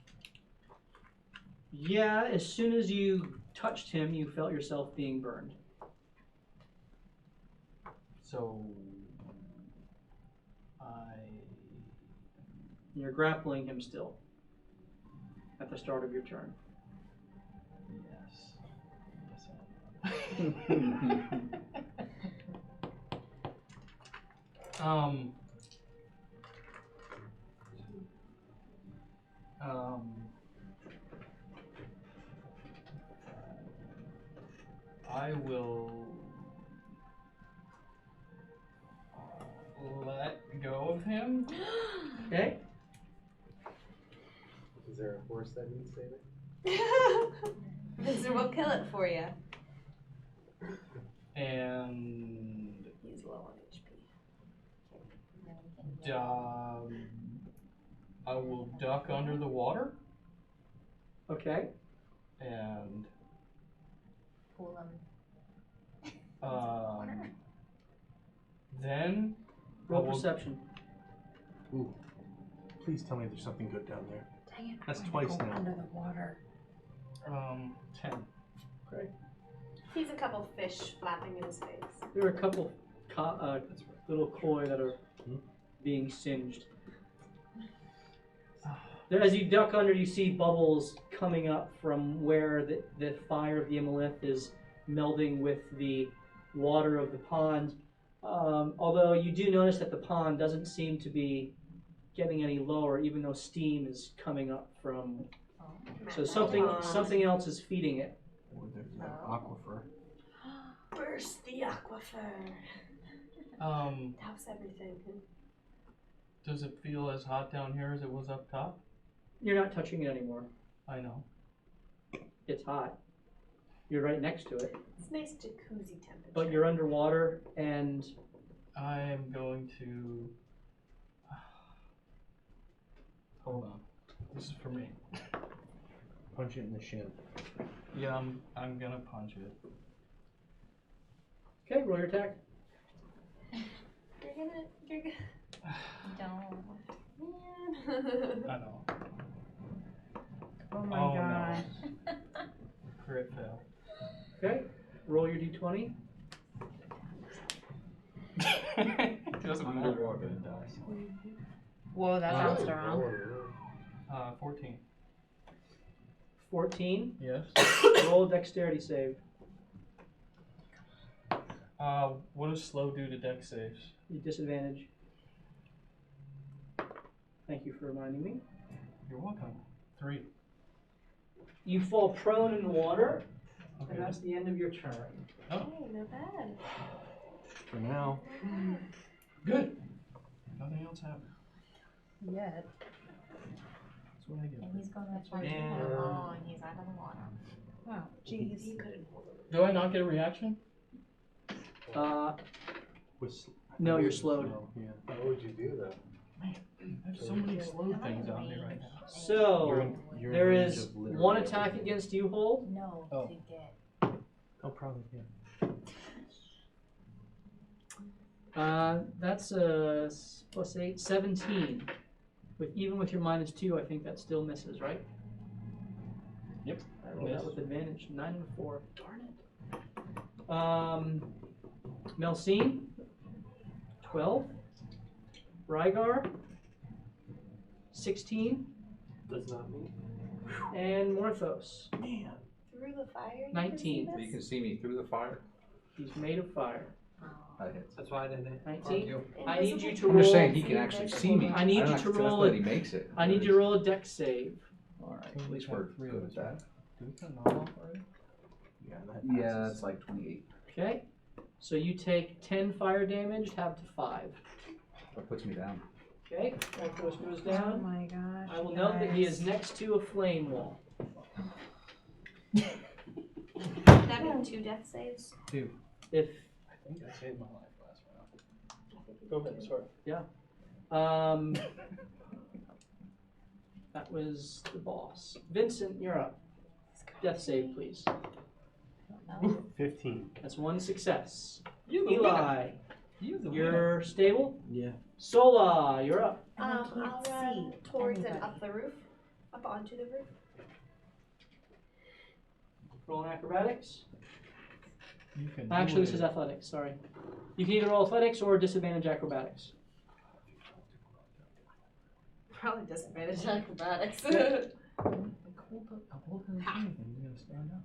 Yeah, as soon as you touched him, you felt yourself being burned. So You're grappling him still at the start of your turn. I will let go of him. Okay. Is there a horse that needs saving? Mister will kill it for you. And He's low on HP. I will duck under the water Okay. and Pull him. then Roll I will- perception. Ooh. Please tell me there's something good down there. Dang it. That's I'm twice gonna go now. Under the water. 10. Okay. Sees a couple fish flapping in his face. There are a couple little koi that are being singed. As you duck under, you see bubbles coming up from where the fire of the Imolith is melding with the water of the pond. Although you do notice that the pond doesn't seem to be getting any lower, even though steam is coming up from. So something else is feeding it. Or there's an aquifer. Burst the aquifer. Douse everything. Does it feel as hot down here as it was up top? You're not touching it anymore. I know. It's hot. You're right next to it. It's nice jacuzzi temperature. But you're underwater, and I am going to. Hold on. This is for me. Punch it in the shin. Yeah, I'm gonna punch it. okay, roll your attack. You're gonna. Don't. Man. I know. Oh my Oh, no. gosh. Crit fail. Okay, roll your d20. Doesn't matter. Underwater and dies. Whoa, that sounds strong. 14. 14. Yes. Roll a dexterity save. What does slow do to dex saves? You disadvantage. Thank you for reminding me. You're welcome. 3. You fall prone in the water, Okay. and that's the end of your turn. Oh, Hey, not bad. For now. good. Nothing else happened. Yet. That's what I get. And he's going to try to Yeah. get him. Oh, and he's out of the water. Wow, jeez. He couldn't hold it. Do I not get a reaction? No, you're slowed. Yeah. What would you do though? Man, I have so many slow things on me right now. So You're in there range is of literally one attack everything. against you, Hold. No, skill Oh. to get. Oh, probably, yeah. That's a plus 8, 17. Even with your -2, I think that still misses, right? Yep. I rolled that with advantage. 9 and 4. Darn it. Melcine, 12. Rygar, 16. Does not mean. And Morthos, Man. Through the fire? 19. You can see me through the fire. He's made of fire. That hits. That's why I didn't 19. argue. I need you to I'm roll. just saying he can actually see me. I need don't you have to trust roll that it. he makes it. I need you to roll a dex save. Alright, So at we least have we're 3 good of at us, that. right? Do we cut knock off already? Yeah, that Yeah, passes. it's like 28. Okay. So you take 10 fire damage, halved to 5. That puts me down. Okay. Morthos goes Oh down. my gosh. I will note that he is next to a flame wall. That'd be 2 death saves. 2. If I think I saved my life last round. Go ahead, sorry. That was the boss. Vincent, you're up. Death save, please. 15. That's 1 success. You Eli, you're stable. Yeah. Sola, you're up. I'll can't run see towards and anybody. up the roof. Up onto the roof. Roll an acrobatics. You can Actually, do this it. is athletics. Sorry. You can either roll athletics or disadvantage acrobatics. Probably disadvantage acrobatics. Hold the thing and you're gonna stand up.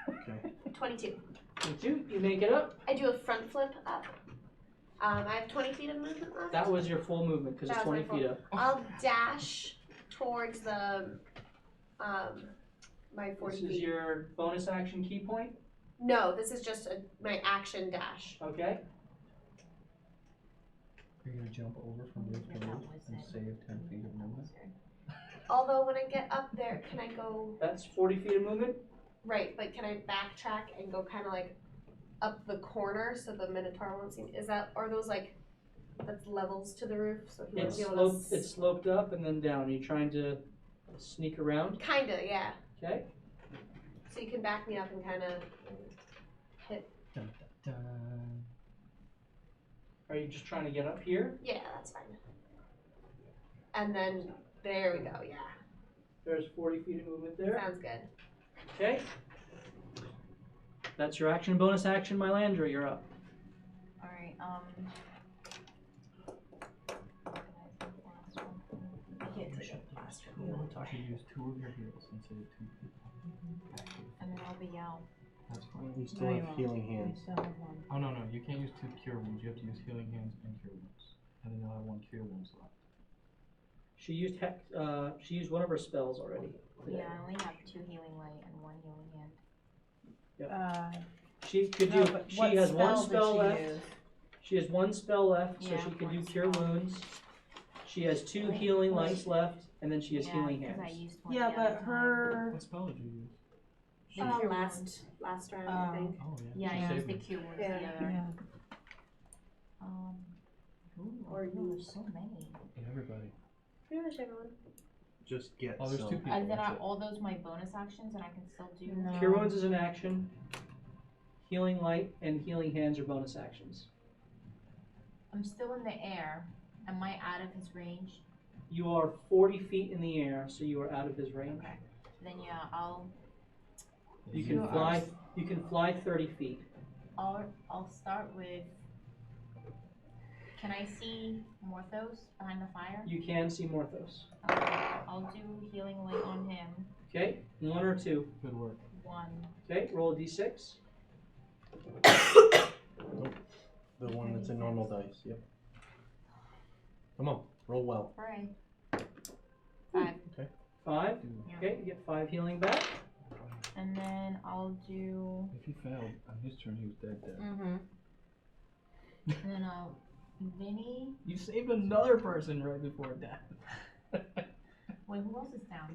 Okay. 22. 22, you make it up. I do a front flip up. I have 20 feet of movement left. That was your full movement because it's That was 20 my feet up. I'll dash towards the my 40 This is feet. your bonus action key point. No, this is just my action dash. Okay. Are you gonna jump over from roof to roof and save 10 feet of movement? Although when I get up there, can I go That's 40 feet of movement. right? But can I backtrack and go kind of like up the corner so the Minotaur won't see me? Is that are those like that's levels to the roof? So he won't It's be able to. sloped. It's sloped up and then down. Are you trying to sneak around? Kinda, yeah. Okay. So you can back me up and kind of hit. Dun, dun, dun. Are you just trying to get up here? Yeah, that's fine. And then there we go. Yeah, There's 40 feet of movement there. sounds good. Okay. That's your action. Bonus action, Mylandra. You're up. Alright, I can't take a blast from you. I should use 2 of your heals and save 2 people. and then I'll be out. That's fine. You still have healing hands. You still have one. Oh no, you can't use 2 cure wounds. You have to use healing hands and cure wounds. And then you'll have 1 cure wounds left. She used she used one of her spells already. Yeah, I only have 2 healing light and 1 healing hand. She could No, do. but She what has one spell did spell she left. use? She has one spell left, so Yeah, she can do one cure spell. wounds. She has 2 healing lights left, and then she has healing because I hands. used one Yeah, the other but time. her. What spell did you use? The cure wounds. last round, I think. Oh Yeah, She I used saved the me. cure wounds Yeah. the other. Yeah. Or there's so many. Yeah, everybody. Pretty much everyone. Just get Oh, there's some. 2 people. And then that's are it. all those my bonus actions and I can still do? No. Cure wounds is an action. Healing light and healing hands are bonus actions. I'm still in the air. Am I out of his range? You are 40 feet in the air, so you are out of his range. Okay. Then yeah, I'll You can fly. You can fly 30 feet. I'll start with. Can I see Morthos behind the fire? You can see Morthos. Okay, I'll do healing light on him. Okay, 1 or 2. Good work. 1. Okay, roll a d6. The one that's a normal dice. Yep. Come on, roll well. Hooray. 5. 5. Yeah. Okay, you get 5 healing back. And then I'll do. If he failed on his turn, he was dead. Mm-hmm. And then Vinny. You saved another person right before death. Wait, who else is down?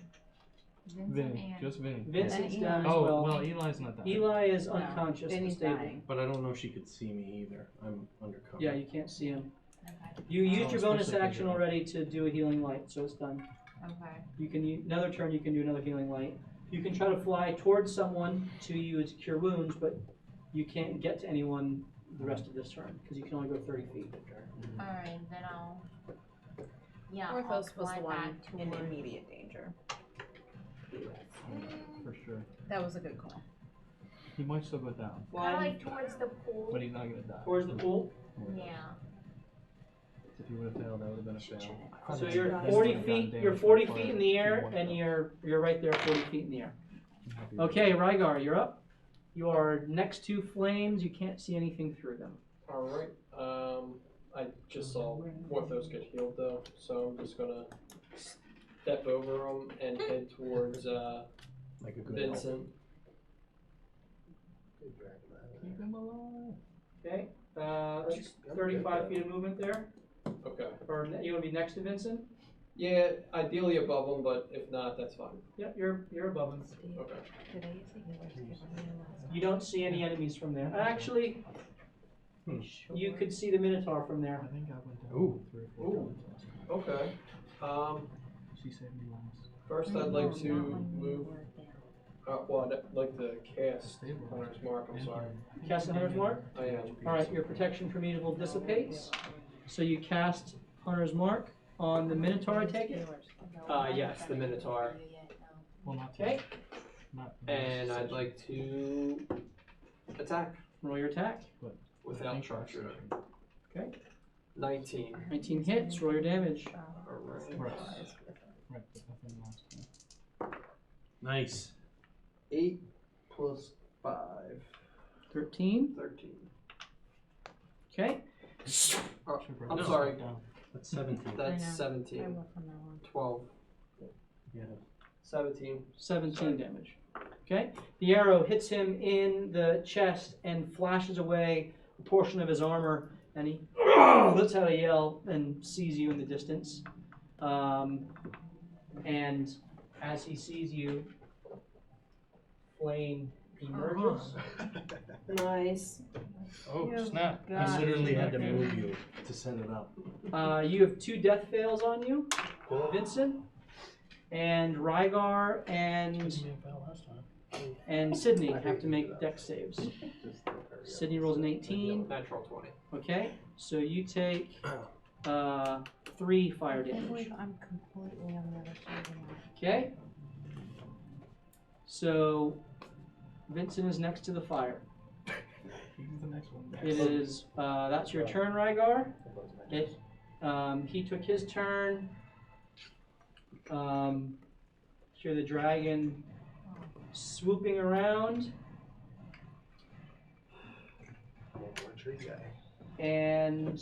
Vincent Vinny, and. just Vinny. Vincent's And down as Oh, well. well, Eli's not that. Eli is No, unconscious but Vinny's stable. dying. But I don't know if she could see me either. I'm undercover. Yeah, you can't see him. Okay. You used your bonus especially if action you're- already to do a healing light, so it's done. Okay. You can another turn. You can do another healing light. You can try to fly towards someone to use Cure Wounds, but you can't get to anyone the rest of this turn because you can only go 30 feet. Alright, then I'll. Yeah, I'll Orthos was fly the one back in toward. immediate danger. For sure. That was a good call. He might still go down, Kind of like towards the pool. but he's not gonna die. Towards the pool. Yeah. If he would have failed, that would have been a fail. So you're 40 feet. You're 40 feet in the air, and you're right there, 40 feet in the air. Okay, Rygar, you're up. You are next to flames. You can't see anything through them. Alright. I just saw Orthos get healed though, so I'm just gonna step over him and head towards Like a good Vincent. Keep him alive. Okay, that's 35 feet of movement there. Okay. Or you want to be next to Vincent? Yeah, ideally above him, but if not, that's fine. Yep, you're above him. Okay. Did I use the healers? You don't see any enemies from there. Actually, you could see the Minotaur from there. I think I went down. Ooh. 3 or 4 Ooh. times. Okay. She saved me once. First I'd like to move. Well, I'd like to cast Hunter's Mark. I'm sorry. Cast the Hunter's Mark? I am. Alright, your protection from evil dissipates. So you cast Hunter's Mark on the Minotaur, I take it? Yes, the Minotaur. Well, not Okay, And I'd like to attack roll your attack. without sharpshooter. Okay, 19. 19 hits, roll your damage. Alright. Right. Right, but nothing else. Nice. 8 plus 5. 13. 13. Okay, Oh, I'm No. sorry. That's 17. I know. That's I 17. will from that one. 12. Yeah. 17. 17 damage. Okay, the arrow hits him in the chest and flashes away a portion of his armor, and he lets out a yell and sees you in the distance. And as he sees you, flame emerges. Nice. Oh, You snap. I literally had to move you to set it up. You have 2 death fails on you, Vincent, and Rygar and Sydney have to make dex saves. Sydney rolls an 18. Natural 20. Okay, so you take 3 fire I can't damage. believe I'm completely on the other side of that. Okay, so Vincent is next to the fire. He's the next one. It is that's your turn, Rygar. He took his turn. Hear the dragon swooping around, and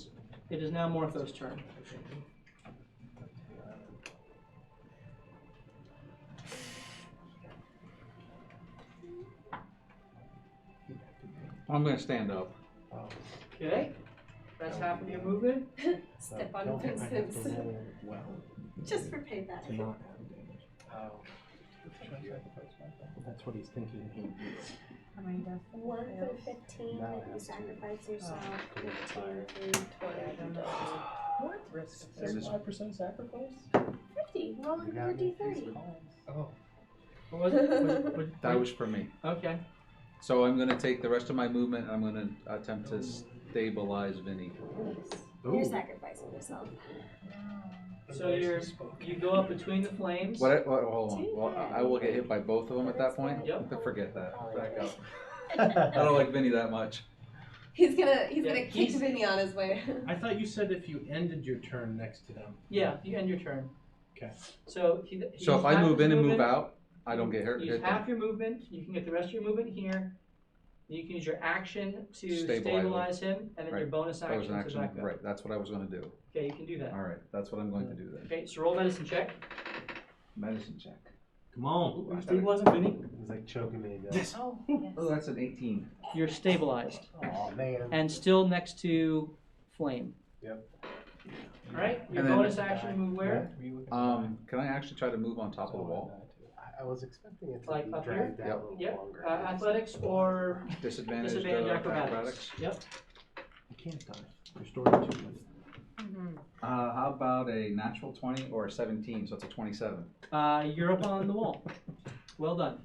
it is now Mortho's turn. I'm gonna stand up. Okay, that's half of your movement. Step on Vincent's. Well, Just for payback. to not have damage. That's what he's thinking he needs. How many death One for fails? 15 that you sacrifice yourself. 15 for 20. What? Risk This is- 5% sacrifice? 50. Rolling for a d30. Oh. What was it? That was for me. Okay. So I'm gonna take the rest of my movement. I'm gonna attempt to stabilize Vinny. You're sacrificing yourself. So you go up between the flames. Hold on. Well, I will get hit by both of them at that point. Yep. Forget that. Back up. I don't like Vinny that much. He's gonna Yeah, kick Vinny on his way. I thought you said if you ended your turn next to them. Yeah, you end your turn. Okay. So So if I move in and move out, I don't get hurt. Use half your movement. You can get the rest of your movement here. You can use your action to stabilize him, and then your Right. bonus That was action an to action. back up. Right. That's what I was gonna do. Okay, you can do that. All right. That's what I'm going to do then. Okay, so roll a medicine check. Medicine check. Come on. Ooh, I He gotta- wasn't Vinny. He's like choking me to death. Yes. Oh, yes. Oh, that's an 18. You're stabilized Oh man. and still next to flame. Yep. All right. Your And then- bonus action move where? Can I actually try to move on top of the wall? I was expecting it to Like be up dragged here? out a little Yep. longer. Athletics or Disadvantage, disadvantage acrobatics. acrobatics. Yep. You can't die. Restore the 2 minutes. How about a natural 20 or a 17? So it's a 27. You're up on the wall. Well done.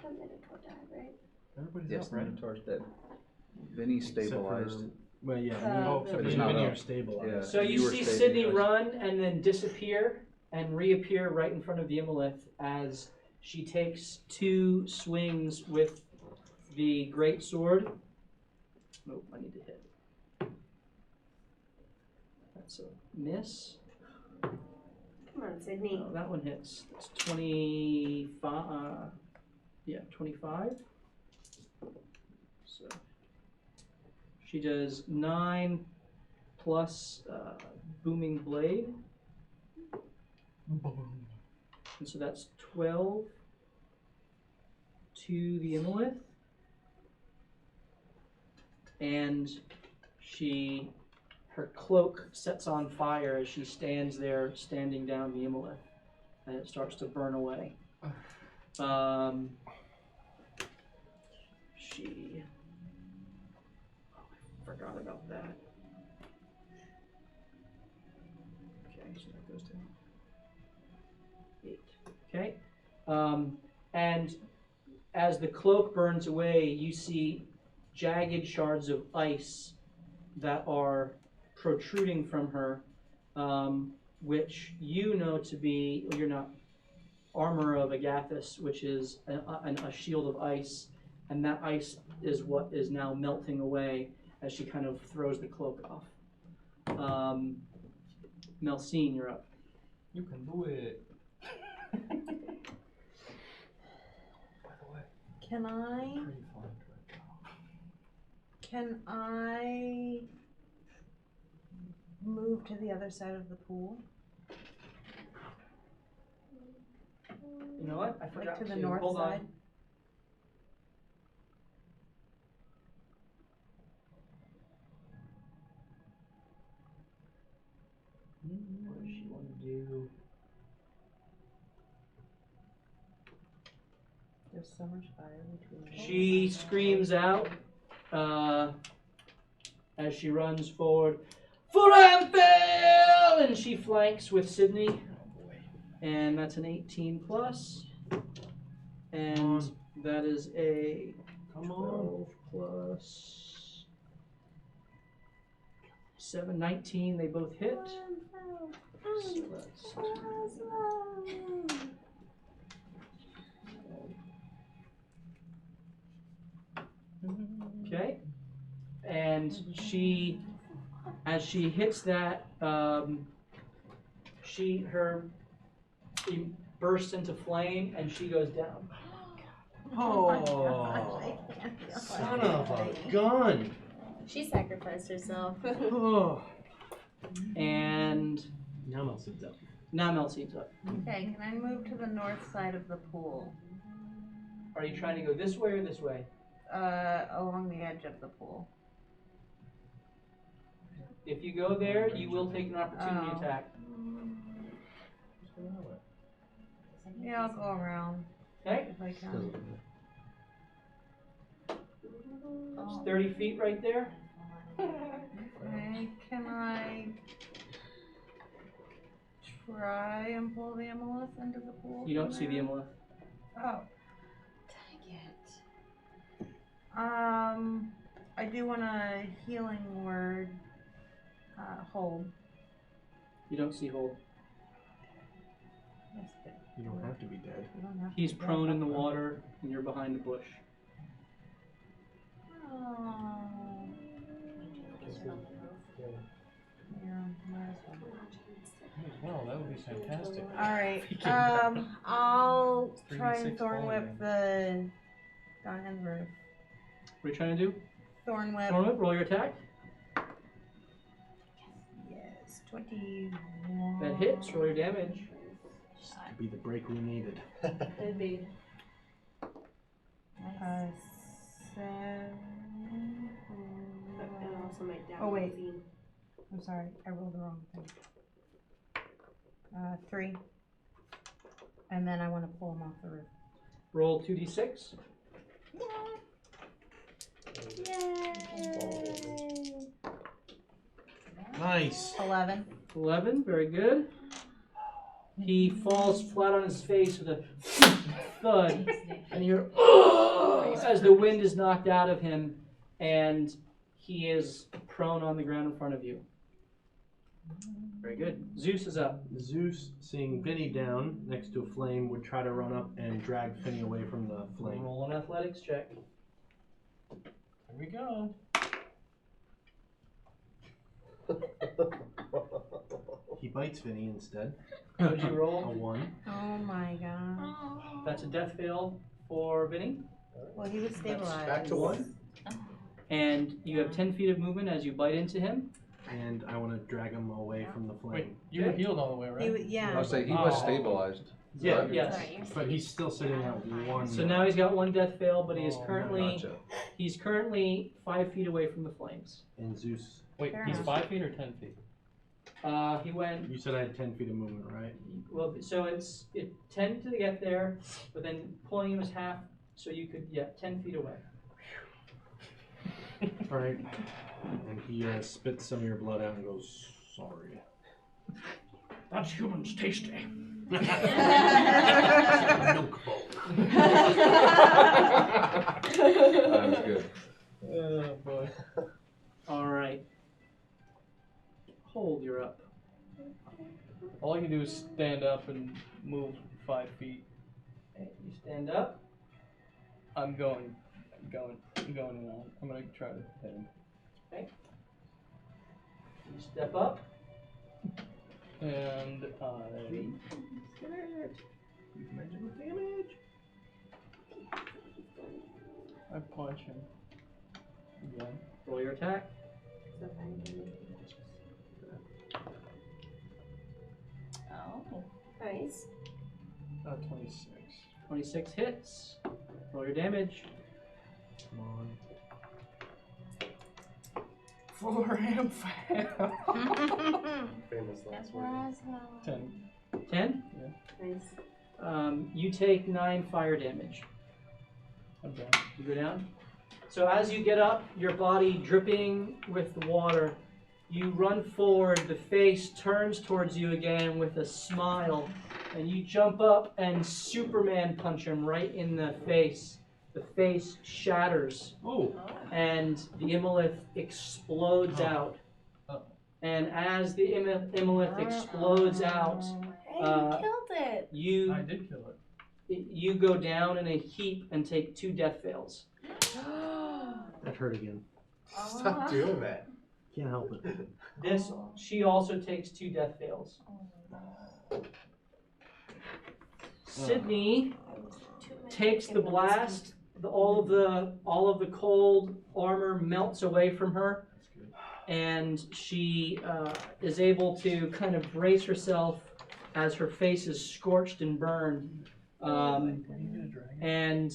One Minotaur died, right? Everybody's Yes, up, the right? Minotaur's dead. Vinny's stabilized. Well, yeah. Oh, Me, except but for not Vinny. are stabilized. Yeah. So you You were see staying Sydney with us. run and then disappear and reappear right in front of the Imolith as she takes 2 swings with the great sword. Nope, I need to hit. That's a miss. Come on, Sydney. Oh, that one hits. It's 25. Yeah, 25. So she does 9 plus booming blade. And so that's 12 to the Imolith. And her cloak sets on fire as she stands there, standing down the Imolith, and it starts to burn away. She. Oh, I forgot about that. Okay, so that goes to 8. Okay, and as the cloak burns away, you see jagged shards of ice that are protruding from her, which you know to be, you're not, armor of Agathis, which is a shield of ice, and that ice is what is now melting away as she kind of throws the cloak off. Melcine, you're up. You can do it. By the way, Can I move to the other side of the pool? You know what? I forgot Like to the north Hold side? on. What does she want to do? There's so much fire between them. She screams out as she runs forward, "For Amphail!" And she flanks with Sydney. And that's an 18 plus. And that is a 12 plus 7, 19. They both hit. So that's okay. And she, as she hits that, she bursts into flame and she goes down. Oh, son of a gun! She sacrificed herself. Oh. And Now Melcine's up. now Melcine's up. Okay, can I move to the north side of the pool? Are you trying to go this way or this way? Along the edge of the pool. If you go there, you will take an opportunity Oh. attack. Yeah, I'll go around Okay? if I can. It's 30 feet right there. Okay, can I try and pull the Imolith into the pool? You don't from see the there? Imolith. Oh. Dang it. I do want a healing word. Hold. You don't see Hold. Yes, but You don't have to be dead. you don't have to He's do that. prone in the water and you're behind the bush. Oh. Yeah, might as well. Wow, that would be fantastic. Alright, If he came back. I'll try 3d6 and Thorn Whip falling. the guy on the roof. What are you trying to do? Thorn Whip. Thorn Whip, roll your attack. Yes, 21. That hits, roll your damage. Could be the break we needed. It'd be 7. and also my dad. Oh, wait. I'm sorry, I rolled the wrong thing. 3. And then I want to pull him off the roof. Roll 2d6. Yay! Nice. 11. 11, very good. He falls flat on his face with a thud, and you're as the wind is knocked out of him, and he is prone on the ground in front of you. Very good. Zeus is up. Zeus, seeing Vinny down next to a flame, would try to run up and drag Finny away from the flame. Roll an athletics check. Here we go. He bites Vinny instead. What did you A roll? 1. Oh my god. That's a death fail for Vinny. Well, he was stabilized. Back to 1. And you have 10 feet of movement as you bite into him. And I want to drag him away from the flame. Wait, you were healed all the way, right? Yeah. I was saying he was stabilized. Yeah, Right? yes. But he's still sitting at 1. So now he's got one death fail, but he is Oh, currently Gotcha. 5 feet away from the flames. And Zeus, Wait, Fair he's enough. 5 feet or 10 feet? He went you said I had 10 feet of movement, right? well. So it's 10 to get there, but then pulling him is half, so you could 10 feet away. All right. And he spits some of your blood out and goes, "Sorry." That's humans tasty. Milk bowl. That was good. Oh boy. All right. Hold, you're up. All I can do is stand up and move 5 feet. Okay, you stand up. I'm going in on. I'm gonna try to hit him. Okay. You step up. And I punch him. Again. Roll your attack. Oh. Nice. 26. 26 hits. Roll your damage. Come on. For Amphail. Famous last word. 10. 10. Nice. You take 9 fire damage. I'm down. You go down. So as you get up, your body dripping with water, you run forward, the face turns towards you again with a smile, and you jump up and Superman punch him right in the face. The face shatters, and the Imolith explodes out. And as the Imolith explodes out, Hey, you killed it. I did kill it. you go down in a heap and take 2 death fails. That hurt again. Stop doing that. Can't help it. She also takes 2 death fails. Sydney takes the blast. All of the cold armor melts away from her, and she is able to kind of brace herself as her face is scorched and burned. And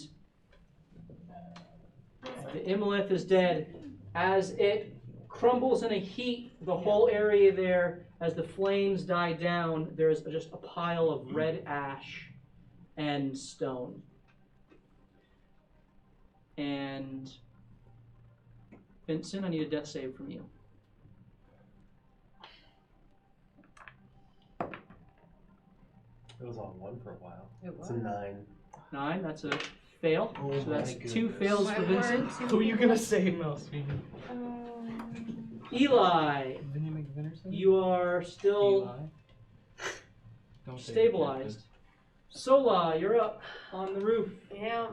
the Imolith is dead. As it crumbles in a heap, the whole area there, as the flames die down, there's just a pile of red ash and stone. And Vincent, I need a death save from you. It was on 1 for a while. It It's a 9. 9, that's a fail. Oh So that's my 2 goodness. fails for Vincent. Who are you gonna save, Mousy? Eli, Vinny McVinnerson? you are still stabilized. Sola, you're up on the roof. Yeah,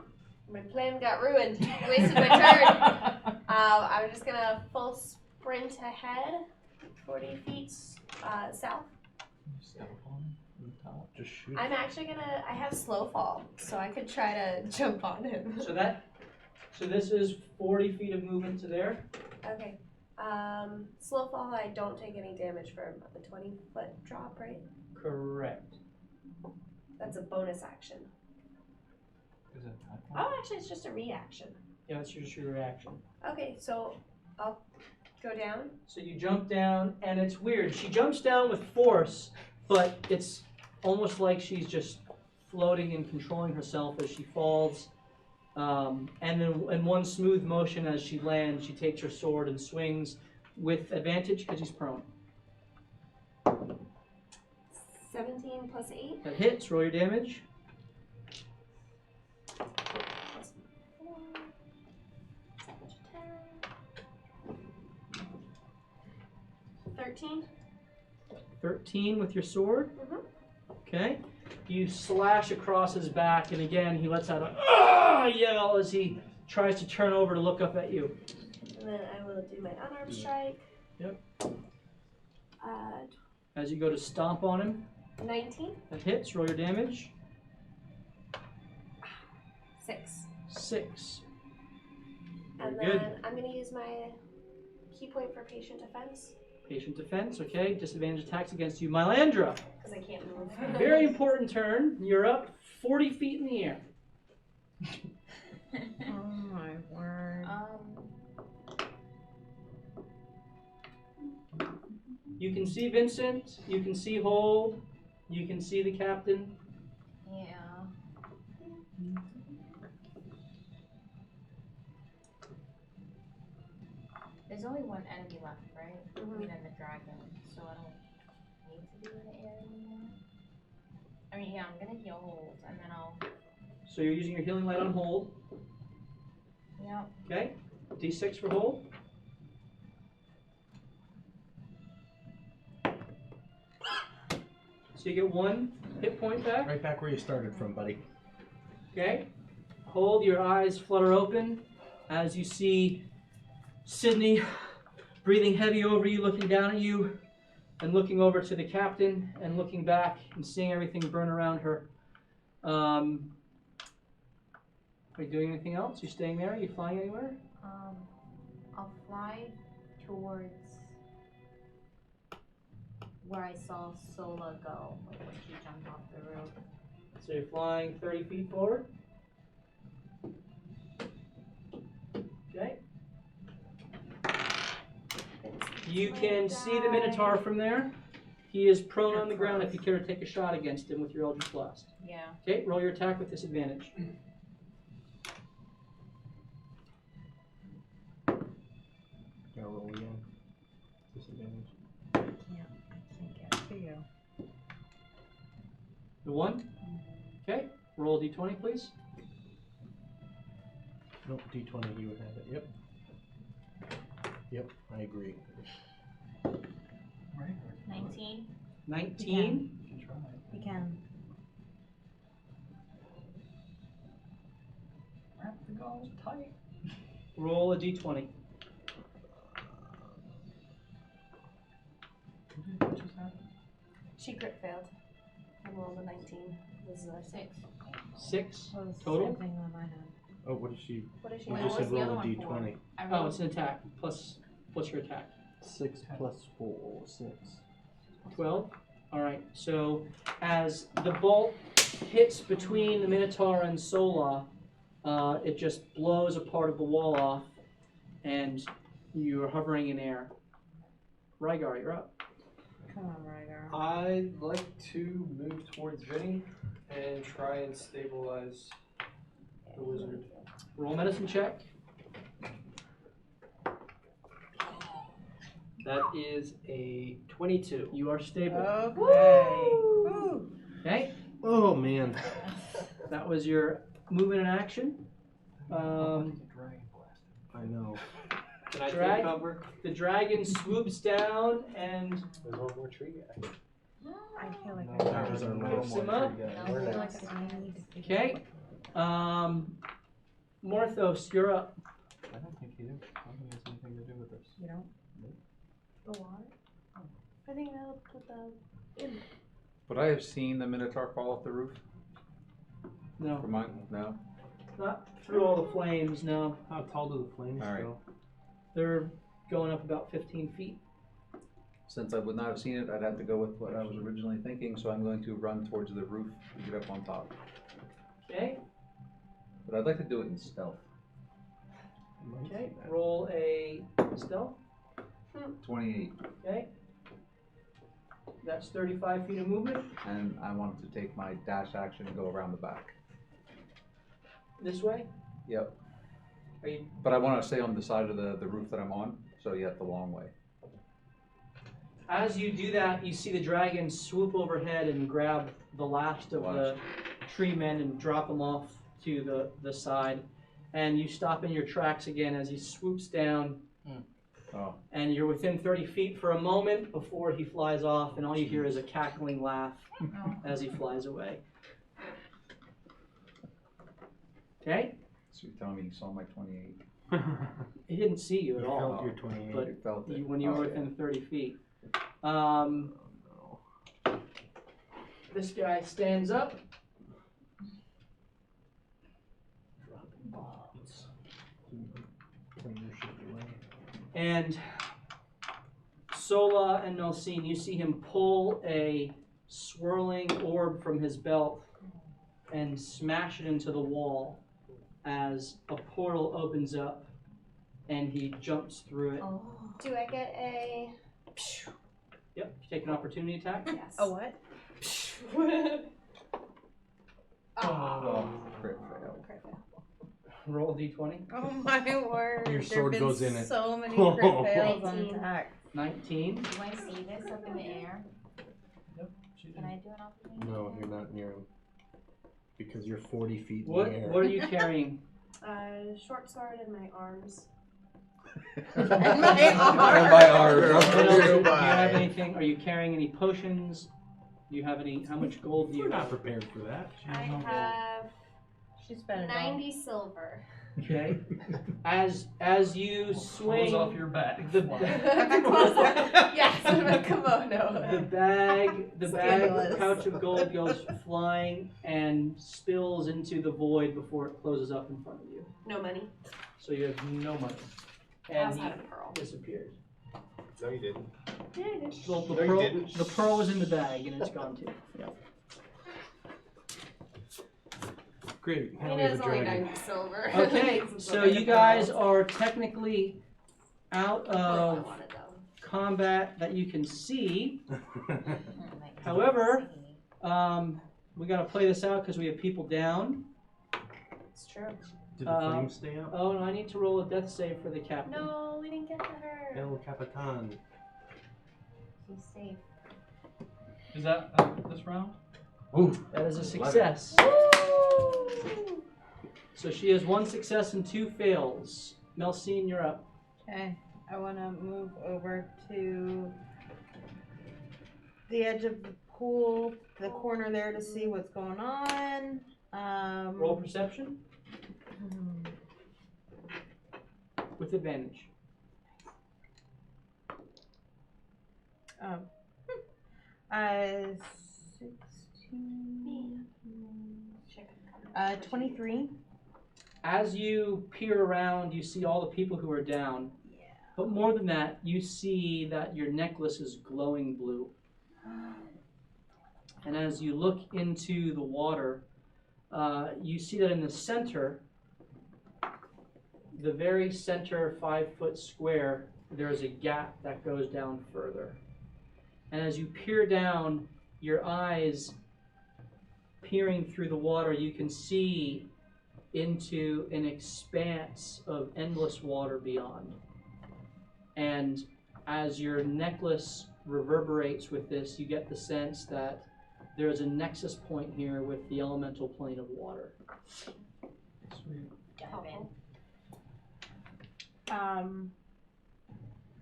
my plan got ruined. I wasted my turn. I'm just gonna full sprint ahead, 40 feet south. Step on him from the top. Just shoot. I'm actually gonna. I have slow fall, so I could try to jump on him. So this is 40 feet of movement to there. Okay. Slow fall. I don't take any damage from the 20-foot drop, right? Correct. That's a bonus action. Is it Oh, actually, it's just a reaction. Yeah, that's just your reaction. Okay, so I'll go down. So you jump down, and it's weird. She jumps down with force, but it's almost like she's just floating and controlling herself as she falls. And then in one smooth motion as she lands, she takes her sword and swings with advantage because she's prone. 17 plus 8. That hits. Roll your damage. Plus 4. 10. 13. 13 with your sword. Mhm. Okay. You slash across his back, and again he lets out a "Ah!" yell as he tries to turn over to look up at you. And then I will do my unarmed strike. Yep. Add As you go to stomp on him, 19. that hits. Roll your damage. 6. 6. And Very good. then I'm going to use my key point for patient defense. Patient defense. Okay. Disadvantage attacks against you, Mylandra. Because I can't move. Very important turn. You're up 40 feet in the air. Oh my word. You can see Vincent. You can see Hold. You can see the captain. Yeah. There's only one enemy left, right? And then the dragon, so I don't need to be in the air anymore. I mean, yeah, I'm gonna heal Hold, and then I'll. So you're using your healing light on Hold. Yep. Okay. D6 for Hold. So you get 1 hit point back. Right back where you started from, buddy. Okay. Hold, your eyes flutter open as you see Sydney breathing heavy over you, looking down at you, and looking over to the captain, and looking back and seeing everything burn around her. Are you doing anything else? You staying there? Are you flying anywhere? I'll fly towards where I saw Sola go, like when she jumped off the roof. So you're flying 30 feet forward. Okay. You can see the Minotaur from there. He is prone on the ground if you care to take a shot against him with your Eldritch Blast. Yeah. Okay, roll your attack with disadvantage. Gotta roll again. Disadvantage. I can't get to you. The 1? Okay, roll a d20, please. Nope, D20, you would have it. Yep. Yep, I agree. 19. 19. You can. Wrap the galls tight. Roll a d20. What just happened? She crit failed. I rolled a 19. This is a 6. 6 That was the total. same thing that I had. Oh, what did she? What is she? You Wait, just what's said the roll other a one for? D20. Oh, it's an attack. Plus, what's your attack? 6 plus 4, 6. 12. All right. So as the bolt hits between the Minotaur and Sola, it just blows a part of the wall off, and you're hovering in air. Rygar, you're up. Come on, Rygar. I'd like to move towards Vinny and try and stabilize the wizard. Roll a medicine check. That is a 22. You are stable. Okay. Woo. Okay. Oh man. That was your movement and action. I know. Can I Drag. take cover? The dragon swoops down and There's one more tree guy. I feel like No, That was our picks last. him up. We're I feel next. like I need to figure Okay. Morthos, you're up. I don't think he did. I don't think it has anything to do with this. You know? The water? I think that'll put the in. Would I have seen the Minotaur fall off the roof? No, For mine? No. not through all the flames. No, How tall do the flames All right. go? they're going up about 15 feet. Since I would not have seen it, I'd have to go with what I was originally thinking, so I'm going to run towards the roof and get up on top. Okay. But I'd like to do it in stealth. Okay. Roll a stealth. 28. Okay. That's 35 feet of movement. And I want to take my dash action and go around the back. This way. Yep. Are you? But I want to stay on the side of the roof that I'm on, so yeah, the long way. As you do that, you see the dragon swoop overhead and grab the last of the tree men and drop them off to the side. And you stop in your tracks again as he swoops down. Oh. And you're within 30 feet for a moment before he flies off, and all you hear is a cackling laugh as he flies away. Okay? So you're telling me you saw my 28? He didn't see you at You all, felt your 28. but You felt it. when you were within 30 feet. This guy stands up. Dropping bombs. And Sola and Nelsine, you see him pull a swirling orb from his belt and smash it into the wall as a portal opens up and he jumps through it. Oh. Do I get a... Yep, you take an opportunity attack. Yes. A what? Oh, crit fail. Roll a d20. Oh my word. Your sword There've been goes in it. so many crit fails on 19. attack. 19. Do I see this up in the air? Yep. Can I do an opportunity? No, you're not near him. Because you're 40 feet in What the air. are you carrying? Short sword in my arms. And my And my arm. What else? Do you have anything? Are you carrying any potions? Do you have any? How much gold do you We're not have? prepared for that. I have She spent it all. 90 silver. Okay. As you Close swing off your back. the Yes, in my kimono. the bag, Scandalous. pouch of gold goes flying and spills into the void before it closes up in front of you. No money. So you have no money, I and also he had a pearl. disappears. No, you didn't. Yeah, I did. Well, the No, you pearl, didn't. the pearl was in the bag and it's gone too. Yeah. Great. Now It we have is a only dragon. 90 silver. Okay, This is so what I you got. guys are technically out Pearl I of wanted, though. combat that you can see. Like, However, see. we got to play this out because we have people down. It's true. Did the flames stay up? Oh, and I need to roll a death save for the captain. No, we didn't get to her. El Capitan. She's safe. Is that this round? Ooh. That is a success. So she has 1 success and 2 fails. Melsine, you're up. Okay, I want to move over to the edge of the pool, the corner there, to see what's going on. Roll perception with advantage. Oh. 16. 23. As you peer around, you see all the people who are down. Yeah. But more than that, you see that your necklace is glowing blue. And as you look into the water, you see that in the center, the very center 5-foot square, there's a gap that goes down further. And as you peer down, your eyes peering through the water, you can see into an expanse of endless water beyond. And as your necklace reverberates with this, you get the sense that there is a nexus point here with the elemental plane of water. Sweet. Dive in.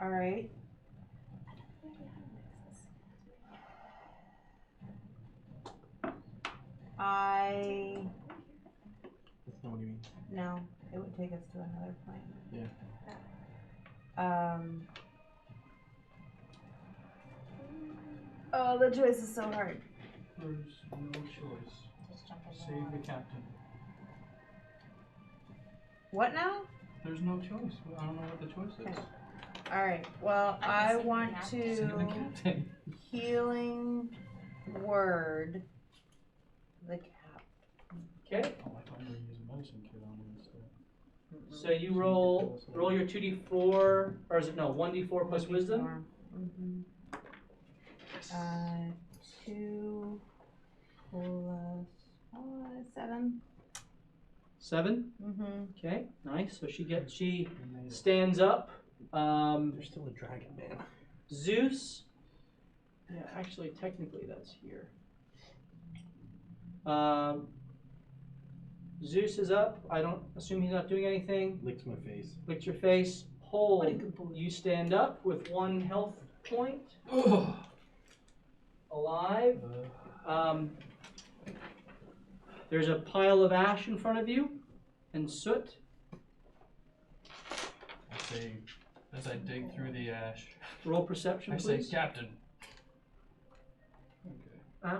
All right. That's not what you mean. No, it would take us to another plane. Yeah. Oh, the choice is so hard. There's no choice. Just jump in the Save the water. captain. What now? There's no choice. I don't know what the choice is. Okay. All right. Well, I can I save the want captain. Save the to captain. healing word the cap. Okay? Oh, I thought you were using medicine kit on him instead. So you roll your 2d4, or is it no, 1d4 plus wisdom? Mm-hmm. 2 plus 7. 7? Mm-hmm. Okay, nice. So she stands up. There's still a dragon, man. Zeus, Yeah, actually, technically that's here. Zeus is up. I don't assume he's not doing anything. Licks my face. Licks your face. Hold. What a good boy. You stand up with 1 health point. Alive. There's a pile of ash in front of you and soot. I say, as I dig through the ash, Roll perception, I please. say, Captain.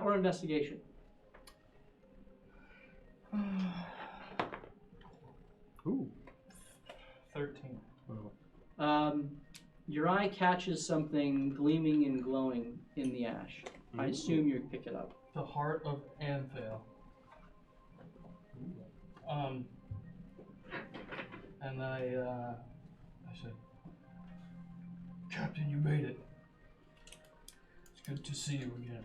Or investigation. Ooh. 13. Oh. Your eye catches something gleaming and glowing in the ash. I assume you pick it up. The heart of Amphail. And I said, Captain, you made it. It's good to see you again.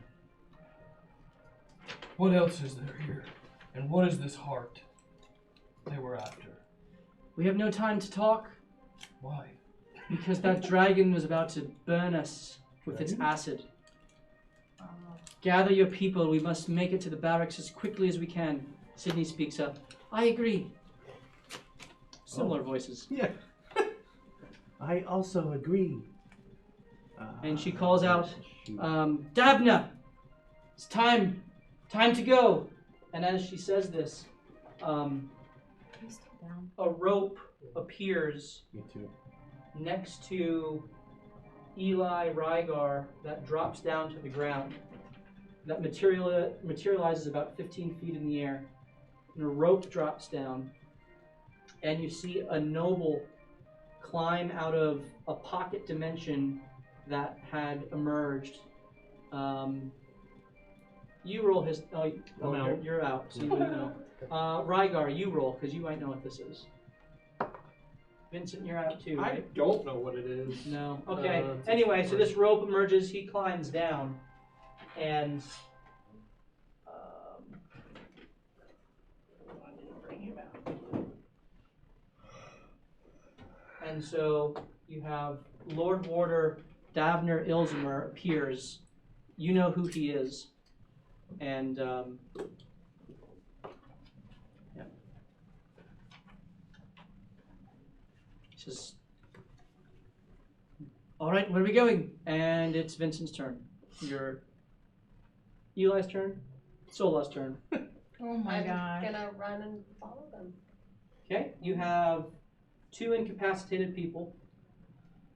What else is there here? And what is this heart they were after? We have no time to talk. Why? Because that dragon was about to burn us with its acid. Gather your people. We must make it to the barracks as quickly as we can. Sydney speaks up. I agree. Similar voices. Yeah. I also agree. And she calls out, Dabna! It's time to go. And as she says this, a rope appears Me too. next to Eli Rygar that drops down to the ground. That materializes about 15 feet in the air. And a rope drops down. And you see a noble climb out of a pocket dimension that had emerged. You roll his. You're out, so you wouldn't know. Rygar, you roll, because you might know what this is. Vincent, you're out too, right? I don't know what it is. No. Okay. Anyway, so this rope emerges. He climbs down, and I didn't bring him out. And so you have Lord Warder Davner Ilzmer appears. You know who he is, and yeah. He says, "All right, where are we going?" And it's Vincent's turn. Your Eli's turn. Sola's turn. Oh my I'm gosh. gonna run and follow them. Okay, you have 2 incapacitated people.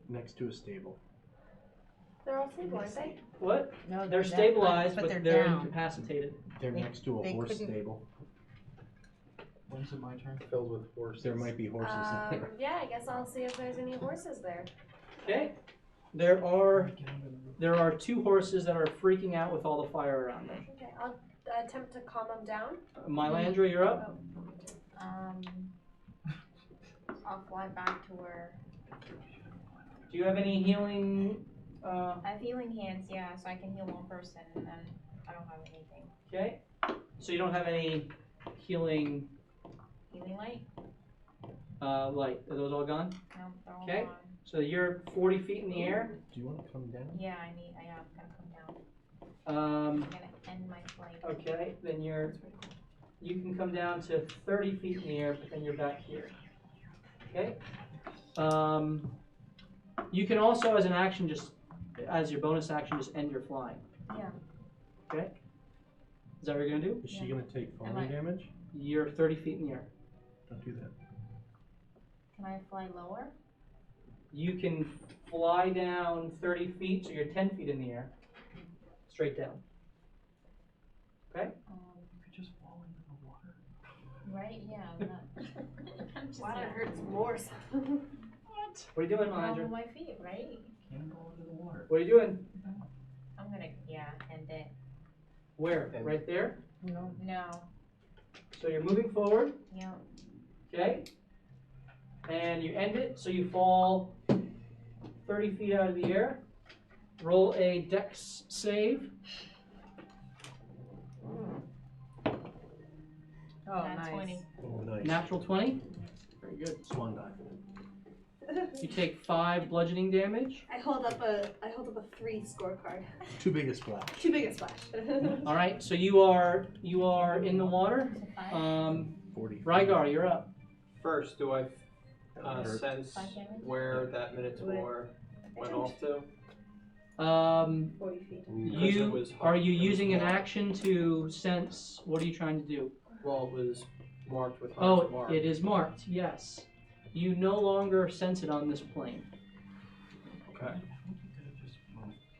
Next to a stable. They're all stable, aren't they? What? No, They're stabilized, but but they're they're down. incapacitated. They're They- next to a they horse couldn't- stable. When's it my turn? Filled with horses. There might be horses there. Yeah, I guess I'll see if there's any horses there. Okay. There are 2 horses that are freaking out with all the fire around them. Okay, I'll attempt to calm them down. Mylandra, you're up. I'll fly back to where Do you have any healing? I have healing hands, yeah, so I can heal 1 person, and then I don't have anything. Okay. So you don't have any healing Healing light? light. Are those all gone? No, they're all Okay. gone. So you're 40 feet in the air. Do you want to come down? Yeah, I'm gonna come down. I'm Um, gonna end my flight. okay. Then you can come down to 30 feet in the air, but then you're back here. Okay. You can also, as an action, as your bonus action, just end your flying. Yeah. Okay. Is that what you're gonna do? Is she going to take Am I- falling damage? You're 30 feet in the air. Don't do that. Can I fly lower? You can fly down 30 feet, so you're 10 feet in the air. Straight down. Okay? You could just fall into the water. Right? Yeah. I'm just Water yeah. hurts more. What are you doing, All Mylandra? of my feet, right? Cannonball into the water. What are you doing? I'm gonna, end it. Where? Right there? No. So you're moving forward, Yeah. okay? And you end it, so you fall 30 feet out of the air. Roll a dex save. Oh, Nat nice. 20. Oh, nice. Natural 20. Very good. Swan dive. You take 5 bludgeoning damage. I hold up a 3 scorecard. Too big a splash. Too big a splash. All right, so you are in the water. 40. Rygar, you're up. First, do I sense where that Minotaur went off to? 40 feet. Are you using an action to sense? What are you trying to do? Well, it was marked with Oh, Hunt's mark. it is marked. Yes. You no longer sense it on this plane, Okay.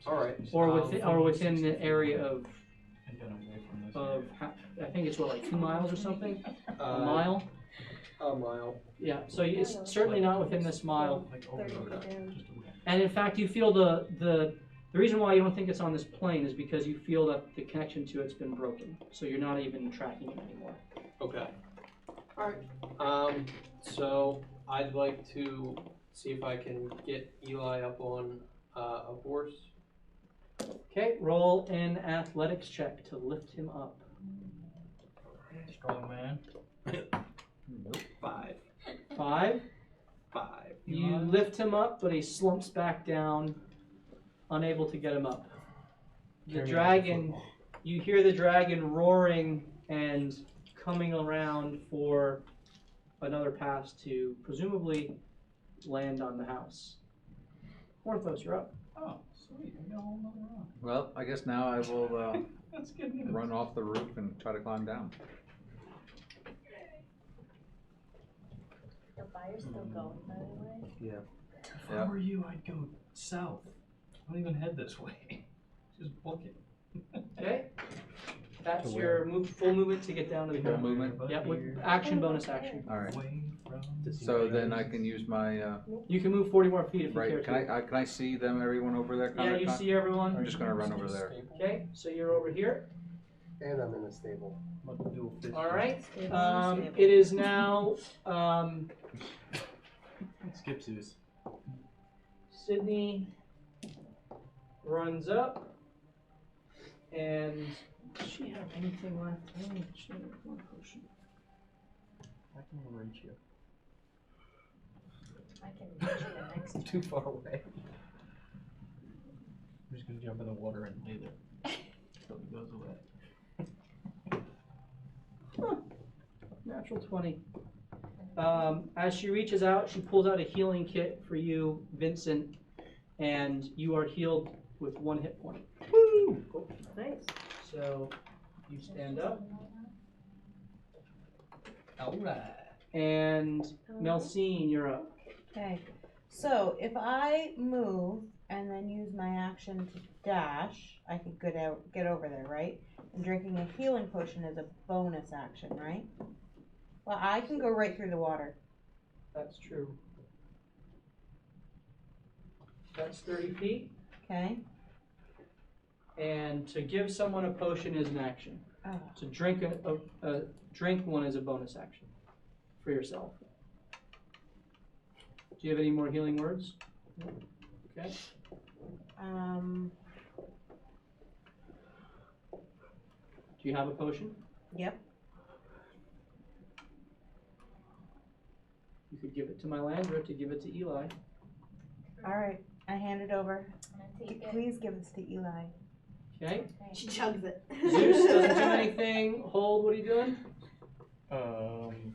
All right. or within the area of I think it's like 2 miles or something. A mile. A mile. Yeah. So it's certainly not within this mile. 30 feet down. And in fact, you feel the reason why you don't think it's on this plane is because you feel that the connection to it's been broken. So you're not even tracking it anymore. Okay. All right. So I'd like to see if I can get Eli up on a horse. Okay. Roll an athletics check to lift him up. Strong man. 5. 5. 5. You lift him up, but he slumps back down, unable to get him up. The dragon, you hear the dragon roaring and coming around for another pass to presumably land on the house. Orthos, you're up. Oh, sweet. I got a whole nother round. Well, I guess now I will That's good news. run off the roof and try to climb down. The fire's still going, by the way. Yeah. If I were you, I'd go south. Don't even head this way. Just book it. Okay. That's To your full movement to get down to the Full ground. movement? Yep, with action, bonus action. All right. Away from So then I can use my You can move 40 more feet if you right. care Can to. I see them? Everyone over there? Yeah, you see everyone. I'm just gonna run over there. Okay, so you're over here. And I'm in a stable. All right. It is now Skip Zeus. Sydney runs up, and does she have anything left? I don't think she has one potion. I can reach you. I can reach you the next time. Too far away. I'm just gonna jump in the water and lay there. So it goes away. Natural 20. As she reaches out, she pulls out a healing kit for you, Vincent, and you are healed with 1 hit point. Woo! Cool. Nice. So you stand up, Alright. and Melcine, you're up. Okay, so if I move and then use my action to dash, I could get over there, right? And drinking a healing potion is a bonus action, right? Well, I can go right through the water. That's true. That's 30 feet. Okay. And to give someone a potion is an action. Oh. To drink drink one is a bonus action for yourself. Do you have any more healing words? No. Okay. Do you have a potion? Yep. You could give it to Mylandra to give it to Eli. All right, I hand it over. I'm gonna take it. Please give this to Eli. Okay. She chugs it. Zeus doesn't do anything. Hold, what are you doing? I'm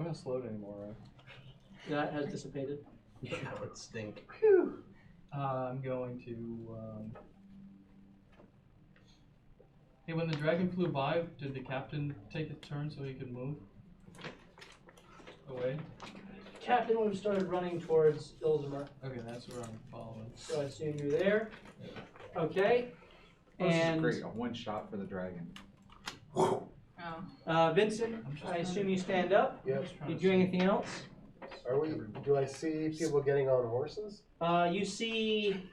gonna slow it anymore, right? That has dissipated. Yeah, that would stink. I'm going to. Hey, when the dragon flew by, did the captain take a turn so he could move away? Captain would have started running towards Ilzimer, Okay, that's where I'm following. so I assume you're there. Okay. This is And great. A 1 shot for the dragon. Vincent, I assume you stand up. Yep. You do anything else? Are we? Do I see people getting on horses? You see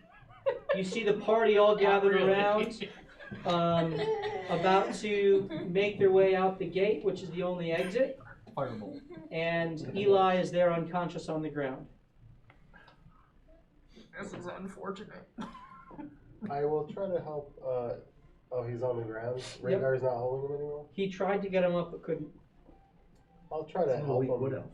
the party all gathered around, about to make their way out the gate, which is the only exit. Fireball. And Eli is there unconscious on the ground. This is unfortunate. I will try to help. Oh, he's on the ground. Rhaegar's not holding him anymore. He tried to get him up but couldn't. I'll try to help Wood him. elf.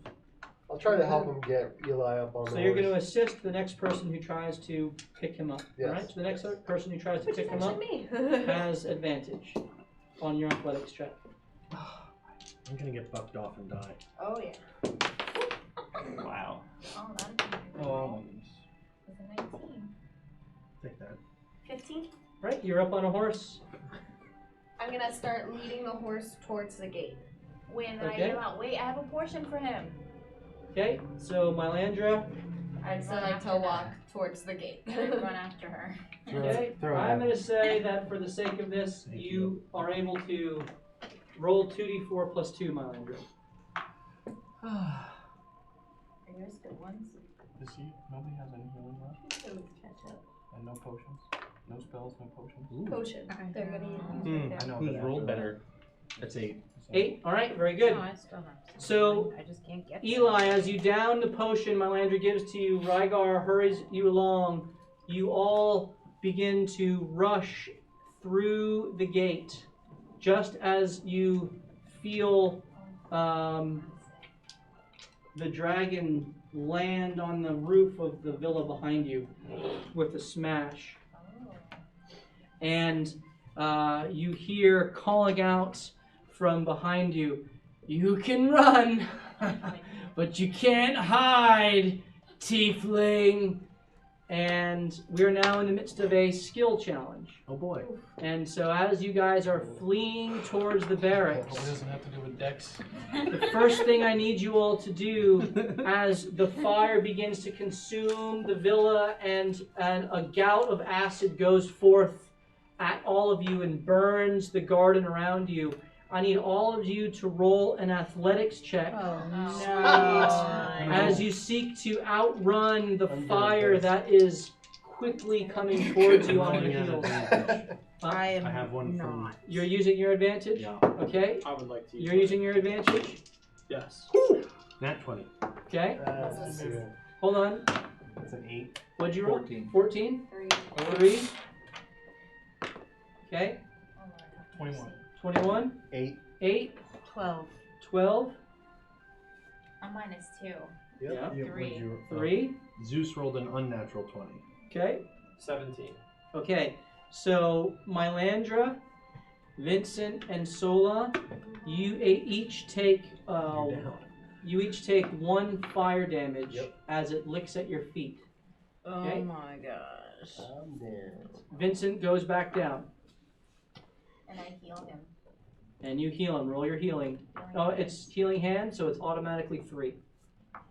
I'll try to help him get Eli up on the So you're going to horse. assist the next person who tries to pick him up. Yes. Alright, so the next person who tries to Which pick is him up actually me. has advantage on your athletics check. I'm gonna get bucked off and die. Oh yeah. Wow. Oh, that'd be pretty Oh cool. my goodness. It's a 19. Take that. 15. Right, you're up on a horse. I'm gonna start leading the horse towards the gate. Wait, and then Okay. I yell out, wait, I have a portion for him. Okay, so Mylandra. I'd still Run like after to that. walk towards the gate. And then run after her. Okay, Throw it I'm out. going to say that for the sake of this, Thank you are able to roll 2d4 plus 2, Mylandra. Are yours good ones? Is he? Nobody has any healing left? Catch up. And no potions? No spells, no potions? Potion. They're gonna use I know. Who's but rolled after better? That's 8. 8, alright, very good. No, I still have some. So, I just can't get Eli, as you down the potion Mylandra gives to you, Rygar hurries you along. You all begin to rush through the gate. Just as you feel the dragon land on the roof of the villa behind you with a smash. And you hear calling out from behind you, "You can run, but you can't hide, tiefling." And we're now in the midst of a skill challenge. Oh boy. And so as you guys are fleeing towards the Hope barracks, it doesn't have to do with dex. the first thing I need you all to do as the fire begins to consume the villa and a gout of acid goes forth at all of you and burns the garden around you, I need all of you to roll an athletics check Oh, no. as you seek to outrun the I'm fire doing this. that is quickly coming towards you on your Rolling at heels. advantage. I am I have one not. You're using your advantage? Yeah. Okay. I would like to use You're using your advantage? Yes. Nat 20. Okay. That's good. Hold on. That's an 8. What'd you roll? 14. 14? 3. 3. Okay. 21. 21. 8. 8. 12. 12. I'm minus 2. Yep. Yeah. What'd 3. you- 3. Zeus rolled an unnatural 20. Okay. 17. Okay. So, Mylandra, Vincent, and Sola, you each take You're down. you each take 1 fire damage Yep. as it licks at your feet. Oh Okay. my gosh. I'm down. Vincent goes back down, And I heal him. and you heal him. Roll your healing. Oh, it's healing hand, so it's automatically 3.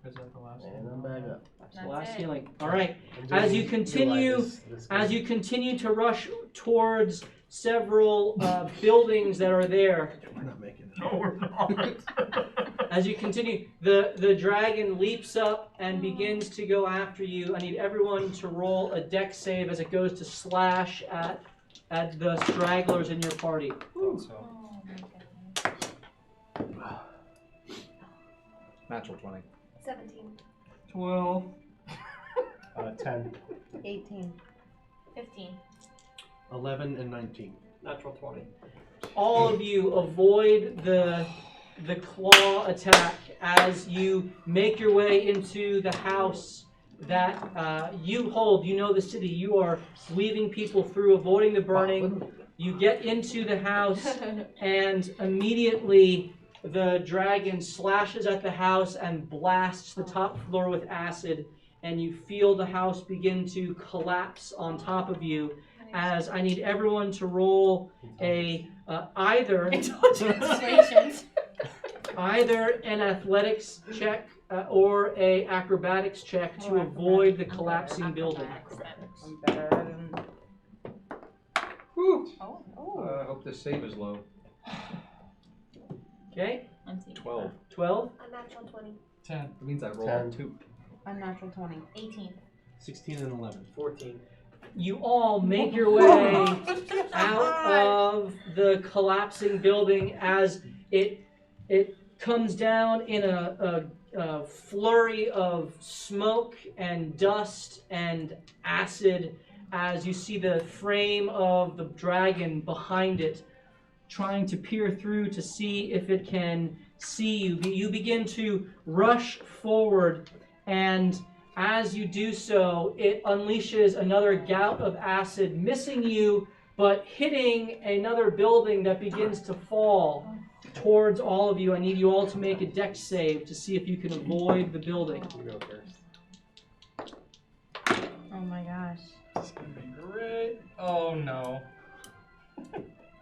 Is that the last And I'm one? back up. That's the That's last it. healing. All right. I'm As doing you continue- Eli this As game. you continue to rush towards several buildings that are there, We're not making it. No, we're not. as you continue, the dragon leaps up and begins to go after you. I need everyone to roll a dex save as it goes to slash at the stragglers in your party. So, Oh my goodness. Natural 20. 17. 12. 10. 18. 15. 11 and 19. Natural 20. All of you avoid the claw attack as you make your way into the house that you hold. You know the city. You are weaving people through, avoiding the burning. You get into the house, and immediately the dragon slashes at the house and blasts the top floor with acid, and you feel the house begin to collapse on top of you. As I need everyone to roll a either Situations. either an athletics check or a acrobatics check to avoid the collapsing building. I'm better at him. Woo! Oh. I hope the save is low. Okay, I'm seeing 12. 12. Unnatural 20. 10. That means I rolled 10. 2. Unnatural 20. 18. 16 and 11. 14. You all make your way out of the collapsing building as it comes down in a flurry of smoke and dust and acid as you see the frame of the dragon behind it trying to peer through to see if it can see you. You begin to rush forward, and as you do so, it unleashes another gout of acid, missing you, but hitting another building that begins to fall towards all of you. I need you all to make a dex save to see if you can avoid the building. You go first. Oh my gosh. This is gonna be great. Oh no.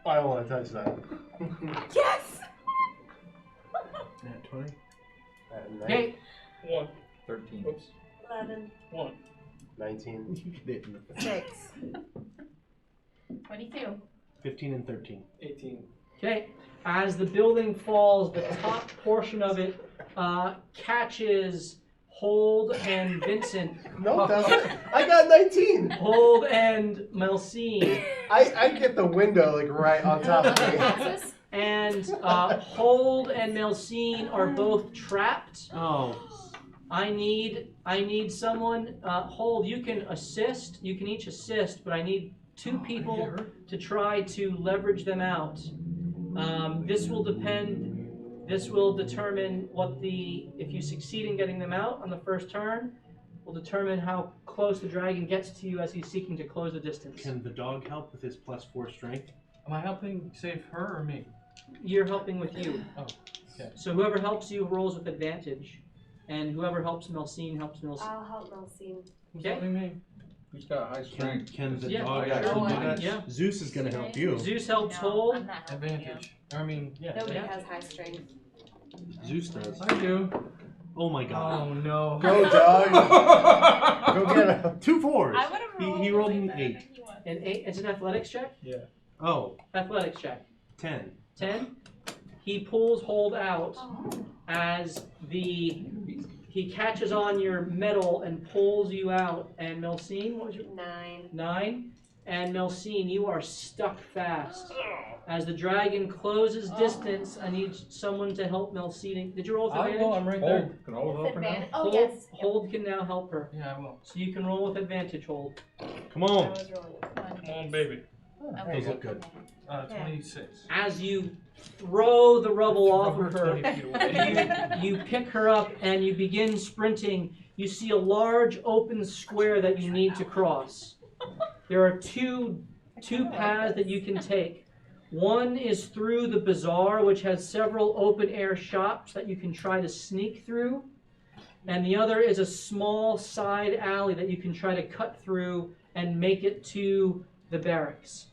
I don't want to touch that. Yes! Nat 20. Okay, 1. 13. Whoops. 11. 1. 19. You get it in the 6. 22. 15 and 13. 18. okay. As the building falls, the top portion of it catches Hold and Vincent. No, it doesn't. I got 19. Hold and Melcine. I get the window like right on top of me. And Hold and Melcine are both trapped. Oh. I need someone. Hold, you can assist. You can each assist, but I need 2 people to try to leverage them out. This will determine if you succeed in getting them out on the first turn, will determine how close the dragon gets to you as he's seeking to close the distance. Can the dog help with his +4 strength? Am I helping save her or me? You're helping with you. Oh, okay. So whoever helps you rolls with advantage, and whoever helps Melcine helps Melcine. I'll help Melcine. Who's Okay. helping me? Who's got high strength? Can the Yeah. dog Yeah, actually do sure. that? Yeah. Zeus is going to help you. Zeus helps No, Hold. I'm not helping Advantage. I mean, yeah. Nobody Yeah. has high strength. Zeus does. I do. Oh my god. Oh no. Go, dog. Go get him. 2 4s. I would have rolled. He rolled an like 8. that if he was. An 8. It's an athletics check. Yeah. Oh, Athletics check. 10. 10. He pulls Hold out Oh. as he catches on your metal and pulls you out. And Melcine, what was your 9. 9? And Melcine, you are stuck fast. As the dragon closes distance, I need someone to help Melcine. Did you roll with I advantage? will. I'm right there. Hold. Can hold With help her now? advantage. Oh Hold, yes. Hold can now help her. Yeah, I will. So you can roll with advantage, Hold. Come I on. was rolling. Come on, baby. Okay. Those look good. 26. As you throw the rubble off of her, 20 feet away. you pick her up and you begin sprinting. You see a large open square that you need to cross. There are two paths that you can take. One is through the bazaar, which has several open air shops that you can try to sneak through. And the other is a small side alley that you can try to cut through and make it to the barracks.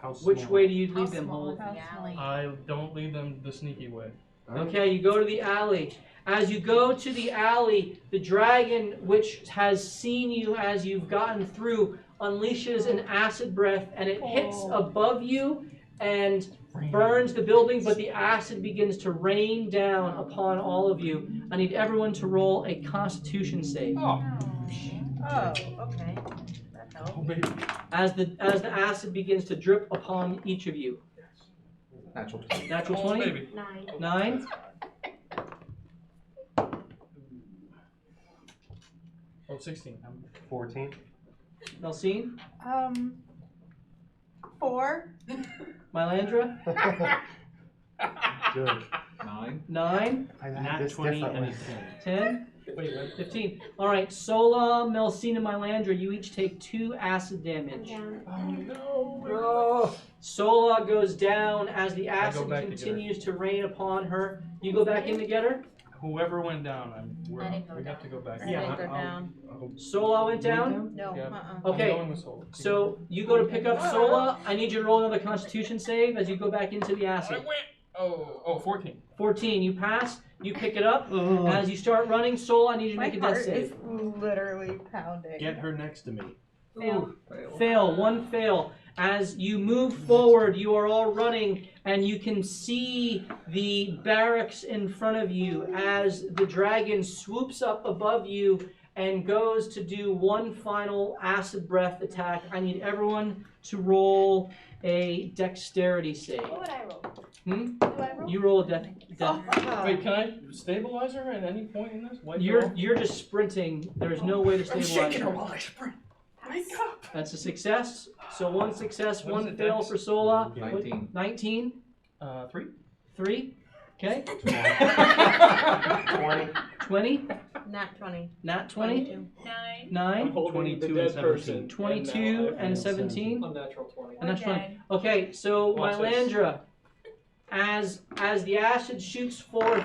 How Which small? way do you How lead them, small Hold? is the alley? I don't lead them the sneaky way. Okay, you go to the alley. As you go to the alley, the dragon, which has seen you as you've gotten through, unleashes an acid breath and it hits above you and burns the building, but the acid begins to rain down upon all of you. I need everyone to roll a Constitution save. Oh, Oh, okay. That helps. oh baby. As the acid begins to drip upon each of you. Natural 20. Natural Oh 20? baby. 9. 9? Oh, 16. 14. Melcine? 4. Mylandra? Good. 9. 9? I had Nat this 20 and differently. a 10? Wait, wait. 15. All right, Sola, Melcine, and Mylandra, you each take 2 acid damage. Oh no. Sola goes down as the go acid back to get her. continues to rain upon her. You go back in to get her? Whoever went down, we're I didn't go we have down. to go back. I Yeah, didn't go down. Sola went down? No, Yeah. Okay. I'm going with Soul. So you go to pick up Sola. I need you to roll another Constitution save as you go back into the I acid. went. Oh, 14. 14, you pass. You pick it up. As you start running, Sola, I need you to My make a heart death is save. literally pounding. Get her next to me. Fail. Fail. 1 fail. As you move forward, you are all running, and you can see the barracks in front of you as the dragon swoops up above you and goes to do one final acid breath attack. I need everyone to roll a dexterity save. What would I roll? Hmm? What do I roll? You roll a death. Wait, can I stabilize her at any point in this? Wipe her You're off? just sprinting. There's no way to stabilize her. while I sprint. Wake up. That's a success. So 1 success, What is 1 it, fail dex? for Sola. 19. 19. 3. 3. Okay. 20. 20. Nat 20. Nat 20. 22. 9. 9. I'm holding 22 the and dead 17. person. 22 and and 17. unnatural 20. And that's fine. dead. Okay, so Watch this. Mylandra, as the acid shoots forth,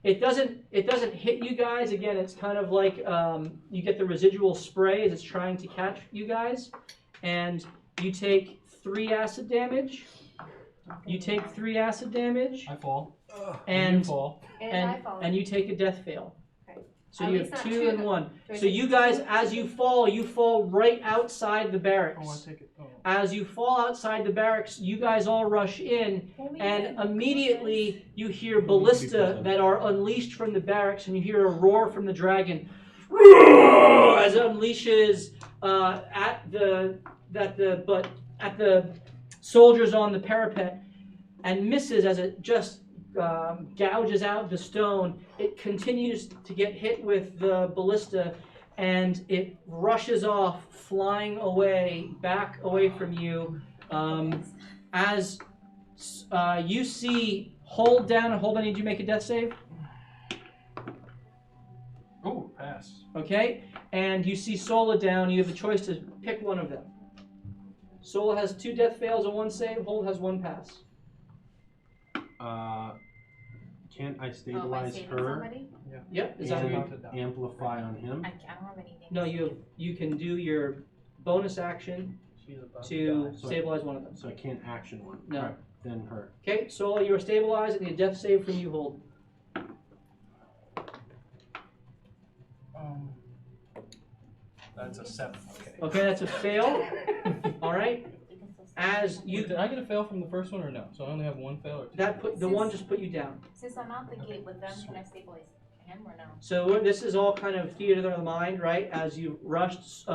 it doesn't hit you guys. Again, it's kind of like you get the residual spray as it's trying to catch you guys, and you take 3 acid damage. You take 3 acid damage, I fall. and you fall. And I fall. and you take a death fail. Okay. So At you least have not 2 two, and though. 1. Do I So take you guys, 2? as you fall right outside the barracks. Oh, I take it. Oh. As you fall outside the barracks, you guys all rush in, Pull me and in. immediately you hear ballista that are unleashed from the barracks, and you hear a roar from the dragon as it unleashes at the soldiers on the parapet, and misses as it just gouges out the stone. It continues to get hit with the ballista, and it rushes off, flying away, back away from you. As you see, hold down and hold. I need you to make a death save. Oh, pass. Okay, and you see Sola down. You have the choice to pick one of them. Sola has 2 death fails and 1 save. Hold has 1 pass. Can't I Oh, am I stabilize saving her somebody? Yep. Is that and your, amplify on him? I don't have anything. no? You can do your bonus action She's about to die. stabilize one of them. So I can't action one. No. Right, then her. Okay, Sola, you are stabilized, and a death save from you. Hold. That's a 7. Okay. Okay, that's a fail. All right. As Wait, you did I get a fail from the first one or no? So I only have 1 fail or 2? that put the one just put you down. Since I'm out the gate with them, can I stabilize him or no? So this is all kind of theater of the mind, right? As you rushed,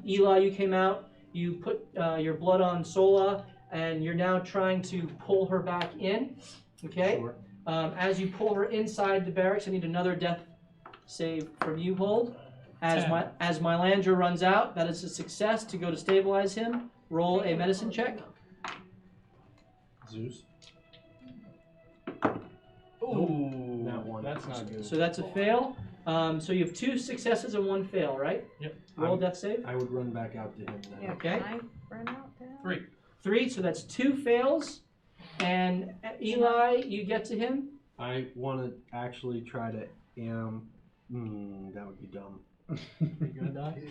Eli, you came out. You put your blood on Sola, and you're now trying to pull her back in. Okay. Sure. As you pull her inside the barracks, I need another death save from you. Hold. As 10. as Mylandra runs out, that is a success to go to stabilize him. Roll a medicine check. Zeus. Ooh, That one. that's not good. So that's a fail. So you have 2 successes and 1 fail, right? Yep. Roll death save. I would run back out to him then. Yeah, Okay. Can I run out there? 3. 3, so that's 2 fails. And Eli, you get to him. I want to actually try to that would be dumb. You gonna die?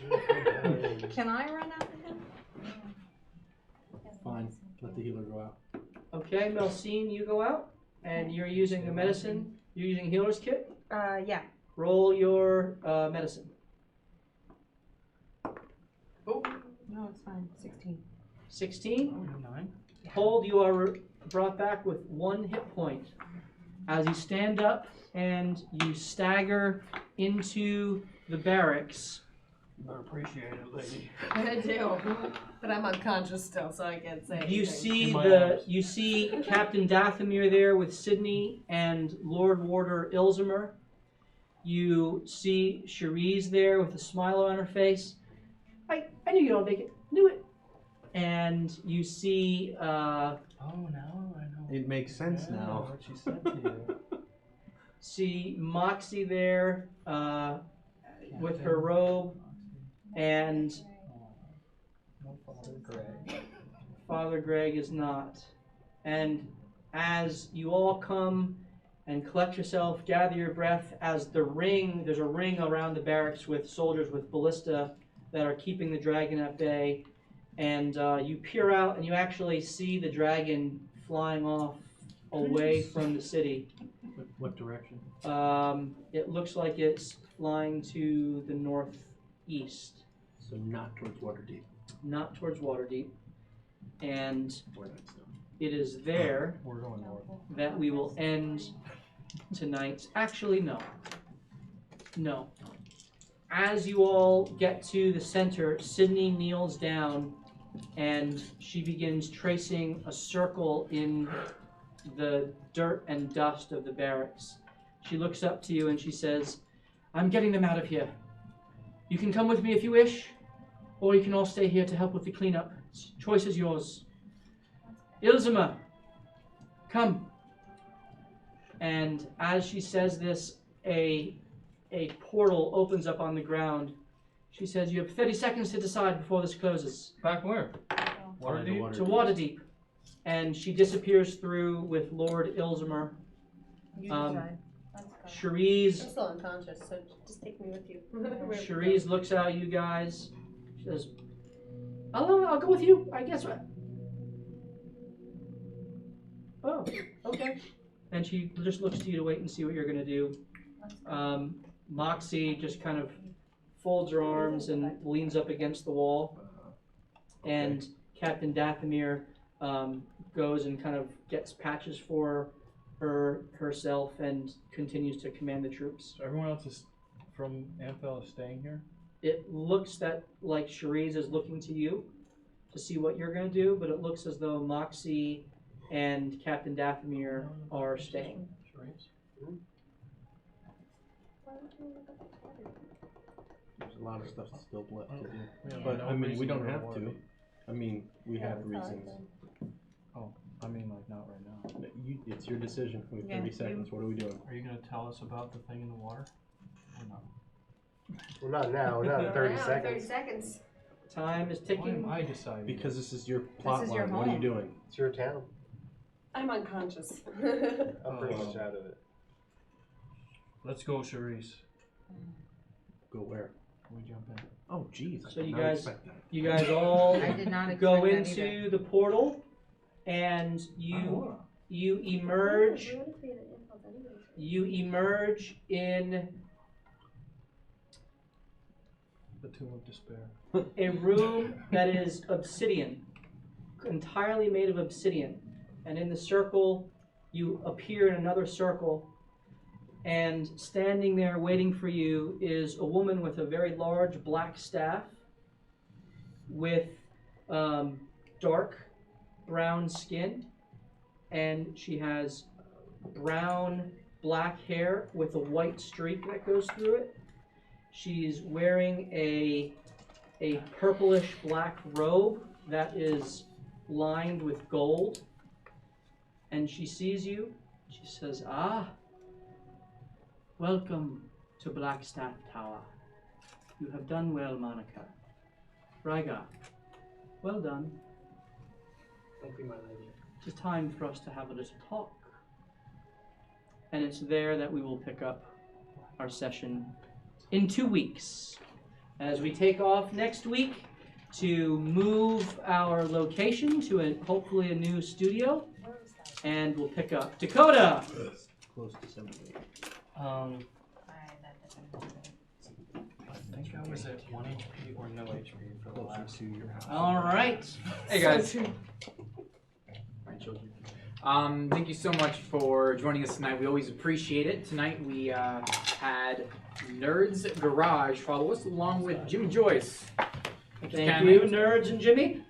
Can I run out to him? Fine. Let the healer go out. Okay, Melcine, you go out, and you're using the medicine. You're using healer's kit. Yeah. Roll your medicine. No, it's fine. 16. 16. 9. Hold, you are brought back with 1 hit point. As you stand up and you stagger into the barracks. I appreciate it, lady. I do, but I'm unconscious still, so I can't say anything. You see Captain Dathomir there with Sydney and Lord Warder Ilzimer. You see Cherise there with a smile on her face. I knew you'd all make it. Knew it. And you see Oh, now I know. It makes sense now. What she said to you. see Moxie there with her robe, and No Father Greg. Father Greg is not. And as you all come and collect yourself, gather your breath, as there's a ring around the barracks with soldiers with ballista that are keeping the dragon at bay, and you peer out and you actually see the dragon flying off away from the city. What direction? It looks like it's flying to the northeast, So not towards Waterdeep. not towards Waterdeep. And Where that's done. it is there We're going north. that we will end tonight's. Actually, no. No. As you all get to the center, Sydney kneels down and she begins tracing a circle in the dirt and dust of the barracks. She looks up to you and she says, I'm getting them out of here. You can come with me if you wish, or you can all stay here to help with the cleanup. Choice is yours. Ilzima, come. And as she says this, a portal opens up on the ground. She says, "You have 30 seconds to decide before this closes." Back where? Waterdeep? To Waterdeep. And she disappears through with Lord Ilzimer. You Um, decide. I'm Cherise still unconscious, so just take me with you. Cherise looks at you guys. She says, I'll go with you. I guess what? Oh, okay. And she just looks to you to wait and see what you're gonna do. Moxie just kind of folds her arms and leans up against the wall. And Captain Dathomir goes and kind of gets patches for herself and continues to command the troops. So everyone else is from Amphail is staying here? It looks like Cherise is looking to you to see what you're going to do, but it looks as though Moxie and Captain Dathomir are staying. There's a lot of stuff still left to do. Yeah, But no I mean, we reason don't to have go to. Waterdeep. I mean, we have reasons. Oh, I mean, like, not right now. It's your decision. We have Yeah, 30 seconds. What are we doing? Are you gonna tell us about the thing in the water? Or not? Well, not now. We're not at 30 Now, seconds. 30 seconds. Time is Why ticking. am I deciding? Because this is your plot is your line. What are you home. doing? It's your town. I'm unconscious. I'm pretty much Oh. out of it. Let's go, Cherise. Go where? We jump in. Oh, jeez. So you I did not guys- expect that. You guys all I did not expect go that into either. the portal, and you emerge. You emerge in The Tomb of Despair. a room that is obsidian, entirely made of obsidian. And in the circle, you appear in another circle, and standing there waiting for you is a woman with a very large black staff with dark brown skin, and she has brown black hair with a white streak that goes through it. She's wearing a purplish black robe that is lined with gold, and she sees you. She says, "Ah, welcome to Blackstaff Tower. You have done well, Monica. Rygar, well done. Thank you, my lady. It is time for us to have a little talk." And it's there that we will pick up our session in 2 weeks, as we take off next week to move our location to hopefully a new studio, and we'll pick up Dakota. Close to 70. I think I was at 1 HP or no HP for the last to your house. All right. Hey guys. My children. Thank you so much for joining us tonight. We always appreciate it. Tonight we had Nerds Garage follow us along with Jimmy Joyce. Thank you, Nerds and Jimmy.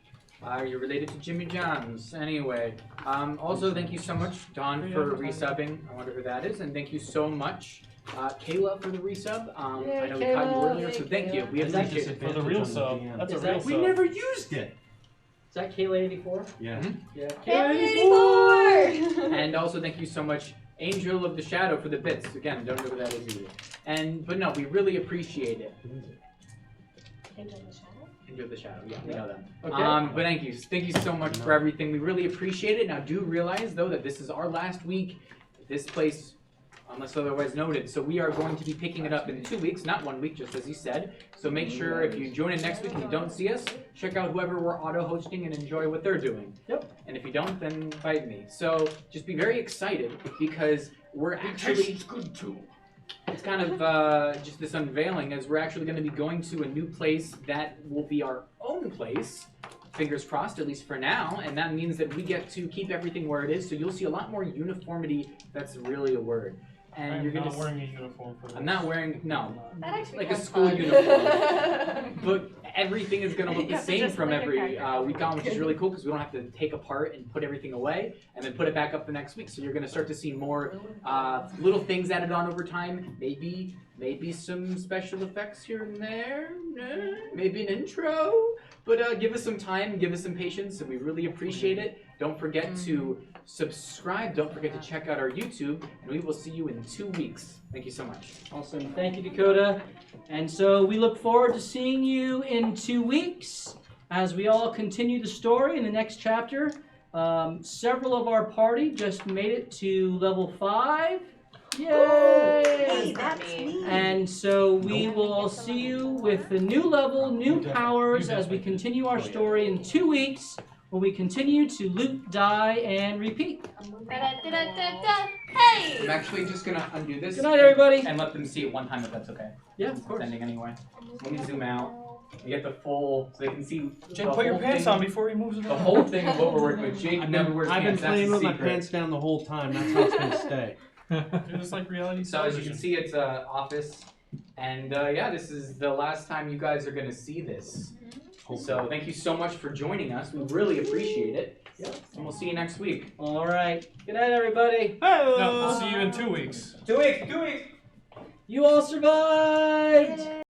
You're related to Jimmy Johns. Anyway, also thank you so much, Don, for resubbing. I wonder who that is. And thank you so much, Kayla, for the resub. I know we caught you earlier, so thank you. We appreciate it. For the real sub. That's a real sub. We never used it. Is that Kayla 84? Yeah. Yeah. Kayla 84! And also thank you so much, Angel of the Shadow, for the bits. Again, don't know who that is either. But no, we really appreciate it. Angel of the Shadow? Angel of the Shadow, yeah, we know them. Okay. But thank you so much for everything. We really appreciate it. Now do realize though that this is our last week at this place, unless otherwise noted. So we are going to be picking it up in 2 weeks, not 1 week, just as he said. So make sure if you join in next week and you don't see us, check out whoever we're auto-hosting and enjoy what they're doing. Yep. And if you don't, then bite me. So just be very excited because we're actually good too. it's kind of just this unveiling as we're actually going to be going to a new place that will be our own place. Fingers crossed, at least for now, and that means that we get to keep everything where it is, so you'll see a lot more uniformity. That's really a word. And I'm you're not gonna wearing a uniform for this. I'm not wearing, no, That actually like a sounds school fun. uniform. But everything is going to look You the have to same just from like a every cracker. week on, which is really cool because we don't have to take apart and put everything away and then put it back up the next week. So you're going to start to see more little things added on over time. Maybe some special effects here and there. Maybe an intro. But give us some time, give us some patience, and we really appreciate it. Don't forget to subscribe. Don't forget to check out our YouTube, and we will see you in 2 weeks. Thank you so much. Awesome. Thank you, Dakota. And so we look forward to seeing you in 2 weeks as we all continue the story in the next chapter. Several of our party just made it to level 5. Yay! Hey, that's me. And so we will see you with the new level, new powers as we continue our story in 2 weeks when we continue to loot, die, and repeat. Hey! I'm actually just gonna undo this. Good night, everybody. And let them see it one time if that's okay. Yeah, of course. Ending anyway. Let me zoom out. You get the full, so they can see. Jake, put your pants on before he moves it The around. whole thing of what we're working with. Jake never wears I've been pants. That's playing the with my secret. pants down the whole time. That's how it's gonna stay. Dude, it's like reality So as you television. can see, it's office, and yeah, this is the last time you guys are gonna see this. So thank you so much for joining us. We really appreciate it. And we'll see you next week. All right. Good night, everybody. No, we'll see you in 2 weeks. 2 weeks. 2 weeks. You all survived.